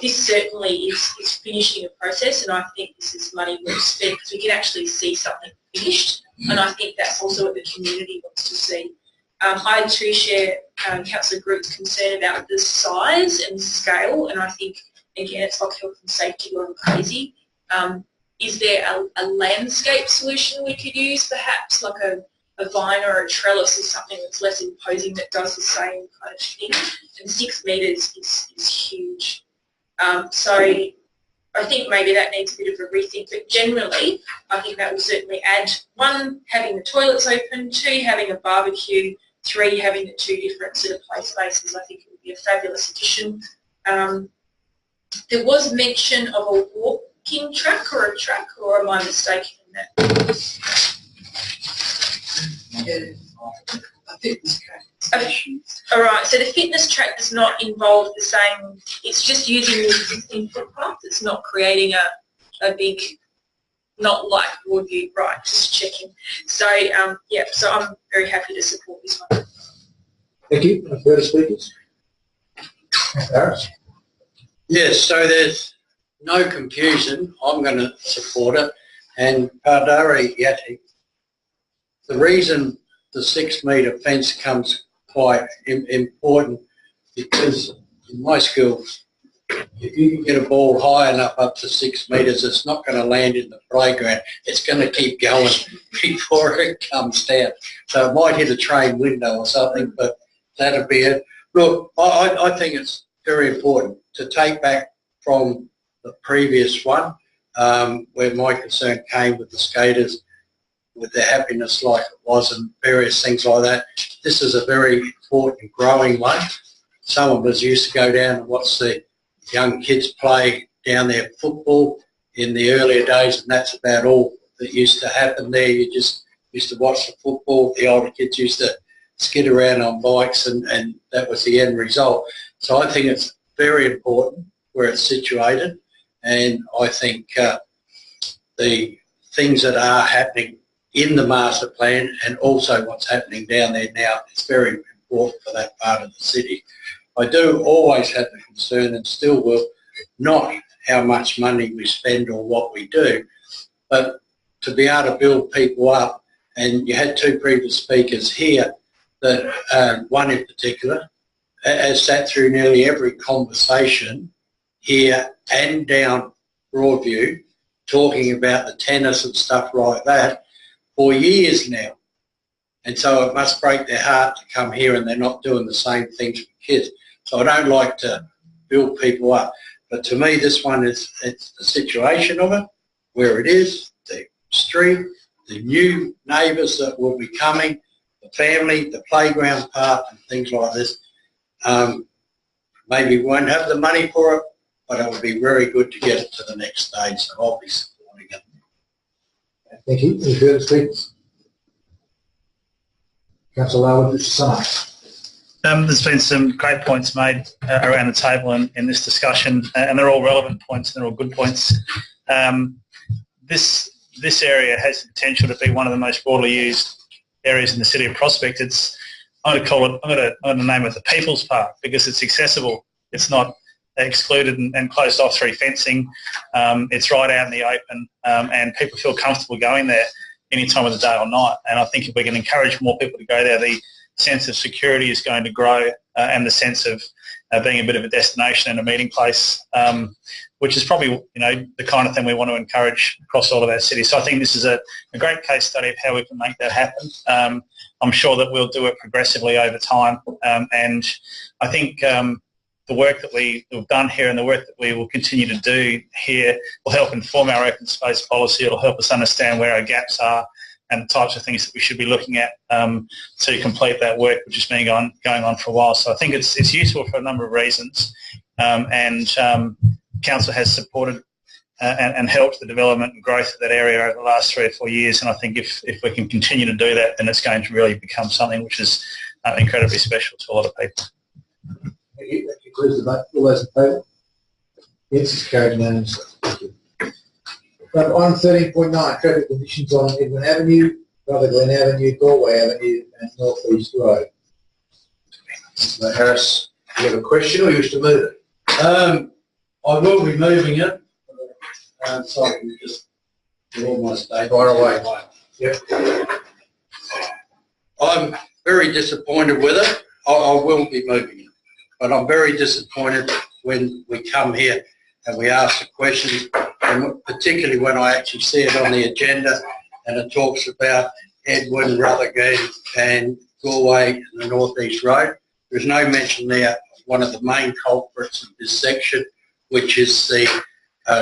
this certainly is finishing a process, and I think this is money well spent because we can actually see something finished, and I think that's also what the community wants to see. I too share Councillor Groot's concern about the size and scale, and I think, again, it's like health and safety going crazy. Is there a landscape solution we could use, perhaps, like a vine or a trellis or something that's less imposing that does the same kind of thing? And 6 metres is huge. So I think maybe that needs a bit of a rethink, but generally I think that will certainly add, 1, having the toilets open, 2, having a barbecue, 3, having the 2 different sort of play spaces. I think it would be a fabulous addition. There was mention of a walking track, or am I mistaken in that? A fitness track. All right, so the fitness track does not involve the same, it's just using the existing footpath. It's not creating a big, not like Broadview, right, just checking. So, yeah, so I'm very happy to support this one. Thank you. Any further speakers? Harris? Yes, so there's no confusion. I'm going to support it. And Pardari Yati, the reason the 6 metre fence comes quite important, because in my schools, if you can get a ball high enough up to 6 metres, it's not going to land in the playground. It's going to keep going before it comes down. So it might hit a train window or something, but that'll be it. Look, I think it's very important to take back from the previous one, where my concern came with the skaters, with their happiness like it was and various things like that. This is a very important growing one. Some of us used to go down and watch the young kids play down there football in the earlier days, and that's about all that used to happen there. You just used to watch the football. The older kids used to skid around on bikes, and that was the end result. So I think it's very important where it's situated, and I think the things that are happening in the master plan and also what's happening down there now is very important for that part of the city. I do always have the concern, and still will, not how much money we spend or what we do, but to be able to build people up. And you had 2 previous speakers here, that one in particular has sat through nearly every conversation here and down Broadview talking about the tennis and stuff like that for years now. And so it must break their heart to come here and they're not doing the same things for kids. So I don't like to build people up. But to me, this one it's the situation of it, where it is, the street, the new neighbours that will be coming, the family, the playground part and things like this. Maybe we won't have the money for it, but it would be very good to get it to the next stage, so I'll be supporting it. Thank you. Any further speakers? Councillor Larwood, just to sum up. There's been some great points made around the table in this discussion, and they're all relevant points and they're all good points. This area has the potential to be one of the most broadly used areas in the city of Prospect. I'm going to name it the People's Park, because it's accessible. It's not excluded and closed off through fencing. It's right out in the open, and people feel comfortable going there any time of the day or night. And I think if we can encourage more people to go there, the sense of security is going to grow, and the sense of being a bit of a destination and a meeting place, which is probably the kind of thing we want to encourage across all of our cities. So I think this is a great case study of how we can make that happen. I'm sure that we'll do it progressively over time, and I think the work that we've done here and the work that we will continue to do here will help inform our open space policy. It'll help us understand where our gaps are and the types of things that we should be looking at to complete that work, which has been going on for a while. So I think it's useful for a number of reasons, and Council has supported and helped the development and growth of that area over the last 3 or 4 years, and I think if we can continue to do that, then it's going to really become something which is incredibly special to a lot of people. Thank you. That concludes the vote. All those in favour? Yes, it's carried unanimously. Thank you. Item 13.9, traffic conditions on Edwin Avenue, Rutherglen Avenue, Galway Avenue and North East Road. Mr. Harris, do you have a question or you wish to move it? I will be moving it. So I can just do all my statements. Fire away. Yep. I'm very disappointed with it. I will be moving it. But I'm very disappointed when we come here and we ask the questions, and particularly when I actually see it on the agenda and it talks about Edwin, Rutherglen and Galway and the North East Road. There's no mention there of one of the main culprits of this section, which is the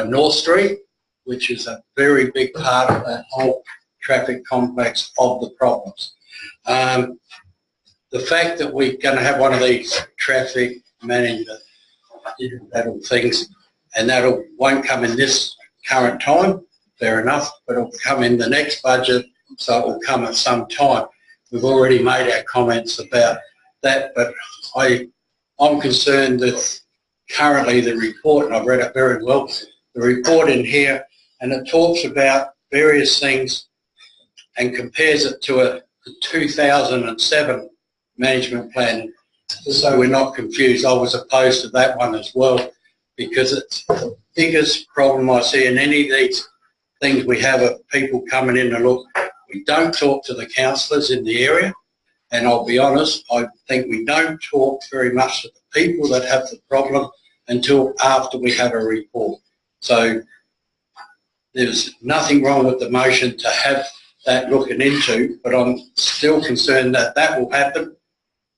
North Street, which is a very big part of that whole traffic complex of the problems. The fact that we're going to have one of these traffic management things, and that won't come in this current time, fair enough, but it'll come in the next budget, so it will come at some time. We've already made our comments about that, but I'm concerned that currently the report, and I've read it very well, the report in here, and it talks about various things and compares it to a 2007 management plan. So we're not confused. I was opposed to that one as well, because it's the biggest problem I see in any of these things we have of people coming in to look. We don't talk to the councillors in the area, and I'll be honest, I think we don't talk very much to the people that have the problem until after we have a report. So there's nothing wrong with the motion to have that looking into, but I'm still concerned that that will happen.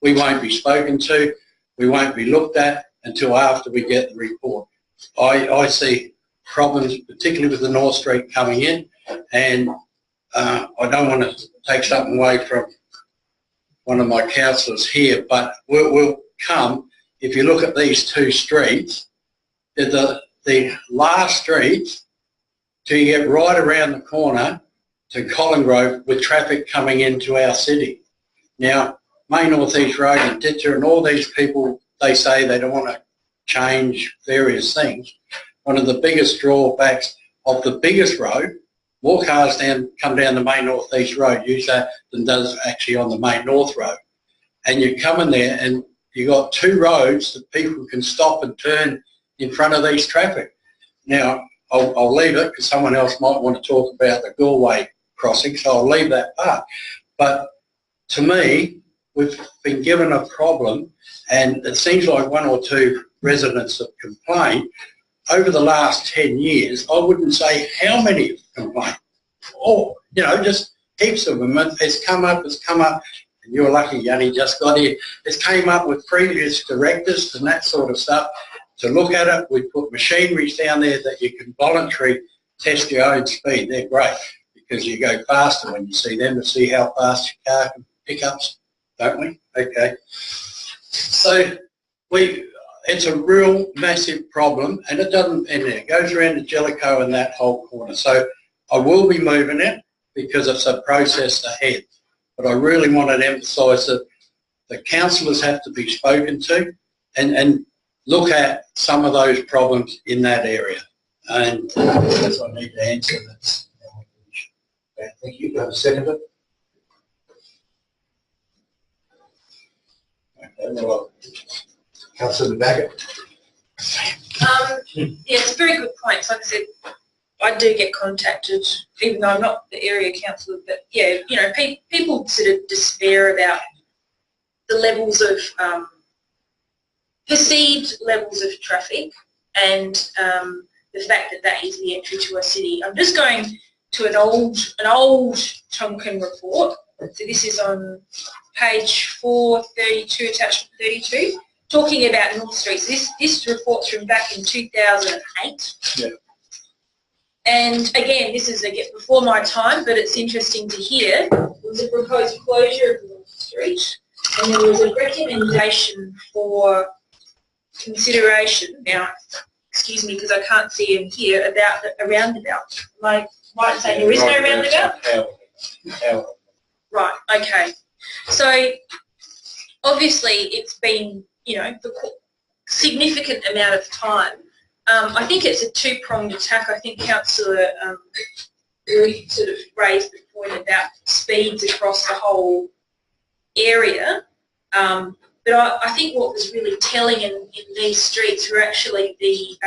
We won't be spoken to, we won't be looked at until after we get the report. I see problems, particularly with the North Street coming in, and I don't want to take something away from one of my councillors here, but will come, if you look at these two streets, the last streets till you get right around the corner to Collinggrove with traffic coming into our city. Now, Main North East Road and Ditcher and all these people, they say they don't want to change various things. One of the biggest drawbacks of the biggest road, more cars come down the Main North East Road use that than does actually on the Main North Road. And you come in there and you've got two roads that people can stop and turn in front of these traffic. Now, I'll leave it because someone else might want to talk about the Galway crossing, so I'll leave that part. But to me, we've been given a problem, and it seems like one or two residents have complained. Over the last 10 years, I wouldn't say how many have complained. Or, just heaps of them. It's come up, and you're lucky, Yanni, just got here. It's came up with previous directors and that sort of stuff. To look at it, we put machineries down there that you can voluntarily test your own speed. They're great because you go faster when you see them to see how fast your car can pick up, don't we? Okay. So it's a real massive problem, and it doesn't end there. It goes around to Jellicoe and that whole corner. So I will be moving it because it's a process ahead. But I really want to emphasise that the councillors have to be spoken to and look at some of those problems in that area. And that's what I need to answer. Okay, thank you. Do you have a seconder? Okay, well, Councillor Baggett. Yeah, it's a very good point. Like I said, I do get contacted, even though I'm not the area councillor, but yeah, people sort of despair about the levels of perceived levels of traffic and the fact that that is the entry to a city. I'm just going to an old Tonkin report. So this is on page 432, attachment 32, talking about North Street. So this report's from back in 2008. Yeah. And again, this is before my time, but it's interesting to hear. There was a proposed closure of North Street, and there was a recommendation for consideration. Now, excuse me, because I can't see in here about a roundabout. Am I right in saying there is no roundabout? Right. Okay. So obviously, it's been for significant amount of time I think it's a two-pronged attack. I think Councillor really sort of raised the point about speeds across the whole area. But I think what was really telling in these streets were actually the,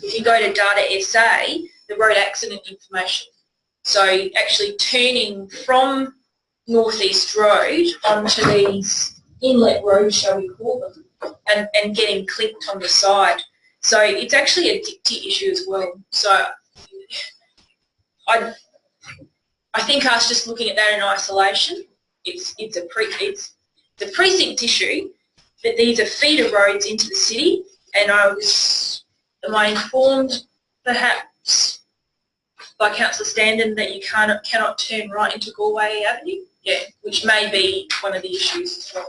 if you go to Data SA, the road accident information. So actually turning from North East Road onto these inlet roads, shall we call them, and getting clipped on the side. So it's actually a DIPTI issue as well. So I think us just looking at that in isolation, it's a precinct issue, that these are feeder roads into the city, and am I informed perhaps by Councillor Standen that you cannot turn right into Galway Avenue? Yeah, which may be one of the issues as well.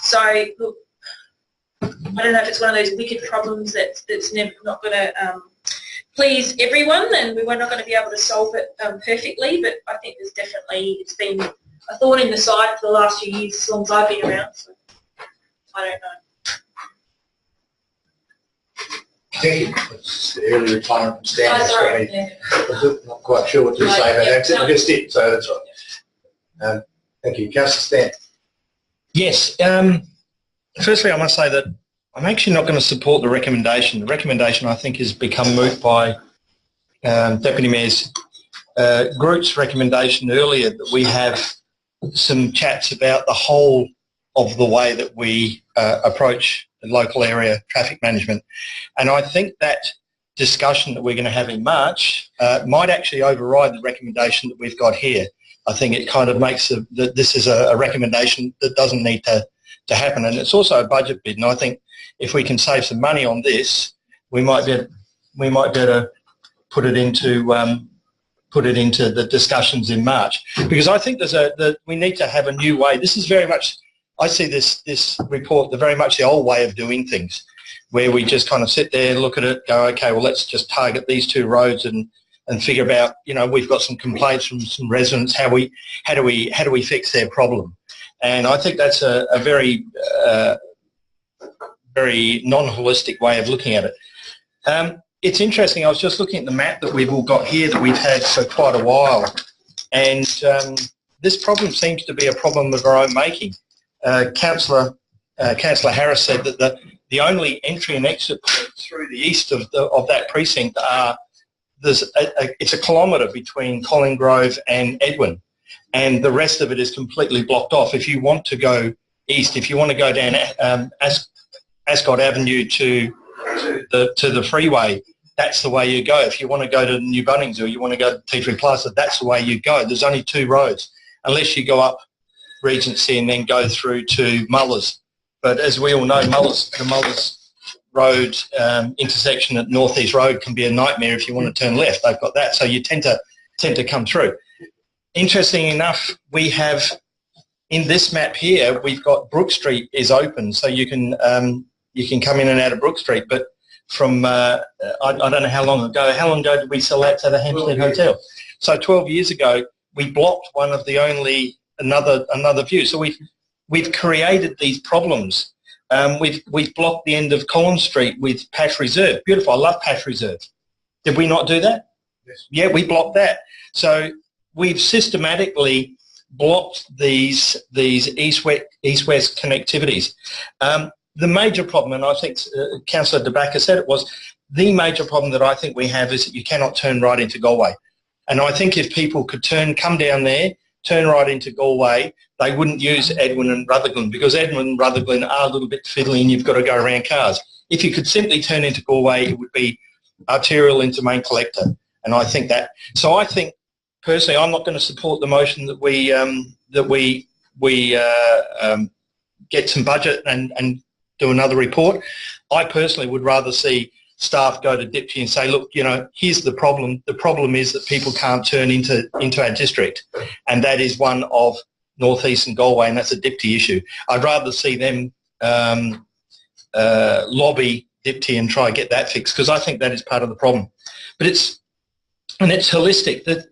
So look, I don't know if it's one of those wicked problems that's never not going to please everyone, and we're not going to be able to solve it perfectly, but I think there's definitely, it's been a thorn in the side for the last few years as long as I've been around, so I don't know. Thank you. It's the early retirement from Stanley. Sorry. I'm not quite sure what to say about that. I just did, so that's right. Thank you. Councillor Stan. Yes. Firstly, I must say that I'm actually not going to support the recommendation. The recommendation, I think, has become moot by Deputy Mayor's group's recommendation earlier, that we have some chats about the whole of the way that we approach the local area traffic management. And I think that discussion that we're going to have in March might actually override the recommendation that we've got here. I think it kind of makes that this is a recommendation that doesn't need to happen, and it's also a budget bid. And I think if we can save some money on this, we might be able to put it into the discussions in March, because I think we need to have a new way. This is very much, I see this report, very much the old way of doing things, where we just kind of sit there, look at it, go, okay, well, let's just target these two roads and figure out, we've got some complaints from some residents, how do we fix their problem? And I think that's a very very non-holistic way of looking at it. It's interesting, I was just looking at the map that we've all got here that we've had for quite a while, and this problem seems to be a problem of our own making. Councillor Harris said that the only entry and exit points through the east of that precinct are, it's a kilometre between Collinggrove and Edwin, and the rest of it is completely blocked off. If you want to go east, if you want to go down Ascot Avenue to the freeway, that's the way you go. If you want to go to New Bunnings or you want to go to Tea Tree Plaza, that's the way you go. There's only two roads, unless you go up Regency and then go through to Mullers. But as we all know, the Mullers Road intersection at North East Road can be a nightmare if you want to turn left. They've got that, so you tend to come through. Interesting enough, we have in this map here, we've got Brook Street is open, so you can come in and out of Brook Street. But from I don't know how long ago did we sell that to the Hampstead Hotel? So 12 years ago, we blocked one of the only another view. So we've created these problems. We've blocked the end of Collins Street with Patch Reserve. Beautiful. I love Patch Reserve. Did we not do that? Yes. Yeah, we blocked that. So we've systematically blocked these east-west connectivities. The major problem, and I think Councillor De Backer said it, was the major problem that I think we have is that you cannot turn right into Galway. And I think if people could come down there, turn right into Galway, they wouldn't use Edwin and Rutherglen, because Edwin and Rutherglen are a little bit fiddly and you've got to go around cars. If you could simply turn into Galway, it would be arterial into Main Collector. And I think that, so I think personally, I'm not going to support the motion that we get some budget and do another report. I personally would rather see staff go to DIPTI and say, look, here's the problem. The problem is that people can't turn into our district, and that is one of North East and Galway, and that's a DIPTI issue. I'd rather see them lobby DIPTI and try and get that fixed, because I think that is part of the problem. But it's holistic. That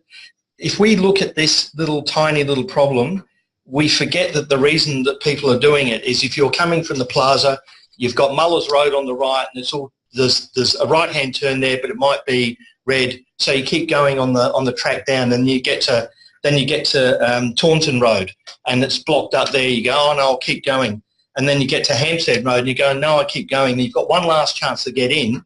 if we look at this tiny little problem, we forget that the reason that people are doing it is if you're coming from the plaza, you've got Mullers Road on the right, and it's all there's a right-hand turn there, but it might be red. So you keep going on the track down, and you get to Taunton Road, and it's blocked up there. You go, oh no, I'll keep going, and then you get to Hampstead Road, and you go, no, I keep going. And you've got one last chance to get in,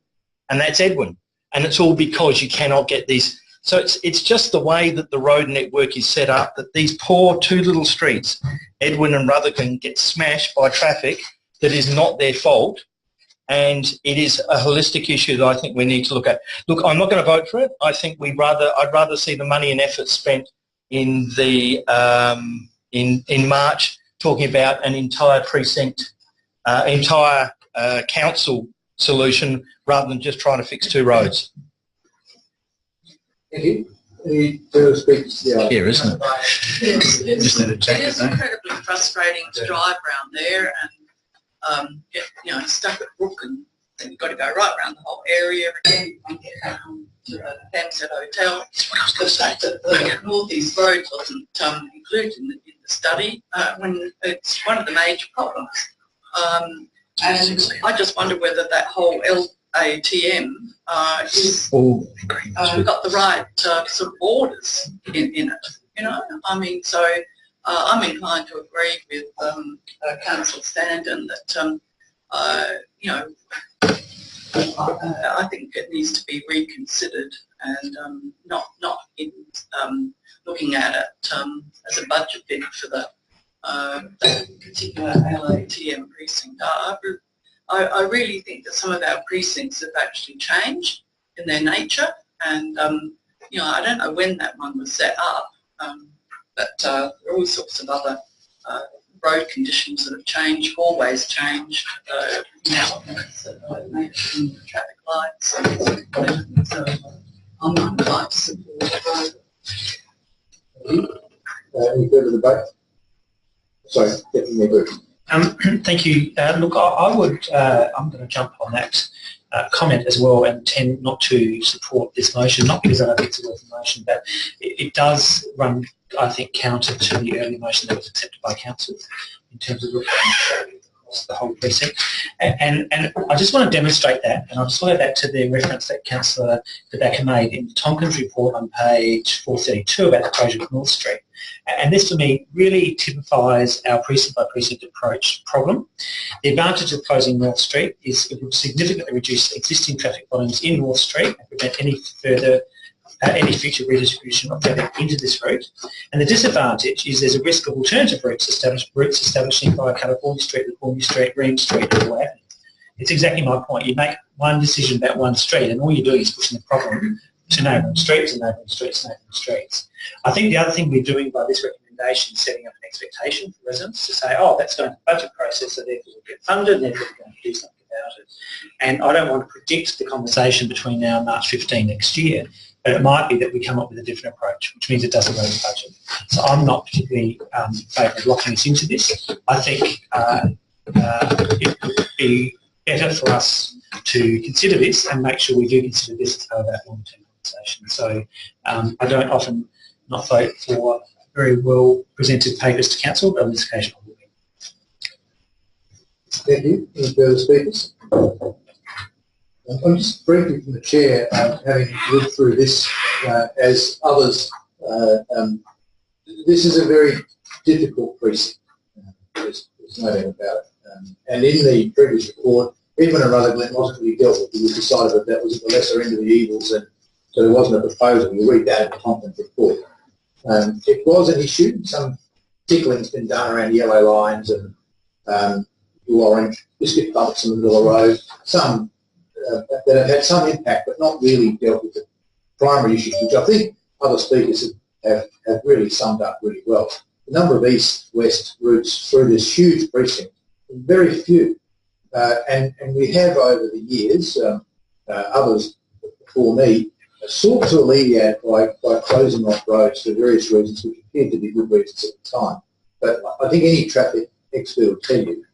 and that's Edwin, and it's all because you cannot get these. So it's just the way that the road network is set up that these poor two little streets, Edwin and Rutherglen, get smashed by traffic that is not their fault, and it is a holistic issue that I think we need to look at. Look, I'm not going to vote for it. I think I'd rather see the money and effort spent in the in March talking about an entire precinct, council solution rather than just trying to fix two roads. Thank you. Any further speakers? Here, isn't it? It is incredibly frustrating to drive around there and get stuck at Brook, and then you've got to go right around the whole area again and get down to the Hampstead Hotel. The North East Road wasn't included in the study when it's one of the major problems. And I just wonder whether that whole LATM is got the right sort of borders in it. I mean, so I'm inclined to agree with Councillor Standen that I think it needs to be reconsidered and not in looking at it as a budget bid for the that particular LATM precinct. I really think that some of our precincts have actually changed in their nature, and I don't know when that one was set up, but there are all sorts of other road conditions that have changed, hallways changed, traffic lights, so I'm not inclined to support it. Any further debate? Sorry, Deputy Mayor. Thank you. Look, I would. I'm going to jump on that comment as well, and tend not to support this motion, not because I don't think it's a worthy motion, but it does run, I think, counter to the earlier motion that was accepted by council in terms of looking across the whole precinct. And I just want to demonstrate that, and I'll just go back to the reference that Councillor De Backer made in the Tompkins report on page 432 about the closure of North Street. And this, for me, really typifies our precinct-by-precinct approach problem. The advantage of closing North Street is it would significantly reduce existing traffic volumes in North Street and prevent any future redistribution of traffic into this route. And the disadvantage is there's a risk of alternative routes establishing via California Street, Laconia Street, Ream Street, and what have you. It's exactly my point. You make one decision about one street, and all you're doing is pushing the problem to neighbouring streets and neighbouring streets and neighbouring streets. I think the other thing we're doing by this recommendation is setting up an expectation for residents to say, oh, that's going to the budget process, so therefore we'll get funded, and therefore we're going to do something about it. And I don't want to predict the conversation between now and March 15 next year, but it might be that we come up with a different approach, which means it doesn't go to the budget. So I'm not particularly in favour of locking us into this. I think it would be better for us to consider this and make sure we do consider this as part of that long-term conversation. So I don't often not vote for very well presented papers to council, but on this occasion I will be. Thank you. Any further speakers? I'm just briefly from the chair, having lived through this as others, this is a very difficult precinct. There's no doubt about it. And in the previous report, even a Rutherglen wasn't really dealt with. It was decided that was at the lesser end of the evils, and so there wasn't a proposal. You read that in the Tompkins report. It was an issue. Some tickling's been done around yellow lines and orange biscuit bumps in the middle of the road. Some that have had some impact, but not really dealt with the primary issues, which I think other speakers have really summed up really well. The number of east-west routes through this huge precinct, very few. And we have over the years, others before me, sought to alleviate by closing off roads for various reasons which appeared to be good reasons at the time. But I think any traffic expert will tell you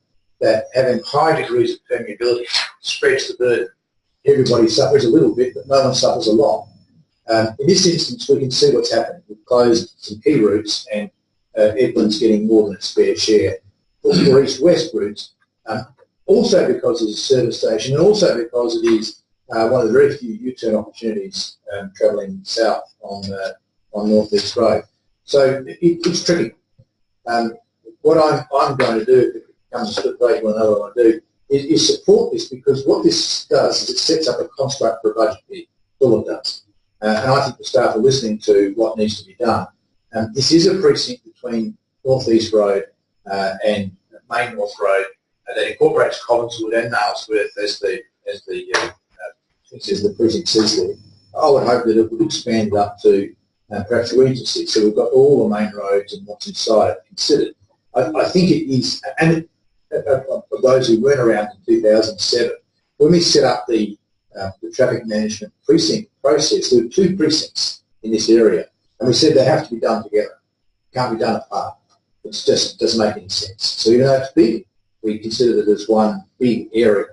that having high degrees of permeability spreads the burden. Everybody suffers a little bit, but no one suffers a lot. In this instance, we can see what's happening. We've closed some key routes, and Edwin's getting more than its fair share. For east-west routes, also because it's a service station, and also because it is one of the very few U-turn opportunities travelling south on North East Road. So it's tricky. What I'm going to do, if it becomes a split vote, what another one I do, is support this, because what this does is it sets up a construct for a budget bid. That's all it does. And I think the staff are listening to what needs to be done. This is a precinct between North East Road and Main North Road that incorporates Collinswood and Nailsworth as the precinct says there. I would hope that it would expand up to perhaps Regency, so we've got all the main roads and what's inside it considered. I think it is, and for those who weren't around in 2007, when we set up the traffic management precinct process, there were 2 precincts in this area, and we said they have to be done together. Can't be done apart. It just doesn't make any sense. So even though it's big, we considered it as one big area.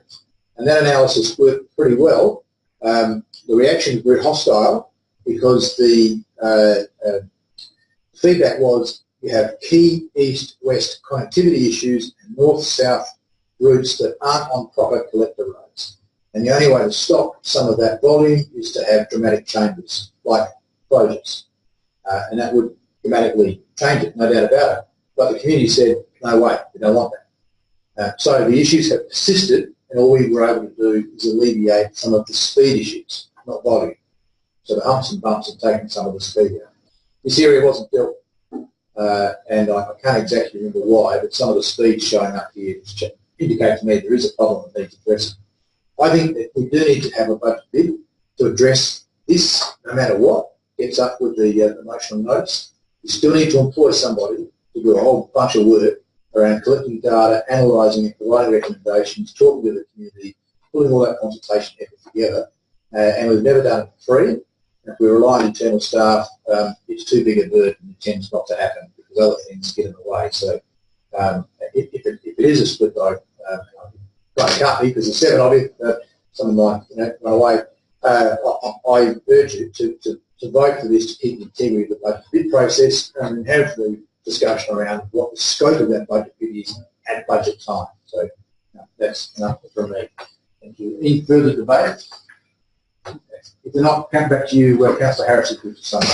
And that analysis worked pretty well. The reaction was very hostile because the feedback was you have key east-west connectivity issues and north-south routes that aren't on proper collector roads. And the only way to stop some of that volume is to have dramatic changes, like closures. And that would dramatically change it, no doubt about it. But the community said, no way, we don't want that. So the issues have persisted, and all we were able to do is alleviate some of the speed issues, not volume. So the humps and bumps have taken some of the speed out. This area wasn't built, and I can't exactly remember why, but some of the speeds showing up here indicate to me there is a problem that needs addressing. I think that we do need to have a budget bid to address this, no matter what gets up with the motional notice. We still need to employ somebody to do a whole bunch of work around collecting data, analysing it, providing recommendations, talking to the community, putting all that consultation effort together. And we've never done it for free. If we rely on internal staff, it's too big a burden and it tends not to happen because other things get in the way. So if it is a split vote, it can't be because there's 7 of you, someone might run away. I urge you to vote for this to keep the integrity of the budget bid process and have the discussion around what the scope of that budget bid is at budget time. So that's enough from me. Thank you. Any further debate? If they're not, come back to you, Councillor Harris, if you sum up.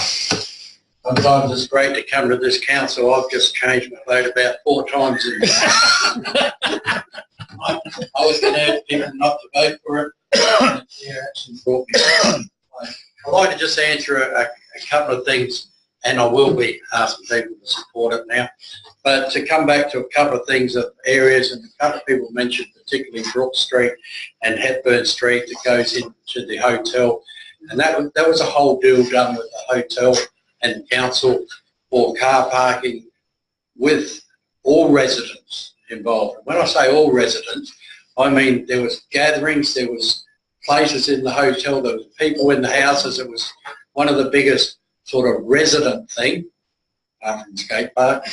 Sometimes it's great to come to this council. I've just changed my vote about 4 times in I was going to ask people not to vote for it. I'd like to just answer a couple of things, and I will be asking people to support it now. But to come back to a couple of things of areas, and a couple of people mentioned particularly Brook Street and Hepburn Street that goes into the hotel. And that was a whole deal done with the hotel and the council for car parking with all residents involved. When I say all residents, I mean there was gatherings, there was places in the hotel, there was people in the houses. It was one of the biggest sort of resident thing, apart from skate park,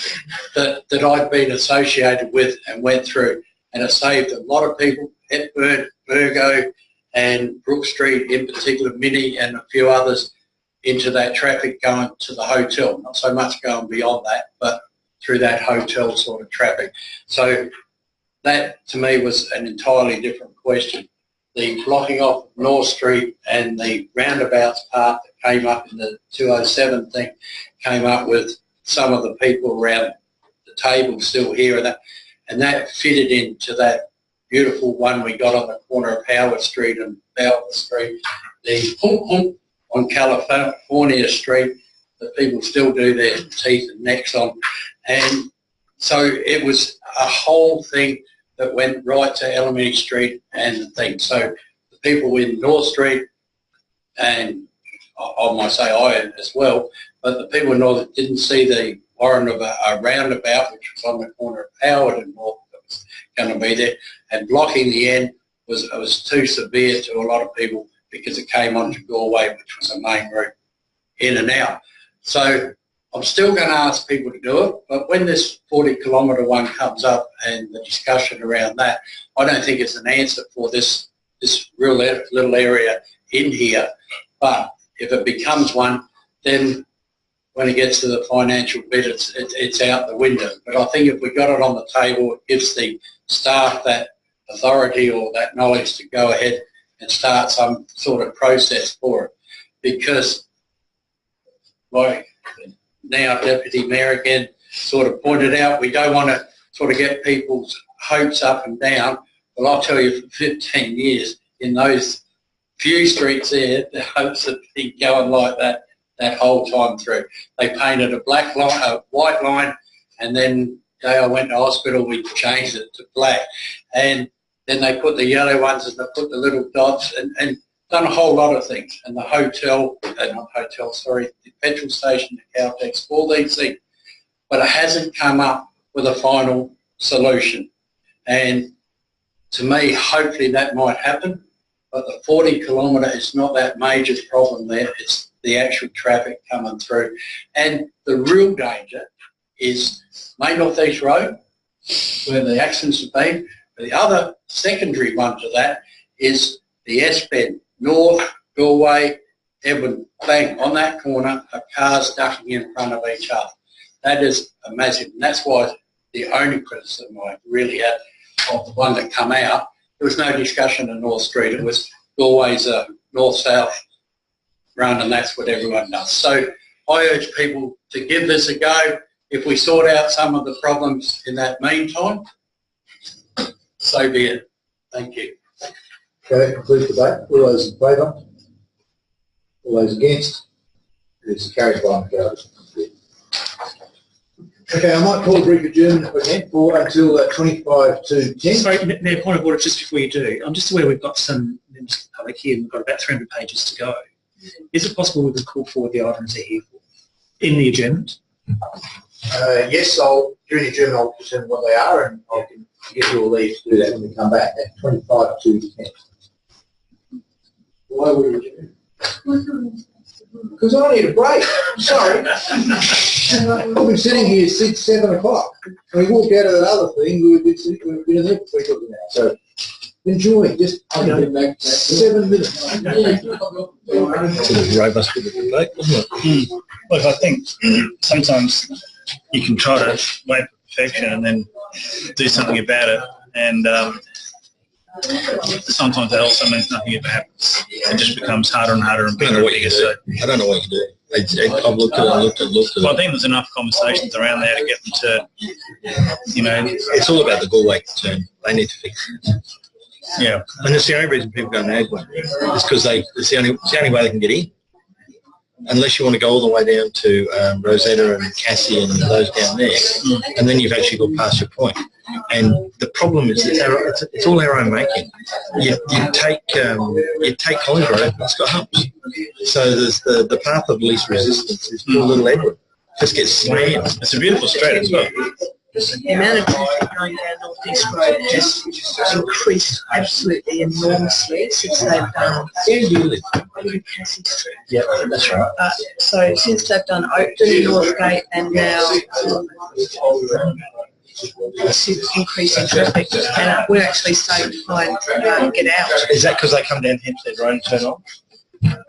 that I'd been associated with and went through. And it saved a lot of people, Hepburn, Burgo and Brook Street in particular, Minnie and a few others, into that traffic going to the hotel. Not so much going beyond that, but through that hotel sort of traffic. So that to me was an entirely different question. The blocking off of North Street and the roundabouts part that came up in the 207 thing came up with some of the people around the table still here, and that fitted into that beautiful one we got on the corner of Howard Street and Balfour Street. The hump on California Street that people still do their teeth and necks on. And so it was a whole thing that went right to Elementary Street and the thing. So the people in North Street, and I might say I as well, but the people in North didn't see the warrant of a roundabout, which was on the corner of Howard and North, that was going to be there. And blocking the end was too severe to a lot of people because it came onto Galway, which was a main route in and out. So I'm still going to ask people to do it, but when this 40-kilometre one comes up and the discussion around that, I don't think it's an answer for this real little area in here. But if it becomes one, then when it gets to the financial bit, it's out the window. But I think if we got it on the table, it gives the staff that authority or that knowledge to go ahead and start some sort of process for it. Because, like now Deputy Mayor again sort of pointed out, we don't want to sort of get people's hopes up and down. Well, I'll tell you, for 15 years, in those few streets there, the hopes have been going like that whole time through. They painted a black line, a white line, and then the day I went to hospital, we changed it to black. And then they put the yellow ones and they put the little dots and done a whole lot of things. And the hotel, the petrol station, the Caltex, all these things. But it hasn't come up with a final solution. And to me, hopefully that might happen. But the 40 kilometre is not that major problem there. It's the actual traffic coming through. And the real danger is Main North East Road, where the accidents have been. The other secondary one to that is the S-Bend, North, Galway, Edwin Bank. On that corner are cars ducking in front of each other. That is a massive, and that's why the only criticism I really had of the one that come out, there was no discussion of North Street. It was always a north-south run, and that's what everyone does. So I urge people to give this a go. If we sort out some of the problems in that meantime, so be it. Thank you. Okay, that concludes the debate. All those in favour? All those against? It is carried by majority. Okay, I might call a brief adjournment if I can for until 25 to 10. Sorry, Mayor, point of order just before you do. I'm just aware we've got some members of the public here and we've got about 300 pages to go. Is it possible we could call forward the items they're here for in the adjournment? Yes, during the adjournment I'll determine what they are and I can get you all leave to do that when we come back at 25 to 10. Why would we adjourn? Because I need a break. Sorry. I've been sitting here since 7 o'clock. When we walked out of that other thing, we've been in there for 3 o'clock now. So enjoy. Just 7 minutes. It's a robust bit of debate, wasn't it? Look, I think sometimes you can try to wait for perfection and then do something about it. And sometimes that also means nothing ever happens. It just becomes harder and harder and I don't bigger. know what you can do. I don't know what you can do. I've looked at it. Well, I think there's enough conversations around there to get them to, you know. It's all about the Galway turn. They need to fix it. Yeah. And it's the only reason people go to Agway. It's because it's the only way they can get in. Unless you want to go all the way down to Rosetta and Cassie and those down there, and then you've actually got past your point. And the problem is it's all our own making. You take Collins Road, it's got humps. So there's the path of least resistance is poor little Edward. Just gets slammed. It's a beautiful street as well. The amount of traffic going down North East Road has increased absolutely enormously since they've done. Where do you live? I live in Cassie Street. Yeah, that's right. So since they've done Oakden, Northgate, and now since increasing traffic, and we're actually starting to find get out. Is that because they come down Hempstead Road and turn on?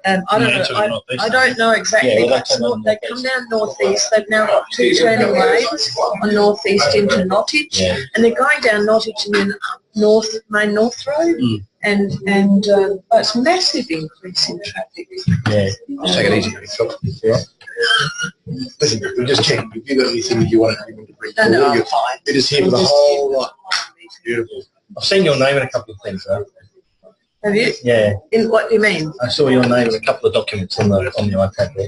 I don't know exactly, but they come down northeast. They've now got 2 turning lanes on northeast into Nottage, and they're going down Nottage and then up Main North Road, and it's a massive increase in traffic. Yeah, just take it easy. Yeah. Listen, we're just checking. If you've got anything that you want to bring forward, No, I'm fine. it is here for the whole lot. Beautiful. I've seen your name in a couple of things, though. Have you? Yeah. In what do you mean? I saw your name in a couple of documents on the iPad there.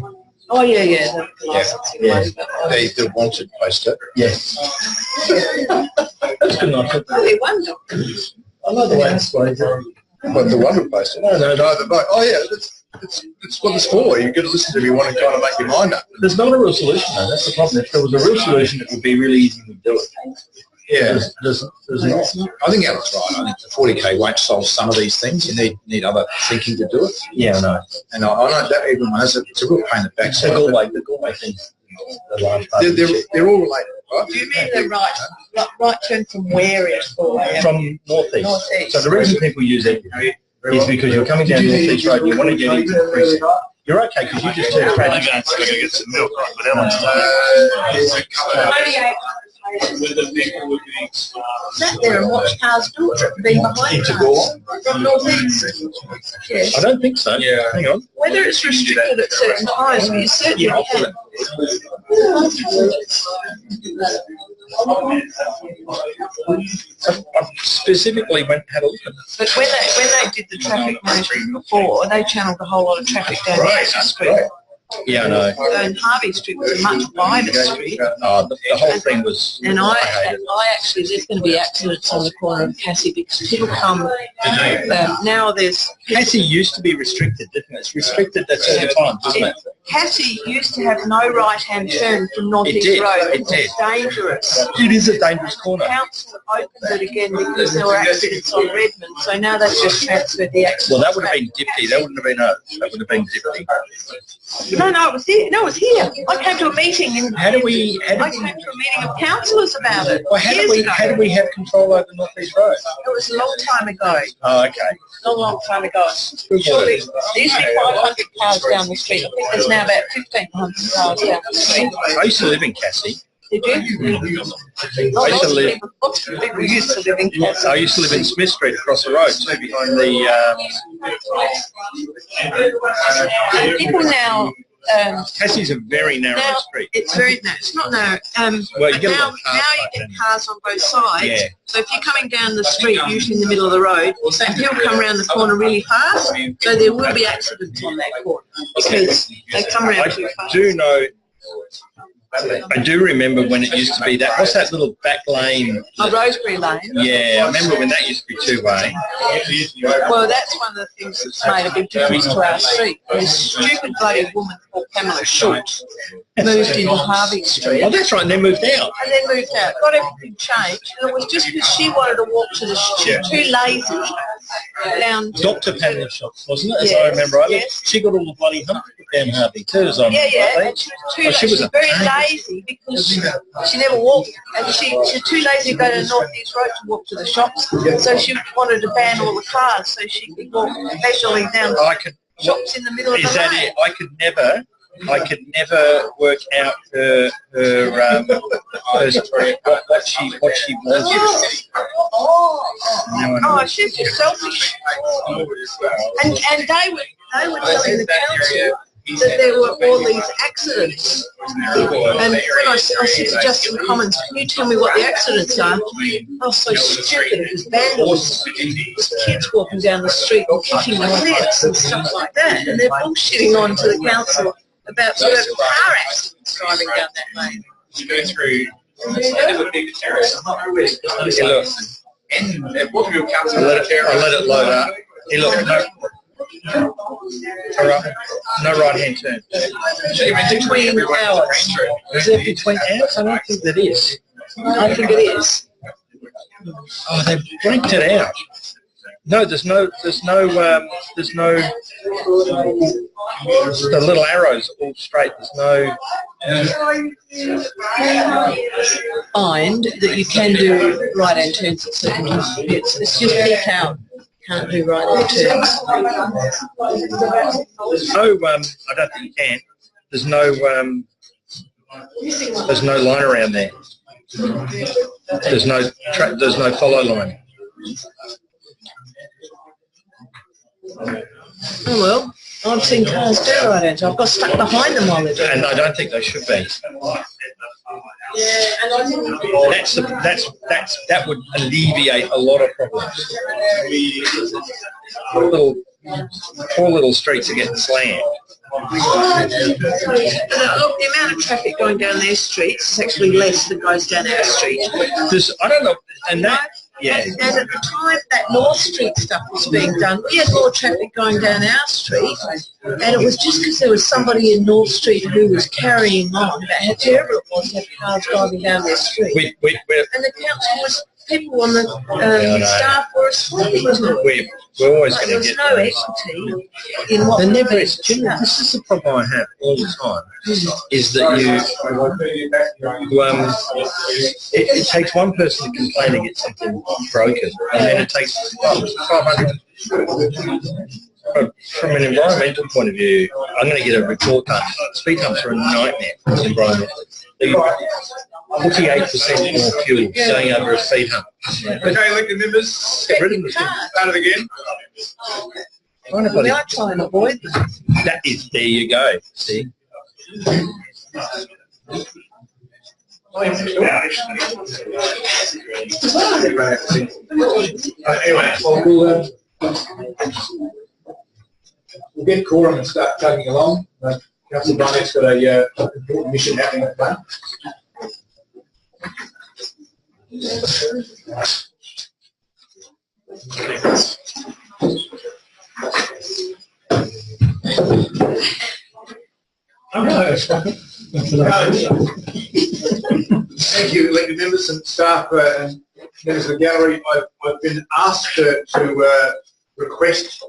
Oh yeah. The licensing one. The wanted poster. Yes. That's good enough. Only one document. I love the way it's explains it. But the wanted poster. No. Oh yeah, it's what it's for. You've got to listen to me. You want to kind of make your mind up. There's not a real solution, though. That's the problem. If there was a real solution, it would be really easy to do it. Yeah. There's not. I think Alan's right. I think the 40K won't solve some of these things. You need other thinking to do it. Yeah, I know. And I know that even has it's a real pain in the back. The Galway thing. They're all related, right? Do you mean the right turn from where in Galway? From northeast. Northeast. So the reason people use it is because you're coming down Northeast Road and you want to get into the precinct. You're okay because you just turned straight. I'm going to get some milk, right? But Ellen's whether people would be Sat there and watched cars do it, being behind cars from northeast. Yes. I don't think so. Yeah. Hang on. Whether it's restricted at certain times, but you certainly can. I specifically went and had a look at it. But when they did the traffic management before, they channeled a whole lot of traffic down Harvey Street. Yeah, I know. And Harvey Street was a much wider street. Oh, the whole thing was... And I actually, there's going to be accidents on the corner of Cassie because people come, now there's... Cassie used to be restricted, didn't it? It's restricted at certain times, isn't it? Cassie used to have no right-hand turn from North East Road. It did. It's dangerous. It is a dangerous corner. The council opened it again because there were accidents on Redmond, so now they've just transferred the accidents. Well, that would have been Dipty. That wouldn't have been us. That would have been Dipty. No, it was here. No, it was here. I came to a meeting and I came to a meeting of councillors about it. Well, how do we have control over North East Road? It was a long time ago. Oh, okay. Long time ago. Surely, there used to be 500 cars down the street. I think there's now about 1,500 cars down the street. I used to live in Cassie. Did you? Lots of people used to live in Cassie. I used to live in Smith Street across the road, too, behind the... people now... Cassie's a very narrow street. It's very narrow. It's not narrow. Well, you get now you get cars on both sides. Yeah. So if you're coming down the street, usually in the middle of the road, and people come around the corner really fast, so there will be accidents on that corner because they come around too fast. I do remember when it used to be that. What's that little back lane? Rosebery Lane. Yeah, I remember when that used to be two-way. Well, that's one of the things that's made a big difference to our street. This stupid bloody woman called Pamela Schultz moved into Harvey Street. Oh, that's right, and then moved out. And then moved out. Got everything changed. And it was just because she wanted to walk to the street. Too lazy. Down Dr. Pamela Schultz, wasn't it? As I remember rightly. Yes. She got all the bloody hump down Harvey too, as I remember. Yeah. And she was very lazy because she never walked, and she was too lazy to go to North East Road to walk to the shops. So she wanted to ban all the cars so she could walk leisurely down shops in the middle of the road. Is that it? I could never work out her what she wanted. Oh, she's just selfish. And they were telling the council that there were all these accidents. And when I said to Justin Commons, can you tell me what the accidents are? Oh, so stupid. It was vandals. It was kids walking down the street and kicking the plants and stuff like that. And they're bullshitting on to the council about sort of car accidents driving down that lane. You go through the end of a big terrace. Hey, look. I'll let it load up. Hey, look, no right-hand turn. Between hours. Is it between hours? I don't think that is. I think it is. Oh, they've blanked it out. No, there's no, the little arrows are all straight. There's no... Find that you can do right-hand turns at certain times. It's just peak out. Can't do right-hand turns. There's no, I don't think you can. There's no line around there. There's no follow line. Oh well, I've seen cars do right-hand turns. I've got stuck behind them while they're doing it. And I don't think they should be. That would alleviate a lot of problems. Poor little streets are getting slammed. Look, the amount of traffic going down their streets is actually less than goes down our street. I don't know, and that... Yeah. And at the time that North Street stuff was being done, we had more traffic going down our street, and it was just because there was somebody in North Street who was carrying on about how terrible it was to have cars driving down their street. And the council was, people on the staff were responding to it. We're always going to There's no equity in what there never is. This is the problem I have all the time, is that it takes one person to complain and get something broken, and then it takes 500. From an environmental point of view, I'm going to get a report done. Speed humps are a nightmare environmentally. 48% more fuel going over a speed hump. Okay, elected members, start it again. We are trying to avoid that. That is, there you go. See? Anyway, we'll get quorum and start tagging along. Councillor Barnett's got a important mission happening at the moment. Thank you, elected members and staff and members of the gallery. I've been asked to request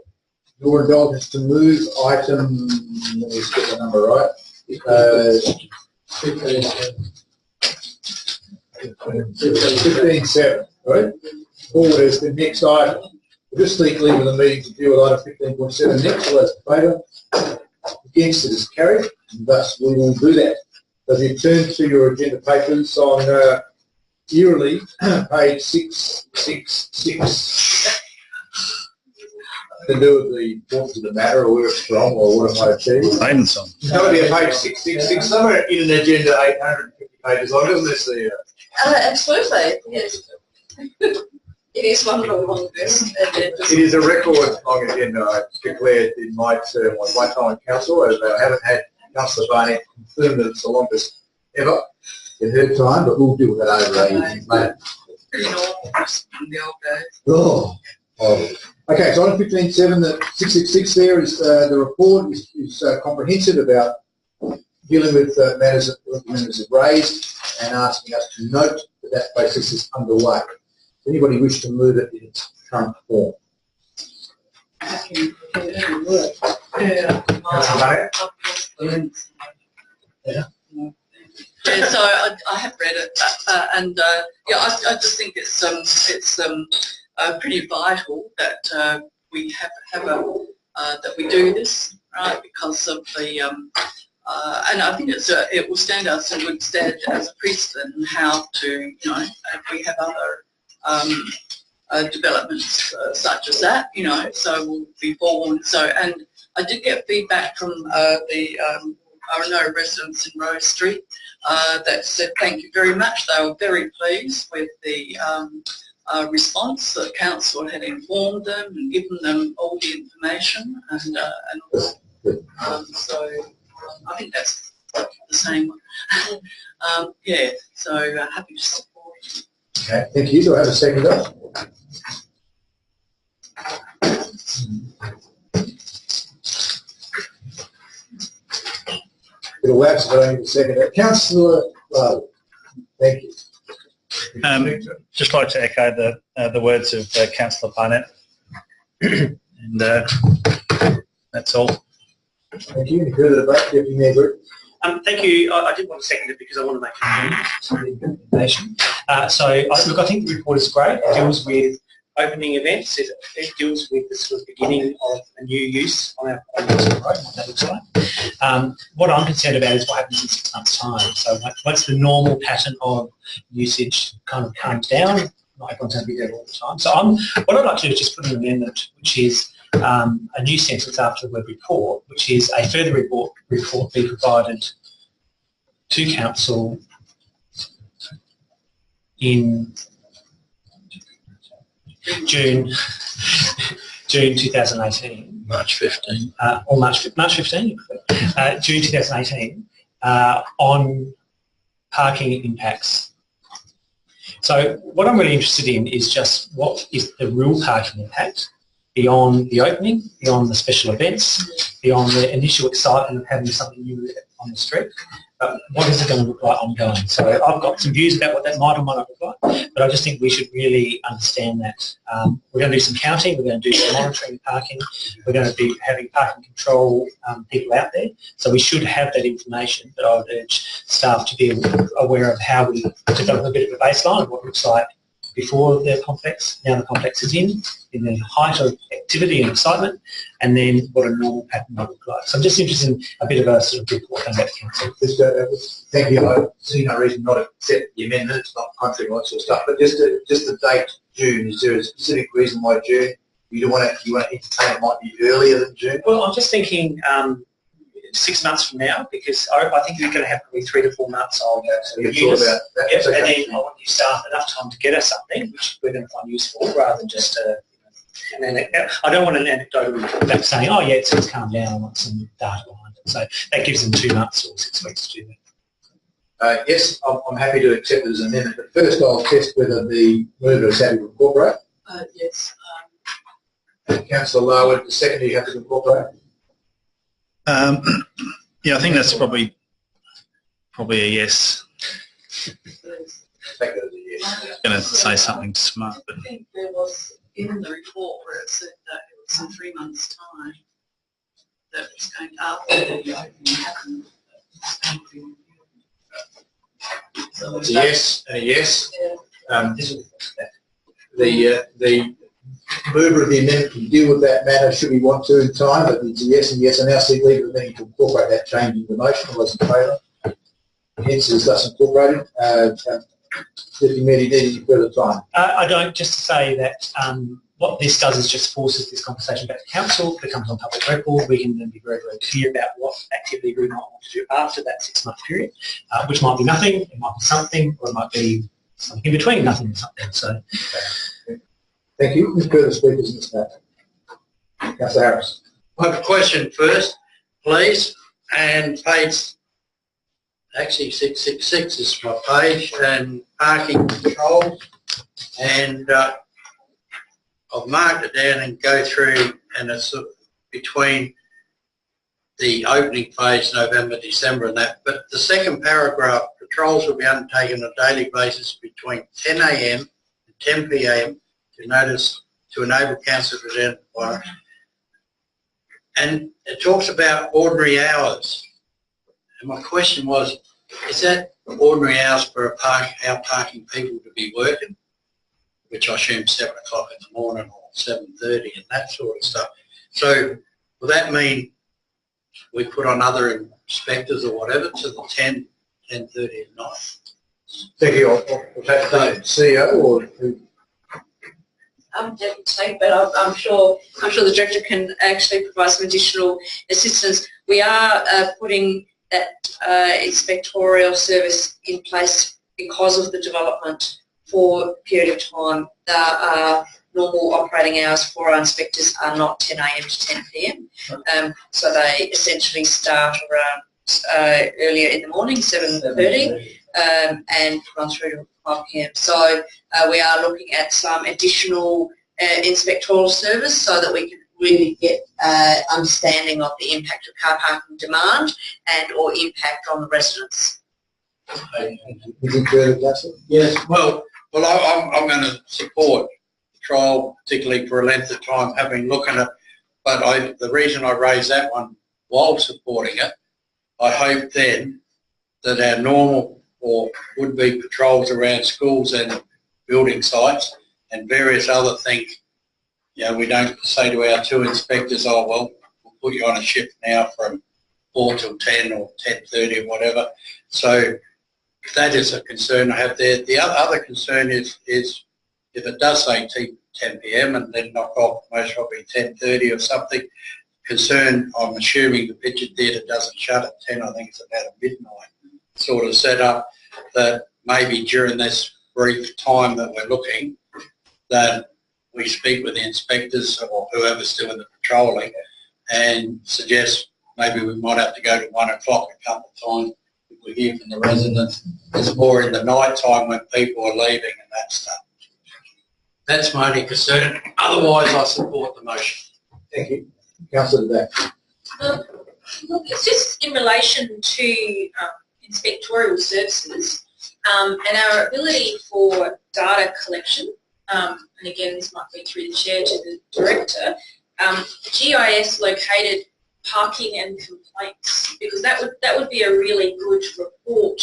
your indulgence to move item, let me just get the number right, 15.7, right? Forward as the next item. We'll just leave the meeting to deal with item 15.7 next. All those in favour? Against, it is carried, and thus we will do that. So if you turn to your agenda papers on eerily, page 666, to do with the importance of the matter, or where it's from, or what it might achieve. It's got to be a page 666, somewhere in an agenda 850 pages long, isn't this the... Absolutely, yes. It is one of the longest agendas. It is a record-long agenda, I declared in my term on my time in council, as I haven't had Councillor Barnett confirm that it's the longest ever in her time, but we'll deal with that over later. Pretty normal in the old days. Oh. Okay, so item 15.7, the 666 there is the report is comprehensive about dealing with matters that the members have raised and asking us to note that process is underway. Does anybody wish to move it in its current form? Yeah, so I have read it, and yeah, I just think it's pretty vital that we have that we do this, right? Because of the and I think it will stand us in good stead as a precedent in how to, if we have other developments such as that, so we'll be forewarned. So, and I did get feedback from the RNO residents in Rose Street that said thank you very much. They were very pleased with the response. The council had informed them and given them all the information, and so I think that's the same one. Yeah, so happy to support it. Okay, thank you. Do I have a seconder? It'll lapse if I don't need a seconder. Councillor, thank you. Just like to echo the words of Councillor Barnett, and that's all. Thank you. Any further debate, Deputy Mayor Grigg? Thank you. I did want to second it because I want to make a comment on the information. Look, I think the report is great. It deals with opening events. It deals with the sort of beginning of a new use on our road, what that looks like. What I'm concerned about is what happens in 6 months' time. So once the normal pattern of usage kind of calms down, not everyone's going to be there all the time. So what I'd like to do is just put an amendment, which is a new sentence after the word report, which is a further report be provided to council in June 2018. March 15. Or March 15, June 2018, on parking impacts. So what I'm really interested in is just what is the real parking impact beyond the opening, beyond the special events, beyond the initial excitement of having something new on the street. What is it going to look like ongoing? So I've got some views about what that might or might not look like, but I just think we should really understand that. We're going to do some counting, we're going to do some monitoring of parking, we're going to be having parking control people out there, so we should have that information, but I would urge staff to be aware of how we develop a bit of a baseline of what it looks like before the complex. Now the complex is in the height of activity and excitement, and then what a normal pattern might look like. So I'm just interested in a bit of a sort of report on that council. Thank you. I see no reason not to accept the amendment. It's not contrary to all that sort of stuff. But just the date June. Is there a specific reason why June? You want to entertain it might be earlier than June? Well, I'm just thinking 6 months from now, because I think you're going to have probably 3 to 4 months of You're thought about that. Yep, Okay. and then I want you staff enough time to get us something which we're going to find useful, rather than just I don't want an anecdotal back saying, oh yeah, it's calmed down, I want some data behind it. So that gives them 2 months or 6 weeks to do that. Yes, I'm happy to accept it as an amendment, but first I'll test whether the mover is happy to incorporate. Yes. Councillor Larwood, the second you have to incorporate. Yeah, I think that's probably a yes. Take that as a yes. I'm going to say something smart, but I think there was in the report where it said that it was in 3 months' time that it's going to, after the opening happened. So It's a yes and a yes. Yeah. The mover of the amendment can deal with that matter should we want to in time, but it's a yes and yes, and now seek legal amendment to incorporate that change in the motion. All those in favour? Hence is thus incorporated. Deputy Mayor, do you need any further time? I don't. Just to say that what this does is just forces this conversation back to council, becomes on public record. We can then be very, very clear about what activity we might want to do after that 6 month period, which might be nothing, it might be something, or it might be something in between nothing and something. So, Thank you. Any further speakers in this matter? Councillor Harris. I have a question first, please, and page, actually 666 is my page, and parking control, and I've marked it down and go through, and it's between the opening phase, November, December and that, but the second paragraph, patrols will be undertaken on a daily basis between 10 a.m. and 10 p.m. to enable council to identify. And it talks about ordinary hours. And my question was, is that ordinary hours for our parking people to be working? Which I assume 7 o'clock in the morning or 7:30 and that sort of stuff. So will that mean we put on other inspectors or whatever to the 10:30 at night? Thank you. I'll take the CEO or who? I'm deputy, but I'm sure the director can actually provide some additional assistance. We are putting that inspectorial service in place because of the development for a period of time. The normal operating hours for our inspectors are not 10 a.m. to 10 p.m. So they essentially start around earlier in the morning, 7:30, and run through to 5 p.m. So we are looking at some additional inspectoral service so that we can really get understanding of the impact of car parking demand and or impact on the residents. Yes, well, I'm going to support the trial, particularly for a length of time, having looked at it. But the reason I raised that one while supporting it, I hope then that our normal or would-be patrols around schools and building sites and various other things, you know, we don't say to our 2 inspectors, oh, well, we'll put you on a shift now from 4 till 10 or 10:30 or whatever. So that is a concern I have there. The other concern is if it does say 10 p.m. and then knock off most probably 10:30 or something, concern, I'm assuming the picture theatre doesn't shut at 10, I think it's about a midnight sort of setup, that maybe during this brief time that we're looking, that we speak with the inspectors or whoever's doing the patrolling and suggest maybe we might have to go to 1 o'clock a couple of times if we hear from the residents. It's more in the night time when people are leaving and that stuff. That's my only concern. Otherwise, I support the motion. Thank you. Councillor Dack. Look, it's just in relation to inspectorial services and our ability for data collection, and again this might be through the chair to the director, GIS located parking and complaints, because that would be a really good report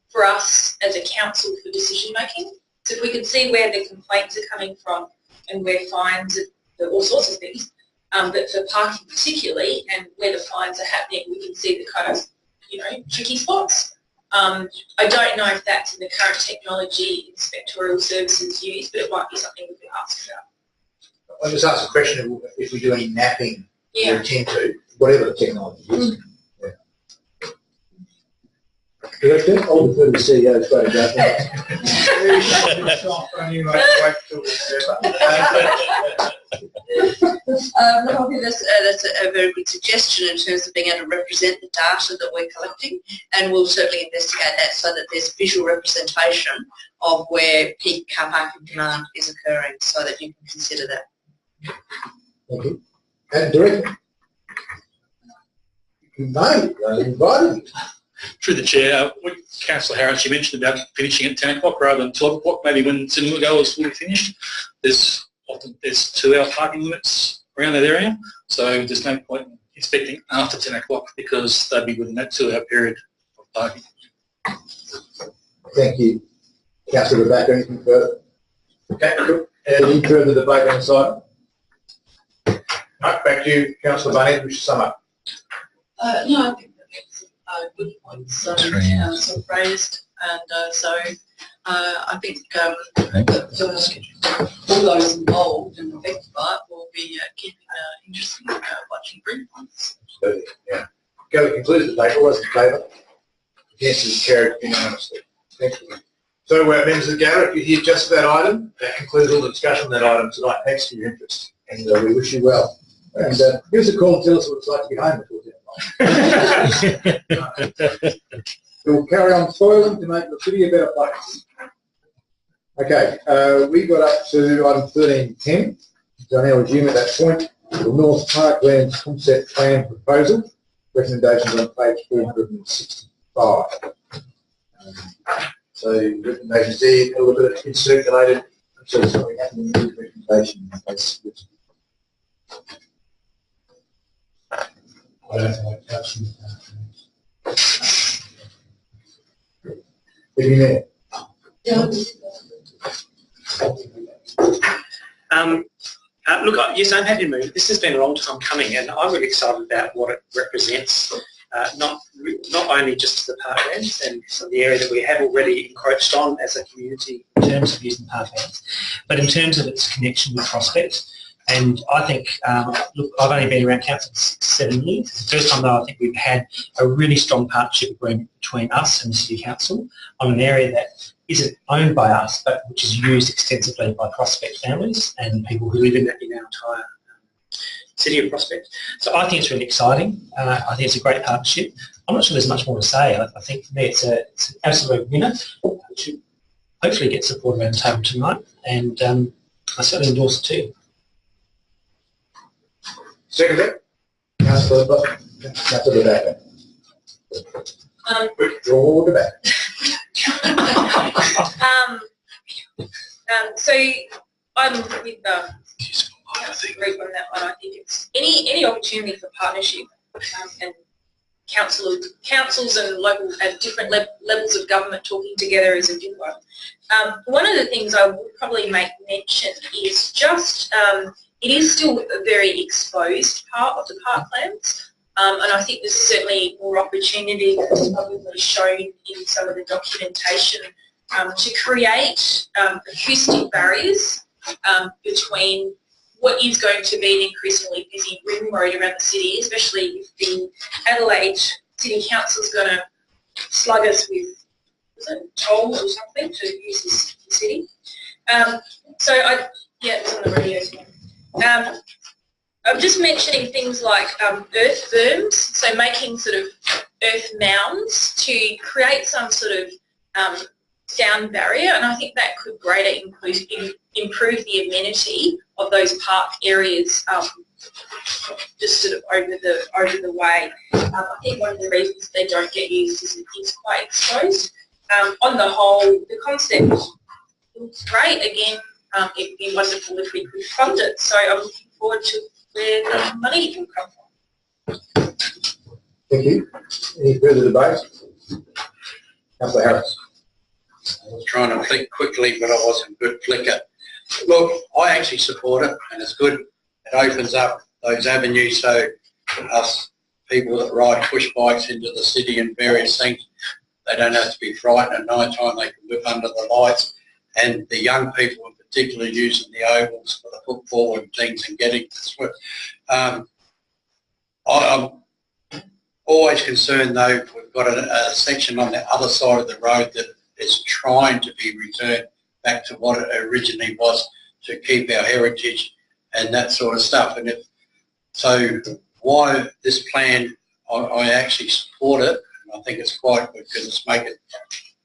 for us as a council for decision making. So if we can see where the complaints are coming from and where fines, all sorts of things, but for parking particularly, and where the fines are happening, we can see the kind of, tricky spots. I don't know if that's in the current technology inspectorial services used, but it might be something we can ask about. I'll just ask a question of if we do any mapping Yeah. or intend to, whatever the technology is. Director, I'll defer to the CEO's great judgment. I think that's a very good suggestion in terms of being able to represent the data that we're collecting, and we'll certainly investigate that so that there's visual representation of where peak car parking demand is occurring, so that you can consider that. Thank you. And Director? No, I invited you. Through the chair, what Councillor Harris, you mentioned about finishing at 10 o'clock rather than 12 o'clock, maybe when cinema goal is fully finished. There's 2-hour parking limits around that area, so there's no point in inspecting after 10 o'clock because they'd be within that 2-hour period of parking. Thank you. Councillor Rebecca, anything further? Okay, any further debate on the side? Right, back to you, Councillor Barnett, which is sum up. No, I think that's good points Council raised, and so I think all those involved in the affected by it will be keeping interesting watching brief points. Absolutely, yeah. Go to conclude the debate. All those in favour? Against is carried unanimously. Thank you. So, members of the gallery, if you're here just for that item, that concludes all the discussion on that item tonight. Thanks for your interest, and we wish you well. And give us a call and tell us what it's like to be home before 10 o'clock. We'll carry on toiling to make the city a better place. Okay, we got up to item 13.10. So now resume at that point. The North Parklands concept plan proposal. Recommendations on page 465. So recommendations there, a little bit of it's circulated. So something happening with the recommendation. I don't know what caption. There. Look, yes, I'm happy to move. This has been a long time coming, and I'm really excited about what it represents, not only just the parklands and the area that we have already encroached on as a community in terms of using parklands, but in terms of its connection with Prospect. And I think, look, I've only been around council 7 years. It's the first time, though, I think we've had a really strong partnership agreement between us and the City Council on an area that isn't owned by us, but which is used extensively by Prospect families and people who live in our entire city of Prospect. So I think it's really exciting. I think it's a great partnership. I'm not sure there's much more to say. I think for me it's an absolute winner. It should hopefully get support around the table tonight, and I certainly endorse it too. Second, Councillor Rebecca. Withdraw Rebecca. So I'm with the group on that one. I think it's any opportunity for partnership and councils and local at different levels of government talking together is a good one. One of the things I would probably make mention is just it is still a very exposed part of the parklands, and I think there's certainly more opportunity that's probably shown in some of the documentation to create acoustic barriers between what is going to be an increasingly busy ring road around the city, especially if the Adelaide City Council is going to slug us with tolls or something to use this city. So it's on the radio. I'm just mentioning things like earth berms, so making sort of earth mounds to create some sort of sound barrier, and I think that could greatly improve the amenity of those park areas just sort of over the way. I think one of the reasons they don't get used is it's quite exposed. On the whole, the concept looks great. Again, it would be wonderful if we could fund it. So I'm looking forward to where the money will come from. Thank you. Any further debate? Councillor Harris. I was trying to think quickly, but I wasn't a good flicker. Look, I actually support it, and it's good. It opens up those avenues so us people that ride push bikes into the city and various things, they don't have to be frightened at night time. They can live under the lights, and the young people in particular using the ovals for the football and things and getting to swim. I'm always concerned though, we've got a section on the other side of the road that is trying to be returned back to what it originally was, to keep our heritage and that sort of stuff. And so why this plan, I actually support it. I think it's quite good because it's making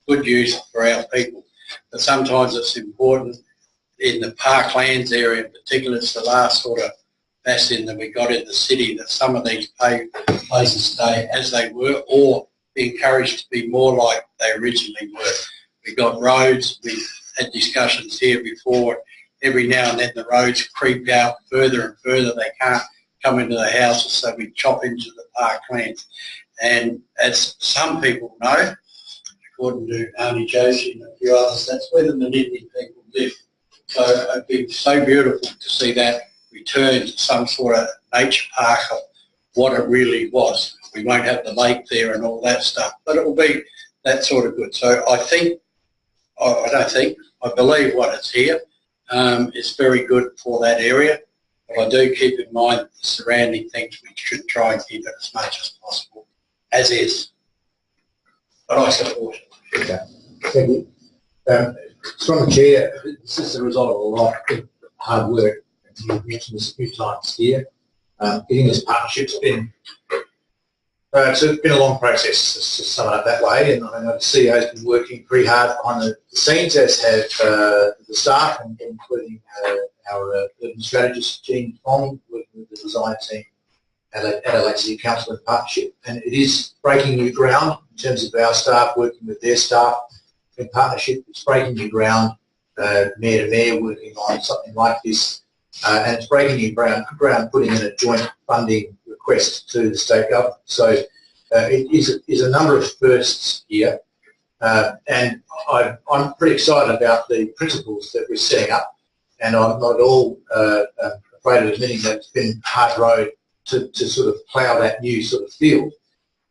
good use for our people. But sometimes it's important in the parklands area in particular. It's the last sort of bastion that we got in the city, that some of these places stay as they were or be encouraged to be more like they originally were. We've got roads, we've had discussions here before. Every now and then the roads creep out further and further. They can't come into the houses, so we chop into the parklands. And as some people know, according to Arnie Josie and a few others, that's where the Menindee people live. So it'd be so beautiful to see that return to some sort of nature park of what it really was. We won't have the lake there and all that stuff, but it will be that sort of good. So I think, I believe what is here is very good for that area. But I do keep in mind the surrounding things. We should try and keep it as much as possible, as is. But I support it. Okay. Thank you. From the chair, this is the result of a lot of hard work. You've mentioned this a few times here. Getting this partnership's been it's been a long process, to sum it up that way, and I know the CEO has been working pretty hard behind the scenes, as have the staff, including our urban strategist, Jean Fong, working with the design team at Adelaide City Council in partnership. And it is breaking new ground in terms of our staff working with their staff in partnership. It's breaking new ground, mayor to mayor working on something like this. And it's breaking new ground putting in a joint funding request to the state government. So it is a number of firsts here. And I'm pretty excited about the principles that we're setting up. And I'm not at all afraid of admitting that it's been a hard road to sort of plough that new sort of field.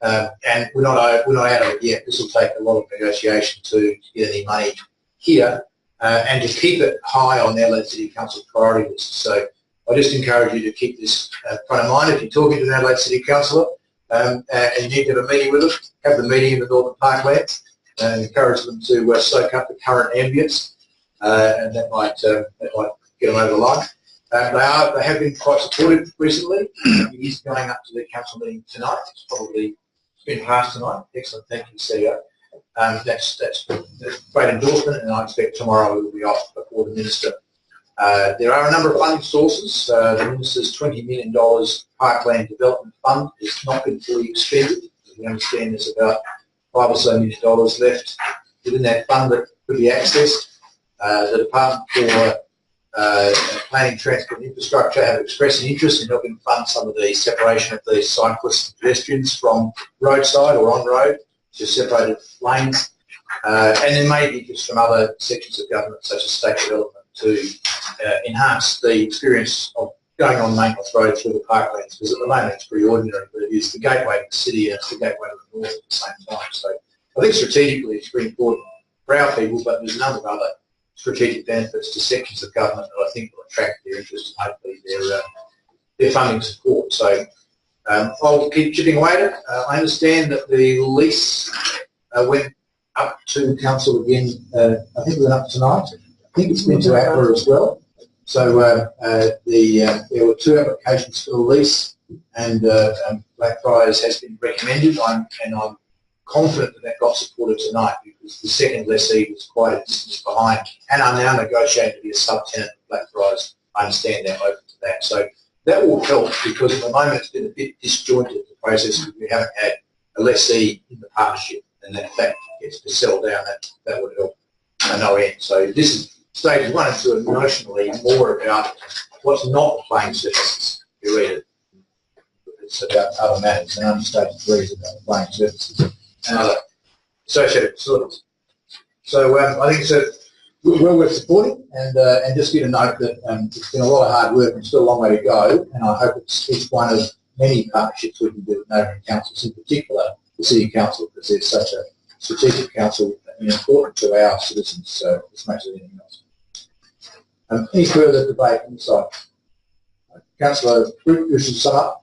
And we're not out of it yet. This will take a lot of negotiation to get any money here. And to keep it high on the Adelaide City Council priority list. So I just encourage you to keep this front of mind. If you're talking to an Adelaide City Councillor and you need to have a meeting with them, have the meeting in the Northern Parklands and encourage them to soak up the current ambience, and that might get them over the line. They have been quite supportive recently. It is going up to the council meeting tonight. It's been passed tonight. Excellent, thank you, CEO. That's great endorsement, and I expect tomorrow we will be off before the Minister. There are a number of funding sources. The Minister's $20 million Parkland Development Fund has not been fully expended. As we understand, there's about $5 or so million left within that fund that could be accessed. The Department for Planning, Transport and Infrastructure have expressed an interest in helping fund some of the separation of the cyclists and pedestrians from roadside or on road to separated lanes, and there may be just from other sections of government, such as state development, to enhance the experience of going on Maintenance Road through the parklands, because at the moment it's pretty ordinary, but it is the gateway to the city and it's the gateway to the north at the same time. So I think strategically it's very important for our people, but there's a number of other strategic benefits to sections of government that I think will attract their interest and hopefully their funding support. So I'll keep chipping away at it. I understand that the lease went up to council again. I think it went up tonight. I think it's been to APRA as well. So there were 2 applications for the lease, and Blackfriars has been recommended. I'm confident that that got supported tonight, because the second lessee was quite a distance behind and are now negotiating to be a subtenant of Blackfriars. I understand they're open to that. So that will help, because at the moment it's been a bit disjointed, the process, because we haven't had a lessee in the partnership, and that fact gets to settle down, that would help at no end. So this is stages 1 and 2 are notionally more about what's not the playing surfaces. You read it. It's about other matters, and understated 3 is about the playing surfaces and other associated facilities. So I think it's well worth supporting, and just get a note that it's been a lot of hard work and still a long way to go, and I hope it's one of many partnerships we can do with neighbouring councils, in particular the City Council, because there's such a strategic council and important to our citizens, so as much as anything else. Any further debate on the side? Councillor Brooke, you should sum up.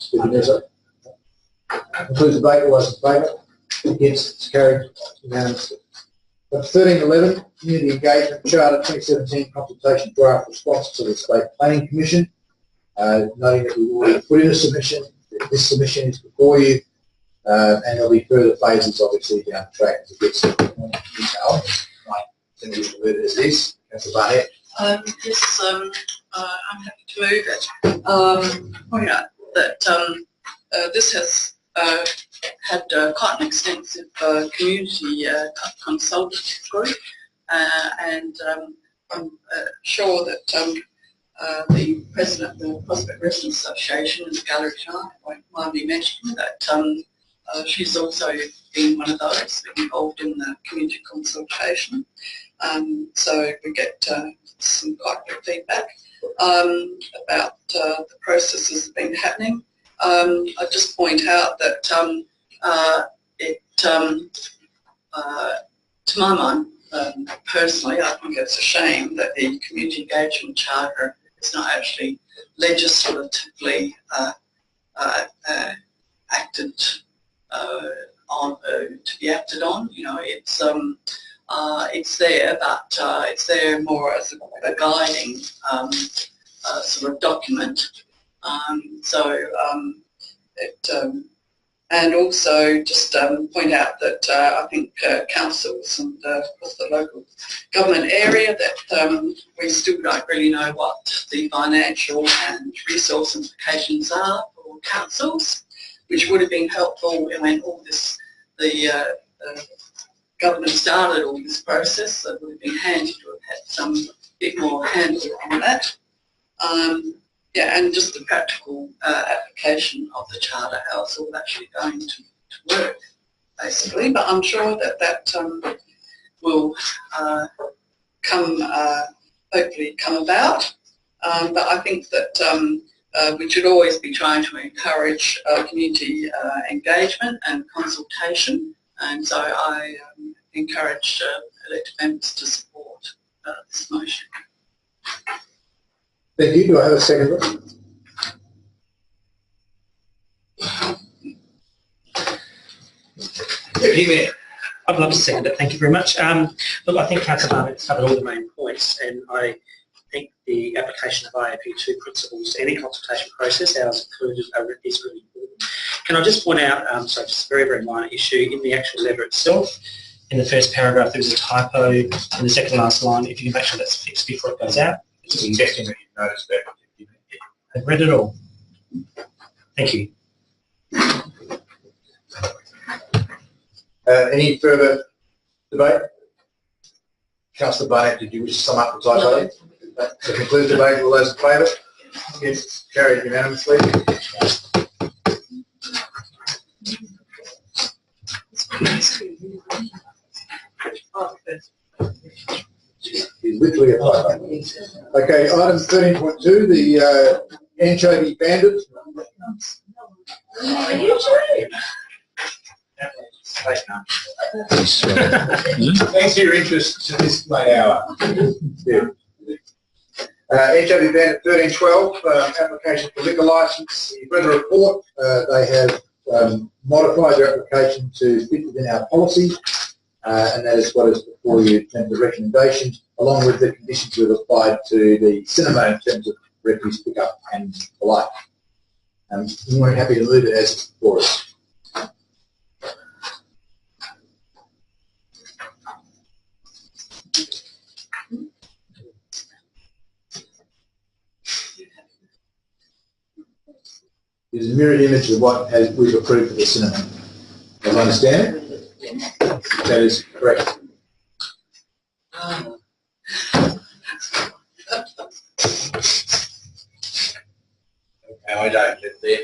Concludes debate. All those in favour? Against? It's carried unanimously. 1311, Community Engagement Charter 2017 Consultation Draft Response to the State Planning Commission. Noting that we've already put in a submission. This submission is before you, and there'll be further phases, obviously, down the track as it gets more detailed. Right, then we'll leave it as this. Councillor Barnett. Yes, I'm happy to move it. Point out that this has had quite an extensive community consultative group, and I'm sure that the president of the Prospect Residents Association and the Gallery Chart won't mind me mentioning that she's also been one of those involved in the community consultation. So we get some quite good feedback about the processes that have been happening. I'll just point out that to my mind, personally, I think it's a shame that the Community Engagement Charter is not actually legislatively acted on, to be acted on. You know, it's there, but it's there more as a guiding sort of document. And also just point out that I think councils and across the local government area that we still don't really know what the financial and resource implications are for councils, which would have been helpful when all this, the government started all this process. That would have been handy to have had some bit more handle on that. Yeah, and just the practical application of the charter, how it's all actually going to work, basically. But I'm sure that that will hopefully come about. But I think that we should always be trying to encourage community engagement and consultation. And so I encourage elected members to support this motion. Thank you. Do I have a second? I'd love to second it. Thank you very much. Look, I think Councillor Barnett's covered all the main points, and I think the application of IAP2 principles to any consultation process, ours included, is really important. Can I just point out, so just a very, very minor issue, in the actual letter itself, in the first paragraph there was a typo in the second last line. If you can make sure that's fixed before it goes out. It's interesting that you noticed that. I've read it all. Thank you. Any further debate? Councillor Barnett, did you wish to sum up the typo? No. To conclude the debate, all those in favour? Yes, carried unanimously. Literally a typo. Okay, item 13.2, the anchovy bandit. Thanks for your interest to this late hour. Yeah. Anchovy bandit 1312, application for liquor licence. You've read the report. They have modified their application to fit within our policy. And that is what is before you in terms of recommendations, along with the conditions we've applied to the cinema in terms of refuse pickup and the like. We're happy to move it as it's before us. There's a mirrored image of what we've approved for the cinema. As I understand it? That is correct. Okay, I don't live there.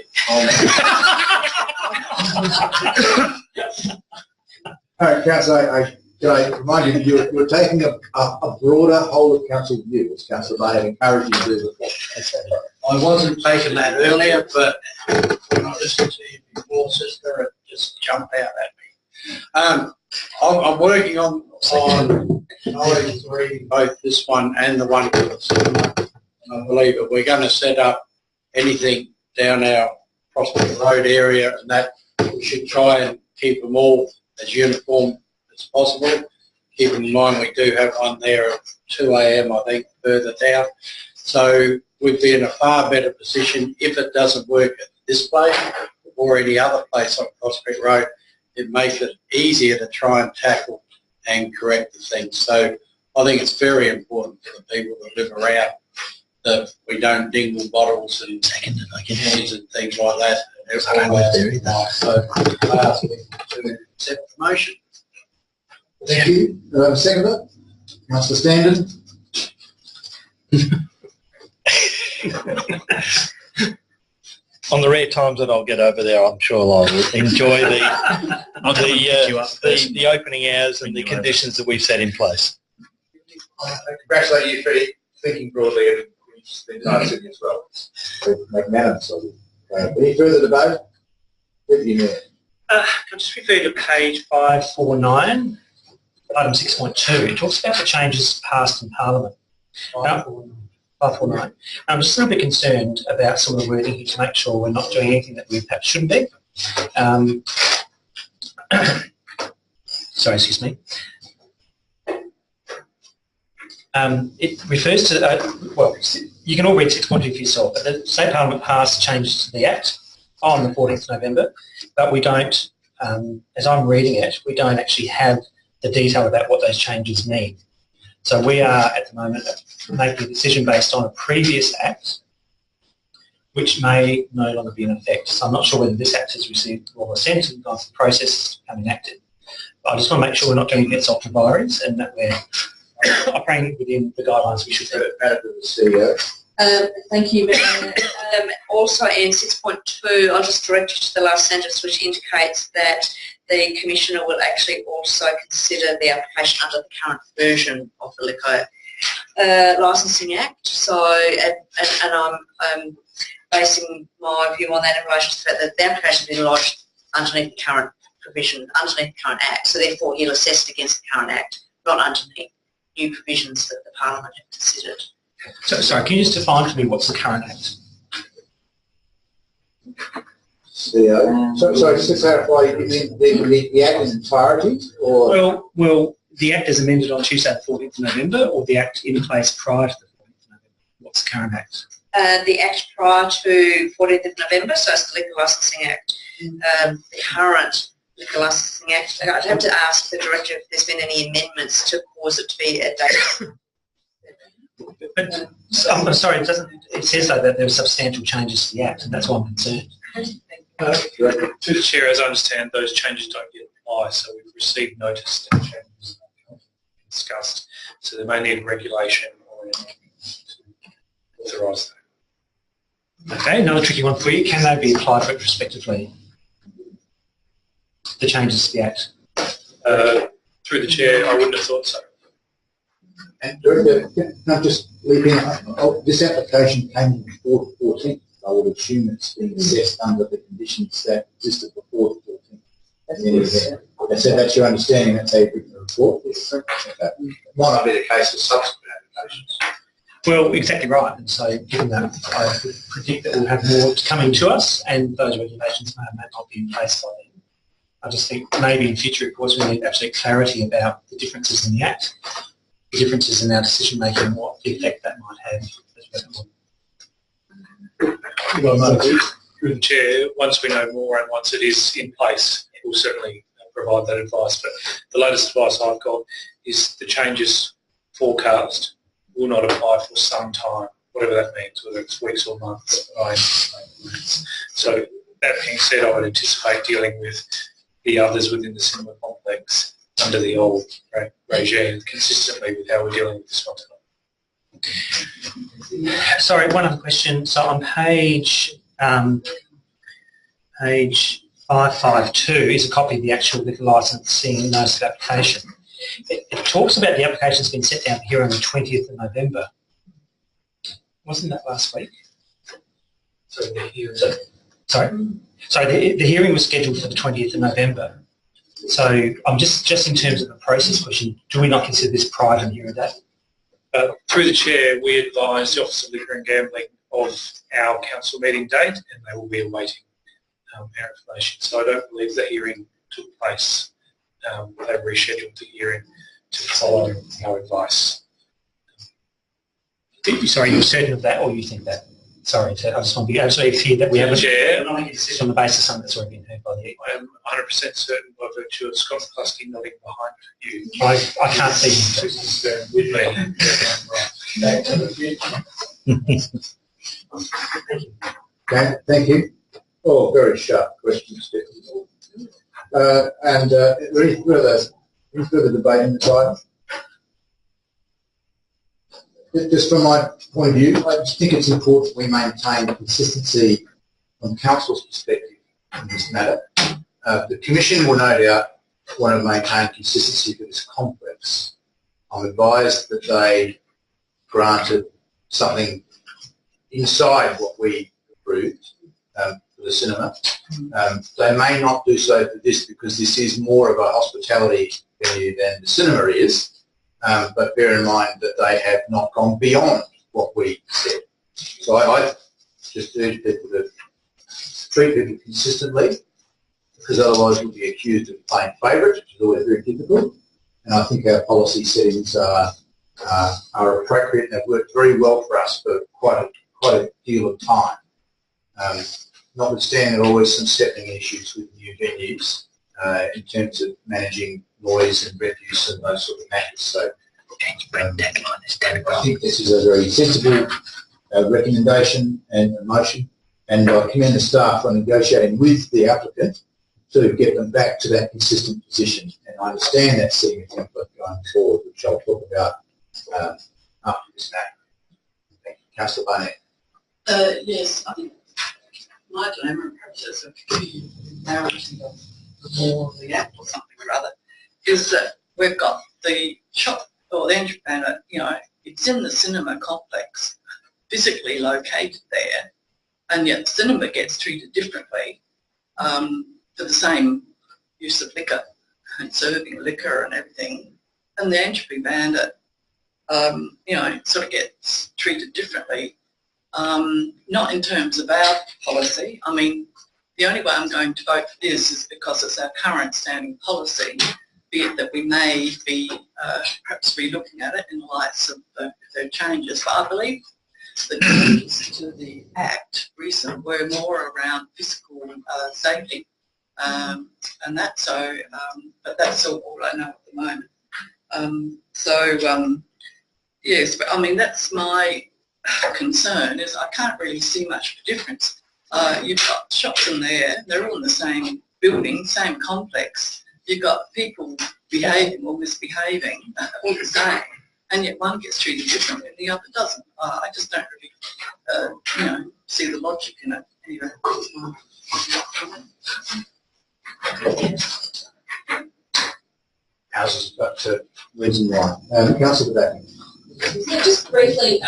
All right, Councillor, can I remind you, you're taking a broader whole of council view, as Councillor May have encouraged you to do before. I wasn't taking that earlier, but when I listened to you before, sister, it just jumped out at me. I'm working on knowledge reading both this one and the one for the cinema. And I believe that we're going to set up anything down our Prospect Road area, and that we should try and keep them all as uniform as possible. Keeping in mind we do have one there at 2 a.m. I think further down. So we'd be in a far better position if it doesn't work at this place or any other place on Prospect Road. It makes it easier to try and tackle and correct the things. So I think it's very important for the people that live around that we don't dingle bottles and cans and things like that. So I ask you to accept the motion. Thank you. Do I have a seconder? Councillor Standen. On the rare times that I'll get over there, I'm sure I'll enjoy the opening hours and the conditions that we've set in place. I congratulate you for thinking broadly and the entire city as well. Magnanimous of you. Any further debate? Deputy Mayor. Can I just refer to page 549, item 6.2. It talks about the changes passed in Parliament. 549. I'm just a little bit concerned about some of the wording here to make sure we're not doing anything that we perhaps shouldn't be. Sorry, excuse me. It refers to, well, you can all read 6.2 for yourself, but the State Parliament passed changes to the Act on the 14th of November, but we don't, as I'm reading it, we don't actually have the detail about what those changes mean. So we are, at the moment, making a decision based on a previous Act, which may no longer be in effect. So I'm not sure whether this Act has received royal assent and gone through the process to become enacted. But I just want to make sure we're not doing against ultra vires and that we're operating within the guidelines we should do. CEO. Thank you, Mayor. Also in 6.2, I'll just direct you to the last sentence, which indicates that the Commissioner will actually also consider the application under the current version of the Liquor Licensing Act. So, and I'm basing my view on that in relation to the fact that the application has been lodged underneath the current provision, underneath the current Act. So therefore he'll assess it against the current Act, not underneath new provisions that the Parliament have considered. So, sorry, can you just define for me what's the current Act? CEO. So, just to clarify, you mean the Act in entirety? Or? Well, the Act is amended on Tuesday the 14th of November, or the Act in place prior to the 14th of November? What's the current Act? The Act prior to 14th of November, so it's the Liquor Licensing Act. The current Liquor Licensing Act, I'd have to ask the Director if there's been any amendments to cause it to be a date. But I'm sorry, it says though that there were substantial changes to the Act, and that's why I'm concerned. To the Chair, as I understand, those changes don't yet apply, so we've received notice that changes are discussed, so they may need regulation or anything to authorise that. Okay, another tricky one for you. Can they be applied retrospectively? The changes to the Act? Through the Chair, I wouldn't have thought so. And Director, can I just leap in? This application came before the 14th. I would assume it's being assessed under the conditions that existed before the 14th. So that's your understanding, that's how you bring the report? Yes. Okay. It might not be the case for subsequent applications. Well, exactly right. And so given that, I predict that we'll have more coming to us and those regulations may not be in place by then. I just think maybe in future reports we need absolute clarity about the differences in the Act, the differences in our decision making and what the effect that might have. Through the Chair, once we know more and once it is in place, we'll certainly provide that advice. But the latest advice I've got is the changes forecast will not apply for some time, whatever that means, whether it's weeks or months. So that being said, I would anticipate dealing with the others within the cinema complex under the old regime, consistently with how we're dealing with this one tonight. Sorry, one other question. So on page 552 is a copy of the actual liquor licensing notice of application. It talks about the application's been set down here on the 20th of November. Wasn't that last week? So the hearing. Sorry, the hearing was scheduled for the 20th of November. So I'm just in terms of the process question, do we not consider this prior to the hearing date? Through the chair, we advise the Office of Liquor and Gambling of our council meeting date, and they will be awaiting our information. So I don't believe the hearing took place. They rescheduled the hearing to follow our advice. Sorry, you're certain of that, or you think that? Sorry, I just want to be absolutely clear that we haven't made a decision on the basis of something that's already been heard by the. I am 100% certain by virtue of Scott McCluskey nodding behind you. I can't see him. With me. Okay, thank you. Oh, very sharp questions, Stephen. Any further debate in this item? Just from my point of view, I just think it's important we maintain consistency from Council's perspective in this matter. The Commission will no doubt want to maintain consistency for this complex. I'm advised that they granted something inside what we approved for the cinema. They may not do so for this because this is more of a hospitality venue than the cinema is. But bear in mind that they have not gone beyond what we said. So I just urge people to treat people consistently, because otherwise we'll be accused of playing favourites, which is always very difficult. And I think our policy settings are appropriate and have worked very well for us for quite a deal of time. Notwithstanding, there are always some settling issues with new venues in terms of managing noise and refuse and those sort of matters. So I think this is a very sensible recommendation and motion, and I commend the staff on negotiating with the applicant to get them back to that consistent position. And I understand that setting a template going forward, which I'll talk about after this matter. Thank you. Councillor Barnett. Yes, I think my dilemma, perhaps as a narrative of more of the act or something or other, is that we've got the shop or the entry banner, you know, it's in the cinema complex, physically located there, and yet the cinema gets treated differently for the same use of liquor and serving liquor and everything. And the entry bandit, you know, sort of gets treated differently, not in terms of our policy. I mean, the only way I'm going to vote for this is because it's our current standing policy, be it that we may be perhaps re-looking at it in light of if there are changes. But I believe the changes to the Act recent were more around physical safety and that. So, but that's all I know at the moment. Yes, but I mean, that's my concern, is I can't really see much of a difference. You've got shops in there, they're all in the same building, same complex. You've got people behaving or misbehaving, all the same, and yet one gets treated differently and the other doesn't. I just don't really, you know, see the logic in it. Anyway. Houses, but reason why. Councillor Back. Yeah, just briefly,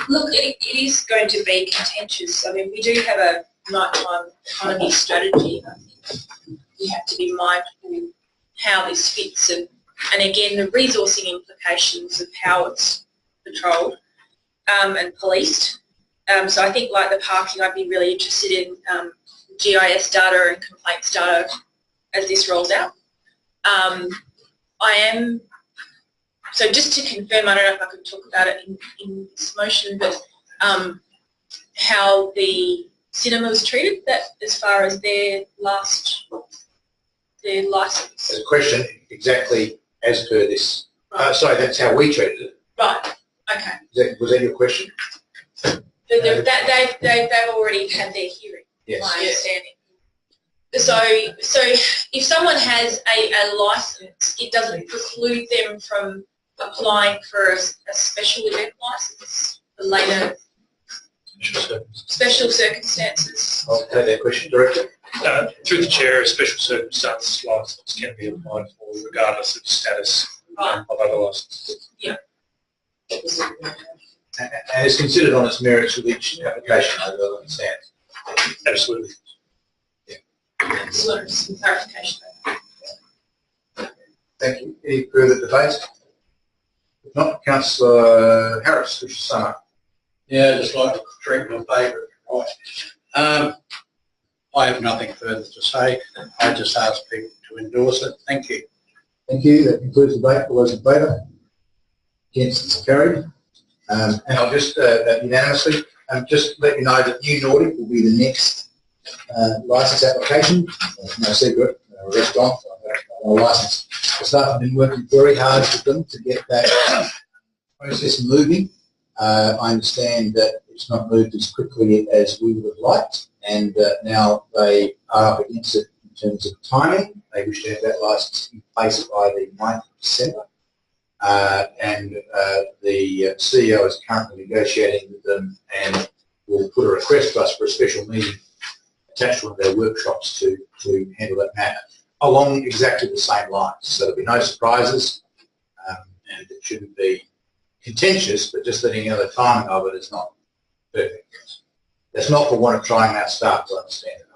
look, it is going to be contentious. I mean, we do have a nighttime economy strategy. I think we have to be mindful how this fits and again, the resourcing implications of how it's patrolled and policed. So I think, like the parking, I'd be really interested in GIS data and complaints data as this rolls out. So just to confirm, I don't know if I could talk about it in this motion, but how the cinema was treated, that as far as their license. There's a question exactly as per this. Sorry, that's how we treated it. Right. Okay. Was that your question? They've already had their hearing. Yes. My understanding. So if someone has a license, it doesn't preclude them from applying for a special event license for later special circumstances. I'll take that question, Director. Through the chair, a special circumstances license can be applied for regardless of status Right. of other licenses. Yeah. And it's considered on its merits with each application, I understand. Absolutely. Just wanted some clarification. Thank you. Any further debate? If not, Councillor Harris, wish to sum up. Yeah, just like to drink my favourite. Right. I have nothing further to say. I just ask people to endorse it. Thank you. Thank you. That concludes the debate. All those in favour? Against, it's carried. And I'll just, unanimously, just let you know that New Nordic will be the next licence application. No secret, restaurant, licence. The staff have been working very hard with them to get that process moving. I understand that it's not moved as quickly as we would have liked, and now they are up against it in terms of timing. They wish to have that licence in place by the 9th of December. And the CEO is currently negotiating with them and will put a request to us for a special meeting attached to one of their workshops to handle that matter along exactly the same lines. So there'll be no surprises, and it shouldn't be contentious, but just letting you know the timing of it is not perfect. That's not for want of trying our staff to understand it.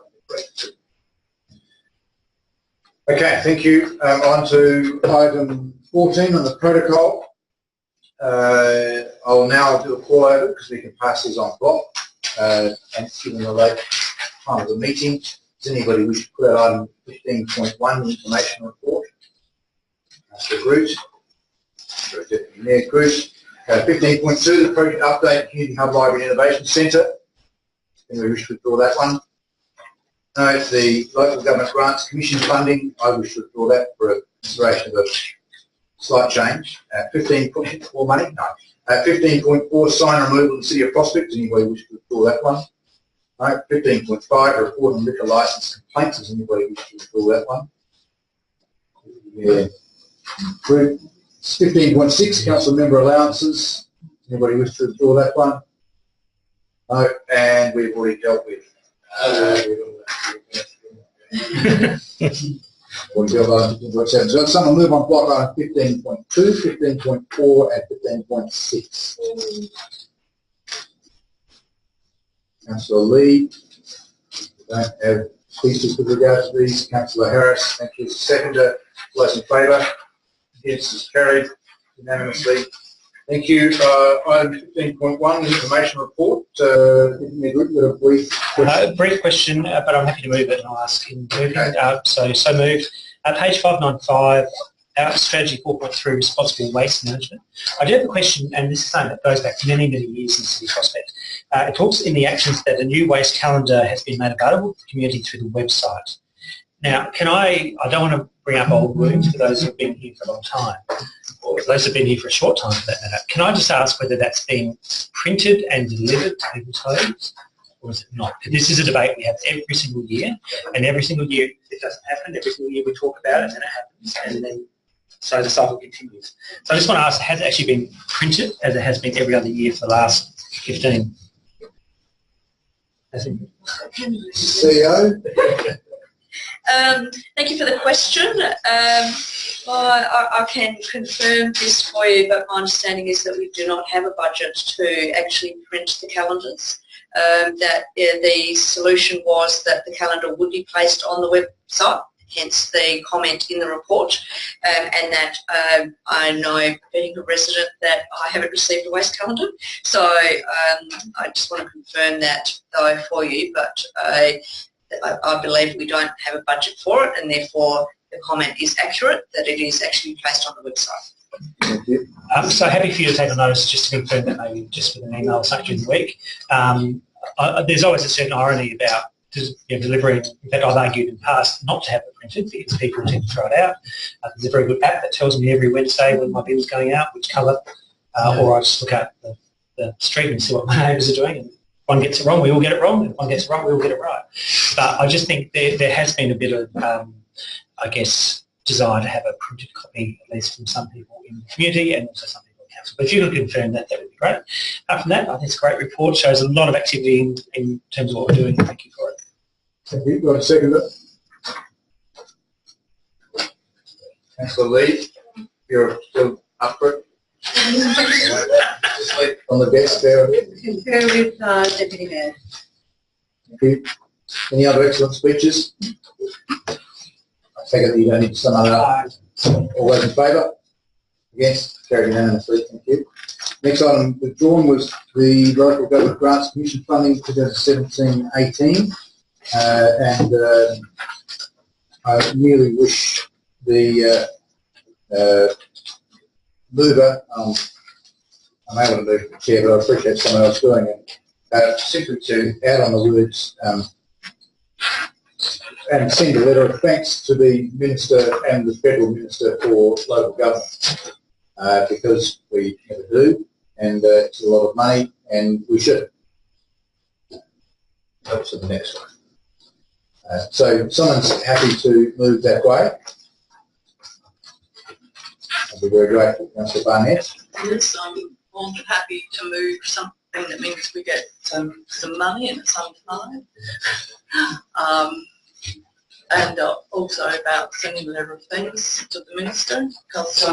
Okay, thank you. On to item 14 on the protocol. I'll now do a call over because we can pass these on block. And given the late time of the meeting, does anybody wish to put out item 15.1, the information report? Mr. Groot. Deputy Mayor Groot. 15.2, the project update, Community Hub Library Innovation Centre. Anybody wish to withdraw that one? No, the Local Government Grants Commission funding, I wish to withdraw that for a consideration of a slight change. 15.4 money, no. 15.4, sign removal in the City of Prospect, anybody wish to withdraw that one? No. 15.5, report on liquor licence complaints, does anybody wish to withdraw that one? Yeah. 15.6, council member allowances, anybody wish to withdraw that one? No, and we've already dealt with. So someone move on block item 15.2, 15.4 and 15.6. Councillor Lee, don't have speeches with regard to these. Councillor Harris, thank you. Seconder, those in favour? Against is carried unanimously. Thank you. Item 15.1, the information report. A brief question. Brief question, but I'm happy to move it and I'll ask in moving. So moved. Page 595, our strategy 4.3, responsible waste management. I do have a question, and this is something that goes back many, many years in City Prospect. It talks in the actions that a new waste calendar has been made available to the community through the website. Now, I don't want to bring up old wounds for those who have been here for a long time, or those who have been here for a short time for that matter. Can I just ask whether that's been printed and delivered to people's homes, or is it not? Because this is a debate we have every single year, and every single year it doesn't happen. Every single year we talk about it, and then it happens, and then so the cycle continues. So I just want to ask, has it actually been printed, as it has been every other year for the last 15? CEO? Thank you for the question. I can confirm this for you, but my understanding is that we do not have a budget to actually print the calendars. The solution was that the calendar would be placed on the website, hence the comment in the report, and that I know, being a resident, that I haven't received a waste calendar. So I just want to confirm that though for you, but I believe we don't have a budget for it, and therefore the comment is accurate that it is actually placed on the website. Thank you. So happy for you to take a notice, just to confirm that maybe just with an email or something during the week. There's always a certain irony about delivering. In fact, I've argued in the past not to have it printed because people tend to throw it out. There's a very good app that tells me every Wednesday when my bin's going out, which colour, or I just look at the street and see what my neighbours are doing. And one gets it wrong, we all get it wrong. If one gets it wrong, we all get it right. But I just think there has been a bit of, I guess, desire to have a printed copy, at least from some people in the community and also some people in council. But if you could confirm that, that would be great. Apart from that, I think it's a great report. Shows a lot of activity in terms of what we're doing. Thank you for it. Thank you. Got a second? Councillor Lee. you're still up for it? Just wait on the desk there. Concur with Deputy Mayor. Thank you. Any other excellent speeches? I take it that you don't need to sum it up. All those in favour? Against? Carried unanimously. Thank you. Next item withdrawn was the Local Government Grants Commission funding 2017-18, and I merely wish the mover, I'm able to move the chair, but I appreciate someone else doing it, simply to add on the words and send a letter of thanks to the Minister and the Federal Minister for Local Government, because we never do, and it's a lot of money, and we should. Up to the next one. So someone's happy to move that way. I'll be very grateful, Councillor Barnett. Yes, I'm more than happy to move something that means we get some money and some time. And also about sending a letter of thanks to the Minister, because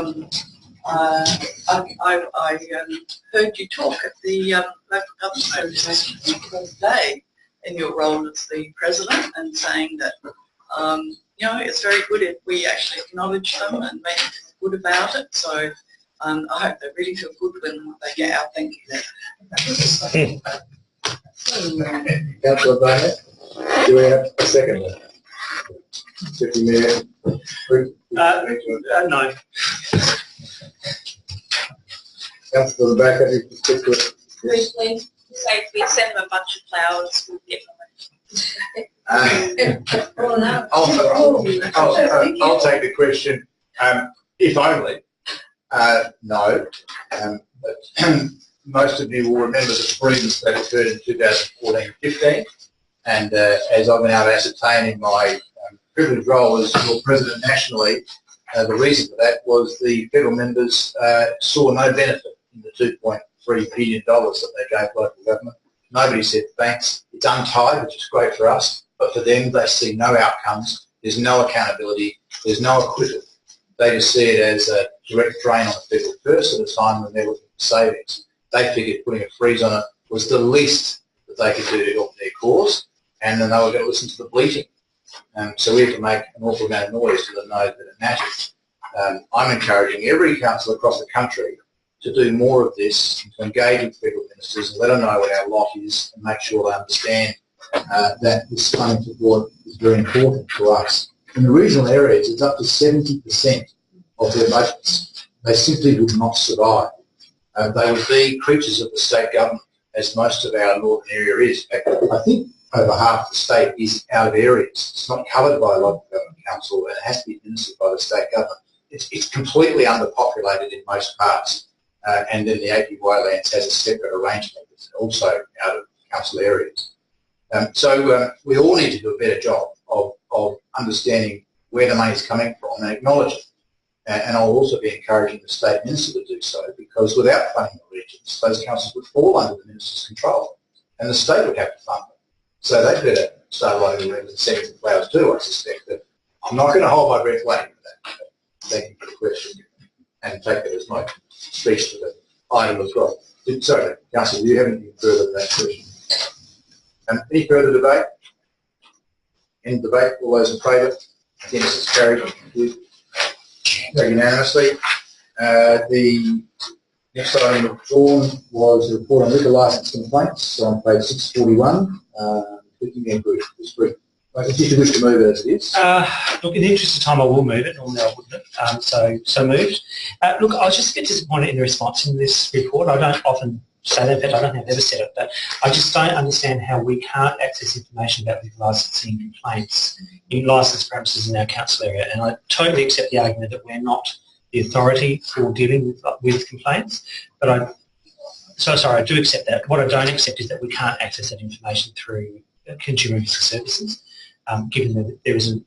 I heard you talk at the Local Government Association today in your role as the President, and saying that you know, it's very good if we actually acknowledge them and make good about it. So I hope they really feel good when they get our thank you letter. Councillor Barnett, do we have a second? Deputy Mayor? No. Councillor Rebecca, if you stick with it. Briefly, say if we send them a bunch of flowers, we'll get I'll take the question. If only. No. But most of you will remember the freedoms that occurred in 2014-15, and as I've been able to ascertain in my privileged role as your President nationally, the reason for that was the federal members saw no benefit in the $2.3 billion that they gave local government. Nobody said thanks. It's untied, which is great for us, but for them, they see no outcomes. There's no accountability. There's no acquittal. They just see it as a direct drain on the federal purse at a time when they're looking for savings. They figured putting a freeze on it was the least that they could do to help their cause, and then they were going to listen to the bleating. So we have to make an awful amount of noise to them know that it matters. I'm encouraging every council across the country to do more of this, to engage with federal ministers and let them know what our lot is and make sure they understand that this funding support is very important to us. In the regional areas, it's up to 70% of their budgets. They simply would not survive. They would be creatures of the state government, as most of our northern area is. In fact, I think over half the state is out of areas. It's not covered by a local government council, and it has to be administered by the state government. It's completely underpopulated in most parts, and then the APY lands has a separate arrangement that's also out of council areas. So we all need to do a better job of understanding where the money is coming from and acknowledge it. And I'll also be encouraging the state minister to do so, because without funding the regions, those councils would fall under the minister's control, and the state would have to fund them. So they better start writing the and sending the flowers too, I suspect. But I'm not going to hold my breath waiting for that. Thank you for the question, and take it as my speech to the item as well. Sorry, Councillor, do you have anything further to that question? Any further debate? Any debate? All those in favour? Against, it's carried. Thank you. Carried unanimously. The next item withdrawn was the report on liquor licence complaints on page 641. If you wish to move it as it is. Look, in the interest of time, I will move it. Normally I wouldn't. So moved. Look, I was just a bit disappointed in the response in this report. I don't often say that, but I don't think I've ever said it, but I just don't understand how we can't access information about liquor licensing complaints in licensed premises in our council area. And I totally accept the argument that we're not the authority for dealing with complaints, but I do accept that. What I don't accept is that we can't access that information through consumer services, given that there is an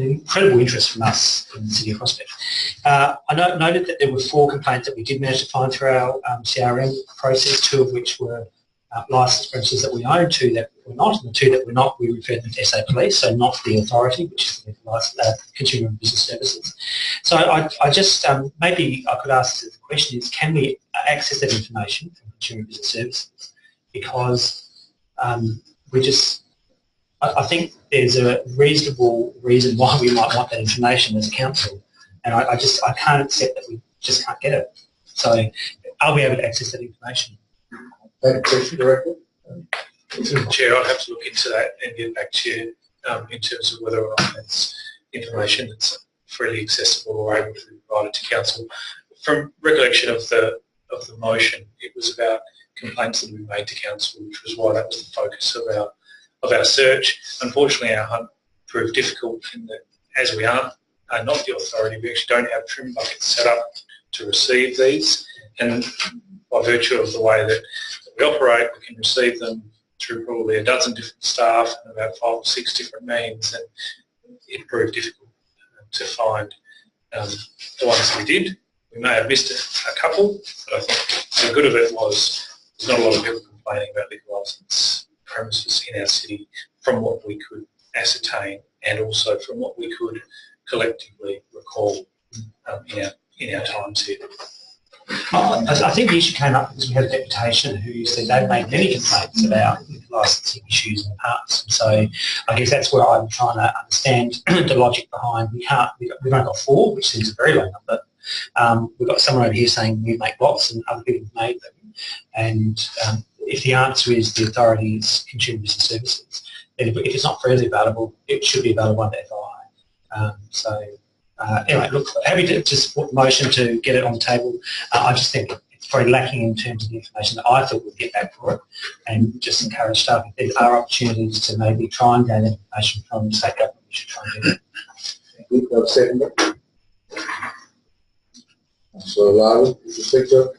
incredible interest from us in the City of Prospect. I noted that there were 4 complaints that we did manage to find through our CRM process, 2 of which were licensed premises that we own, 2 that we're not, and the 2 that we're not, we refer them to SA Police, so not the authority, which is the Consumer and Business Services. So I just, maybe I could ask the question is, can we access that information from Consumer and Business Services? Because I think there's a reasonable reason why we might want that information as a council, and I can't accept that we just can't get it. So are we able to access that information? Question, Director? Chair, I'd have to look into that and get back to you in terms of whether or not that's information that's freely accessible or able to be provided to council. From recollection of the motion, it was about complaints that we made to council, which was why that was the focus of our search. Unfortunately, our hunt proved difficult in that, as we are not the authority, we actually don't have trim buckets set up to receive these, and by virtue of the way that we operate, we can receive them through probably a dozen different staff and about 5 or 6 different means, and it proved difficult to find the ones that we did. We may have missed a couple, but I think the good of it was there's not a lot of people complaining about liquor licence premises in our city from what we could ascertain and also from what we could collectively recall in our times here. I think the issue came up because we had a deputation who said they've made many complaints about licensing issues in the past. So I guess that's where I'm trying to understand the logic behind we've only got 4, which seems a very low number. We've got someone over here saying we make lots and other people have made them. And if the answer is the authority is Consumer Business Services, then if it's not freely available, it should be available under FI. Anyway, look, happy to just put motion to get it on the table. I just think it's probably lacking in terms of the information that I thought we'd get back for it, and just encourage staff, if there are opportunities to maybe try and gain information from the state government, we should try and do that. Thank you. Second. So, Larry, did you speak to it?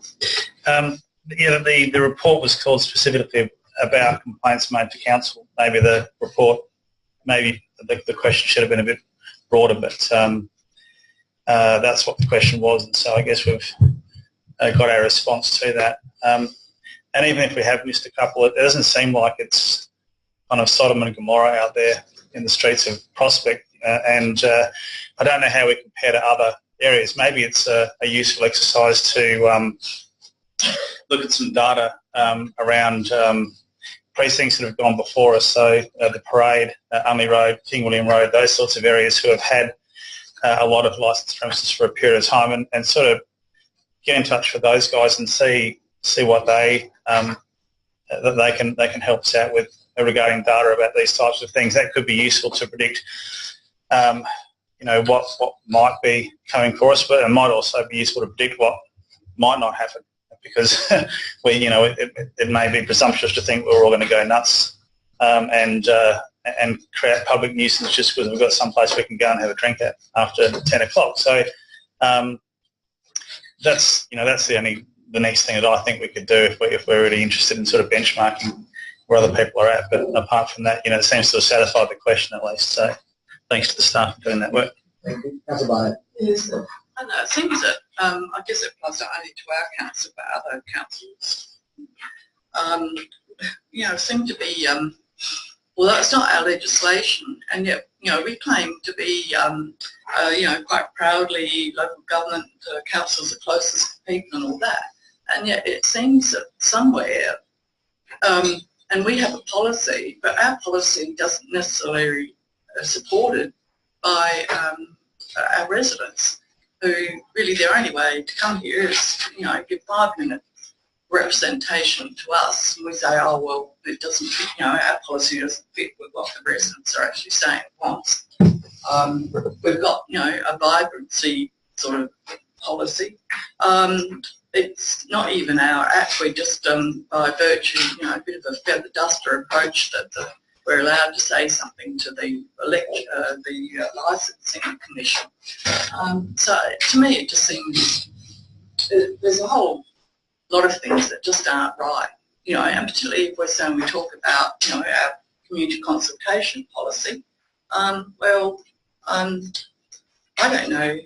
Yeah, the report was called specifically about complaints made to council. Maybe the report, maybe the question should have been a bit broader, but that's what the question was, and so I guess we've got our response to that. And even if we have missed a couple, it doesn't seem like it's kind of Sodom and Gomorrah out there in the streets of Prospect, and I don't know how we compare to other areas. Maybe it's a useful exercise to look at some data around precincts that have gone before us, so the Parade, Unley Road, King William Road, those sorts of areas who have had a lot of licensed premises for a period of time, and sort of get in touch with those guys and see what they that they can help us out with regarding data about these types of things. That could be useful to predict, what might be coming for us, but it might also be useful to predict what might not happen, because it may be presumptuous to think we're all going to go nuts and create public nuisance just because we've got some place we can go and have a drink at after 10 o'clock. So that's the next thing that I think we could do if we're really interested in sort of benchmarking where other people are at. But apart from that, it seems to have satisfied the question at least. So thanks to the staff for doing that work. Thank you. Councillor Barnett. Yes, I know. It seems that I guess it applies not only to our council but other councils. Seem to be. Well, that's not our legislation, and yet, we claim to be, quite proudly local government councils are closest to people and all that, and yet it seems that somewhere, and we have a policy, but our policy doesn't necessarily supported by our residents, who really their only way to come here is, give 5-minute representation to us, and we say, oh well, it doesn't fit, our policy doesn't fit with what the residents are actually saying it wants. We've got, a vibrancy sort of policy. It's not even our act. We just, by virtue, a bit of a feather duster approach that we're allowed to say something to the licensing commission. So to me, it just seems there's a whole lot of things that just aren't right, and particularly if we're saying we talk about, our community consultation policy. I don't know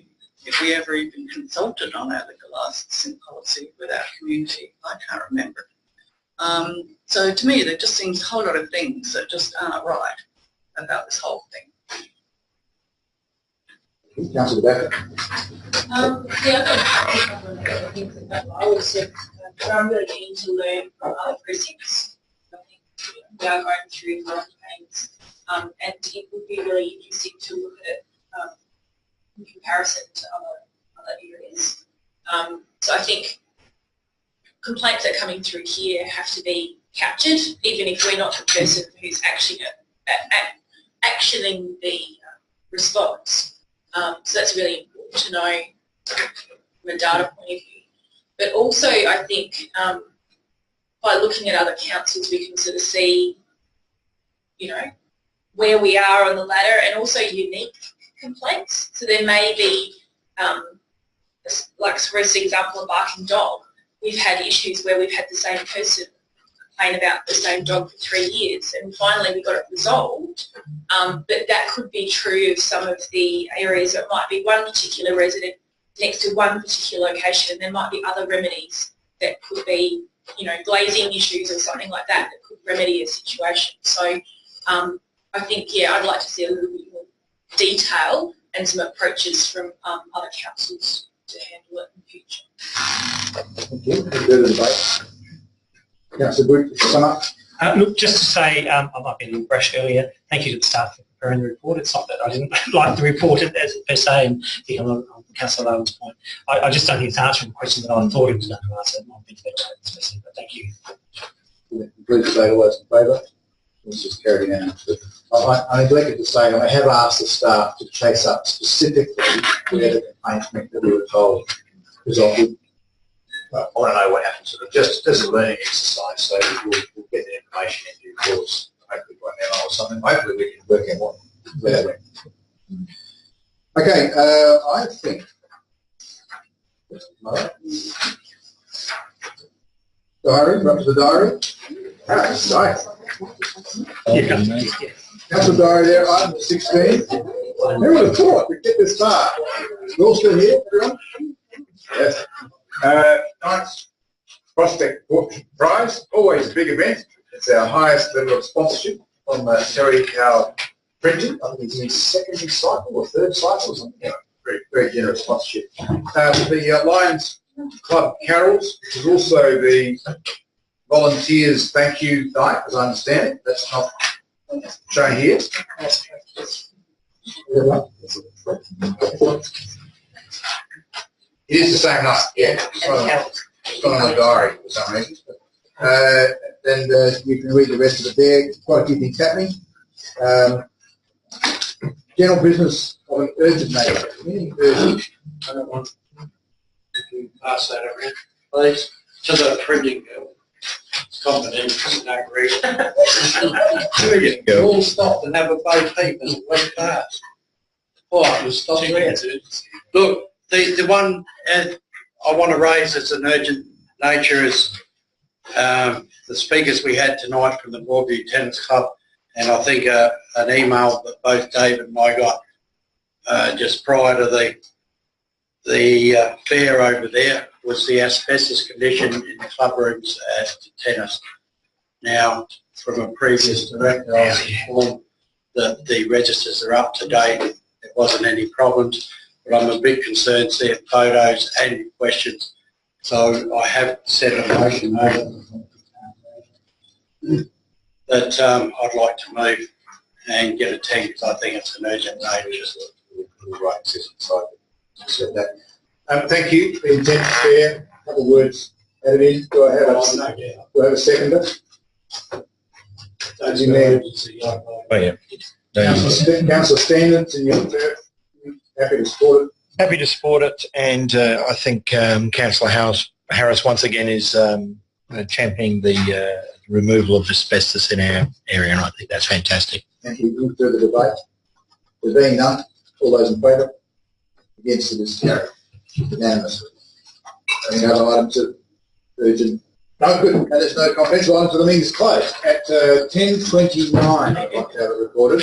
if we ever even consulted on our liquor licensing policy with our community. I can't remember. So to me, there just seems a whole lot of things that just aren't right about this whole thing. Councillor Becker. I think that I would say I'm really keen to learn from other precincts. I think we are going through growing pains, and it would be really interesting to look at it in comparison to other areas. So I think complaints that are coming through here have to be captured, even if we're not the person who's actually actioning the response. So that's really important to know from a data point of view. But also, I think by looking at other councils, we can sort of see, you know, where we are on the ladder, and also unique complaints. So there may be, like for example, a barking dog. We've had issues where we've had the same person complain about the same dog for 3 years, and finally we got it resolved. But that could be true of some of the areas. It might be one particular resident next to one particular location, and there might be other remedies that could be, you know, glazing issues or something like that that could remedy a situation. So I think, yeah, I'd like to see a little bit more detail and some approaches from other councils to handle it in the future. Thank you. Further debate. Councillor Boot, to sum up. Look, just to say, I might be a little brash earlier, thank you to the staff for preparing the report. It's not that I didn't like the report as per se, and I think on Councillor Lowen's point, I just don't think it's answering the question that I thought it was going to answer. It might be better, especially, but thank you. Please say all those in favour. Let's just carry it out. I neglected to say, I have asked the staff to chase up specifically where the complaints meant that we were told. Because I want to know what happened, sort of just as a learning exercise, so we'll get the information in due course, hopefully by now or something. Hopefully we can work out where that went. Okay, I think diary, run to the diary. Diary. Council diary there, item 16. Who would have thought we'd get this far? We're all still here, everyone? Yes. Tonight's Prospect Portrait Prize, always a big event. It's our highest level of sponsorship from Terry Cow Printing. I think it's in his second cycle or third cycle or something. Yeah, very, very generous sponsorship. The Lions Club Carols, which is also the volunteers thank you night, as I understand it. That's not shown here. It is the same night, yeah. It's not on the diary for some reason. Then you can read the rest of it there. Quite a few things happening. General business of an urgent nature. Anything urgent? I don't want to pass that around, please. To the printing girl. It's confidential, no reason. All stopped and have a boat peep and it went past. Oh, it was stopped there. Look, the one I want to raise as an urgent nature is the speakers we had tonight from the Broadview Tennis Club, and I think an email that both Dave and I got just prior to the fair over there was the asbestos condition in the club rooms at tennis. Now, from a previous director, I was informed that the registers are up to date. There wasn't any problems. But I'm a bit concerned seeing photos and questions. So I have sent a motion over that I'd like to move and get a tank because I think it's an urgent nature. Right, said that. Thank you. The intent is fair. A couple of words added in. Do I have a seconder? Oh, yeah. Councillor Standards, and you're happy to support it? Happy to support it, and I think Councillor Harris once again is championing the removal of asbestos in our area, and I think that's fantastic. Thank you. Any further debate? There being none, all those in favour? Against it is carried. Unanimously. Any other items of urgent? No, good. And there's no confidential items, so the meeting is closed at 10:29. I'd like to have it recorded.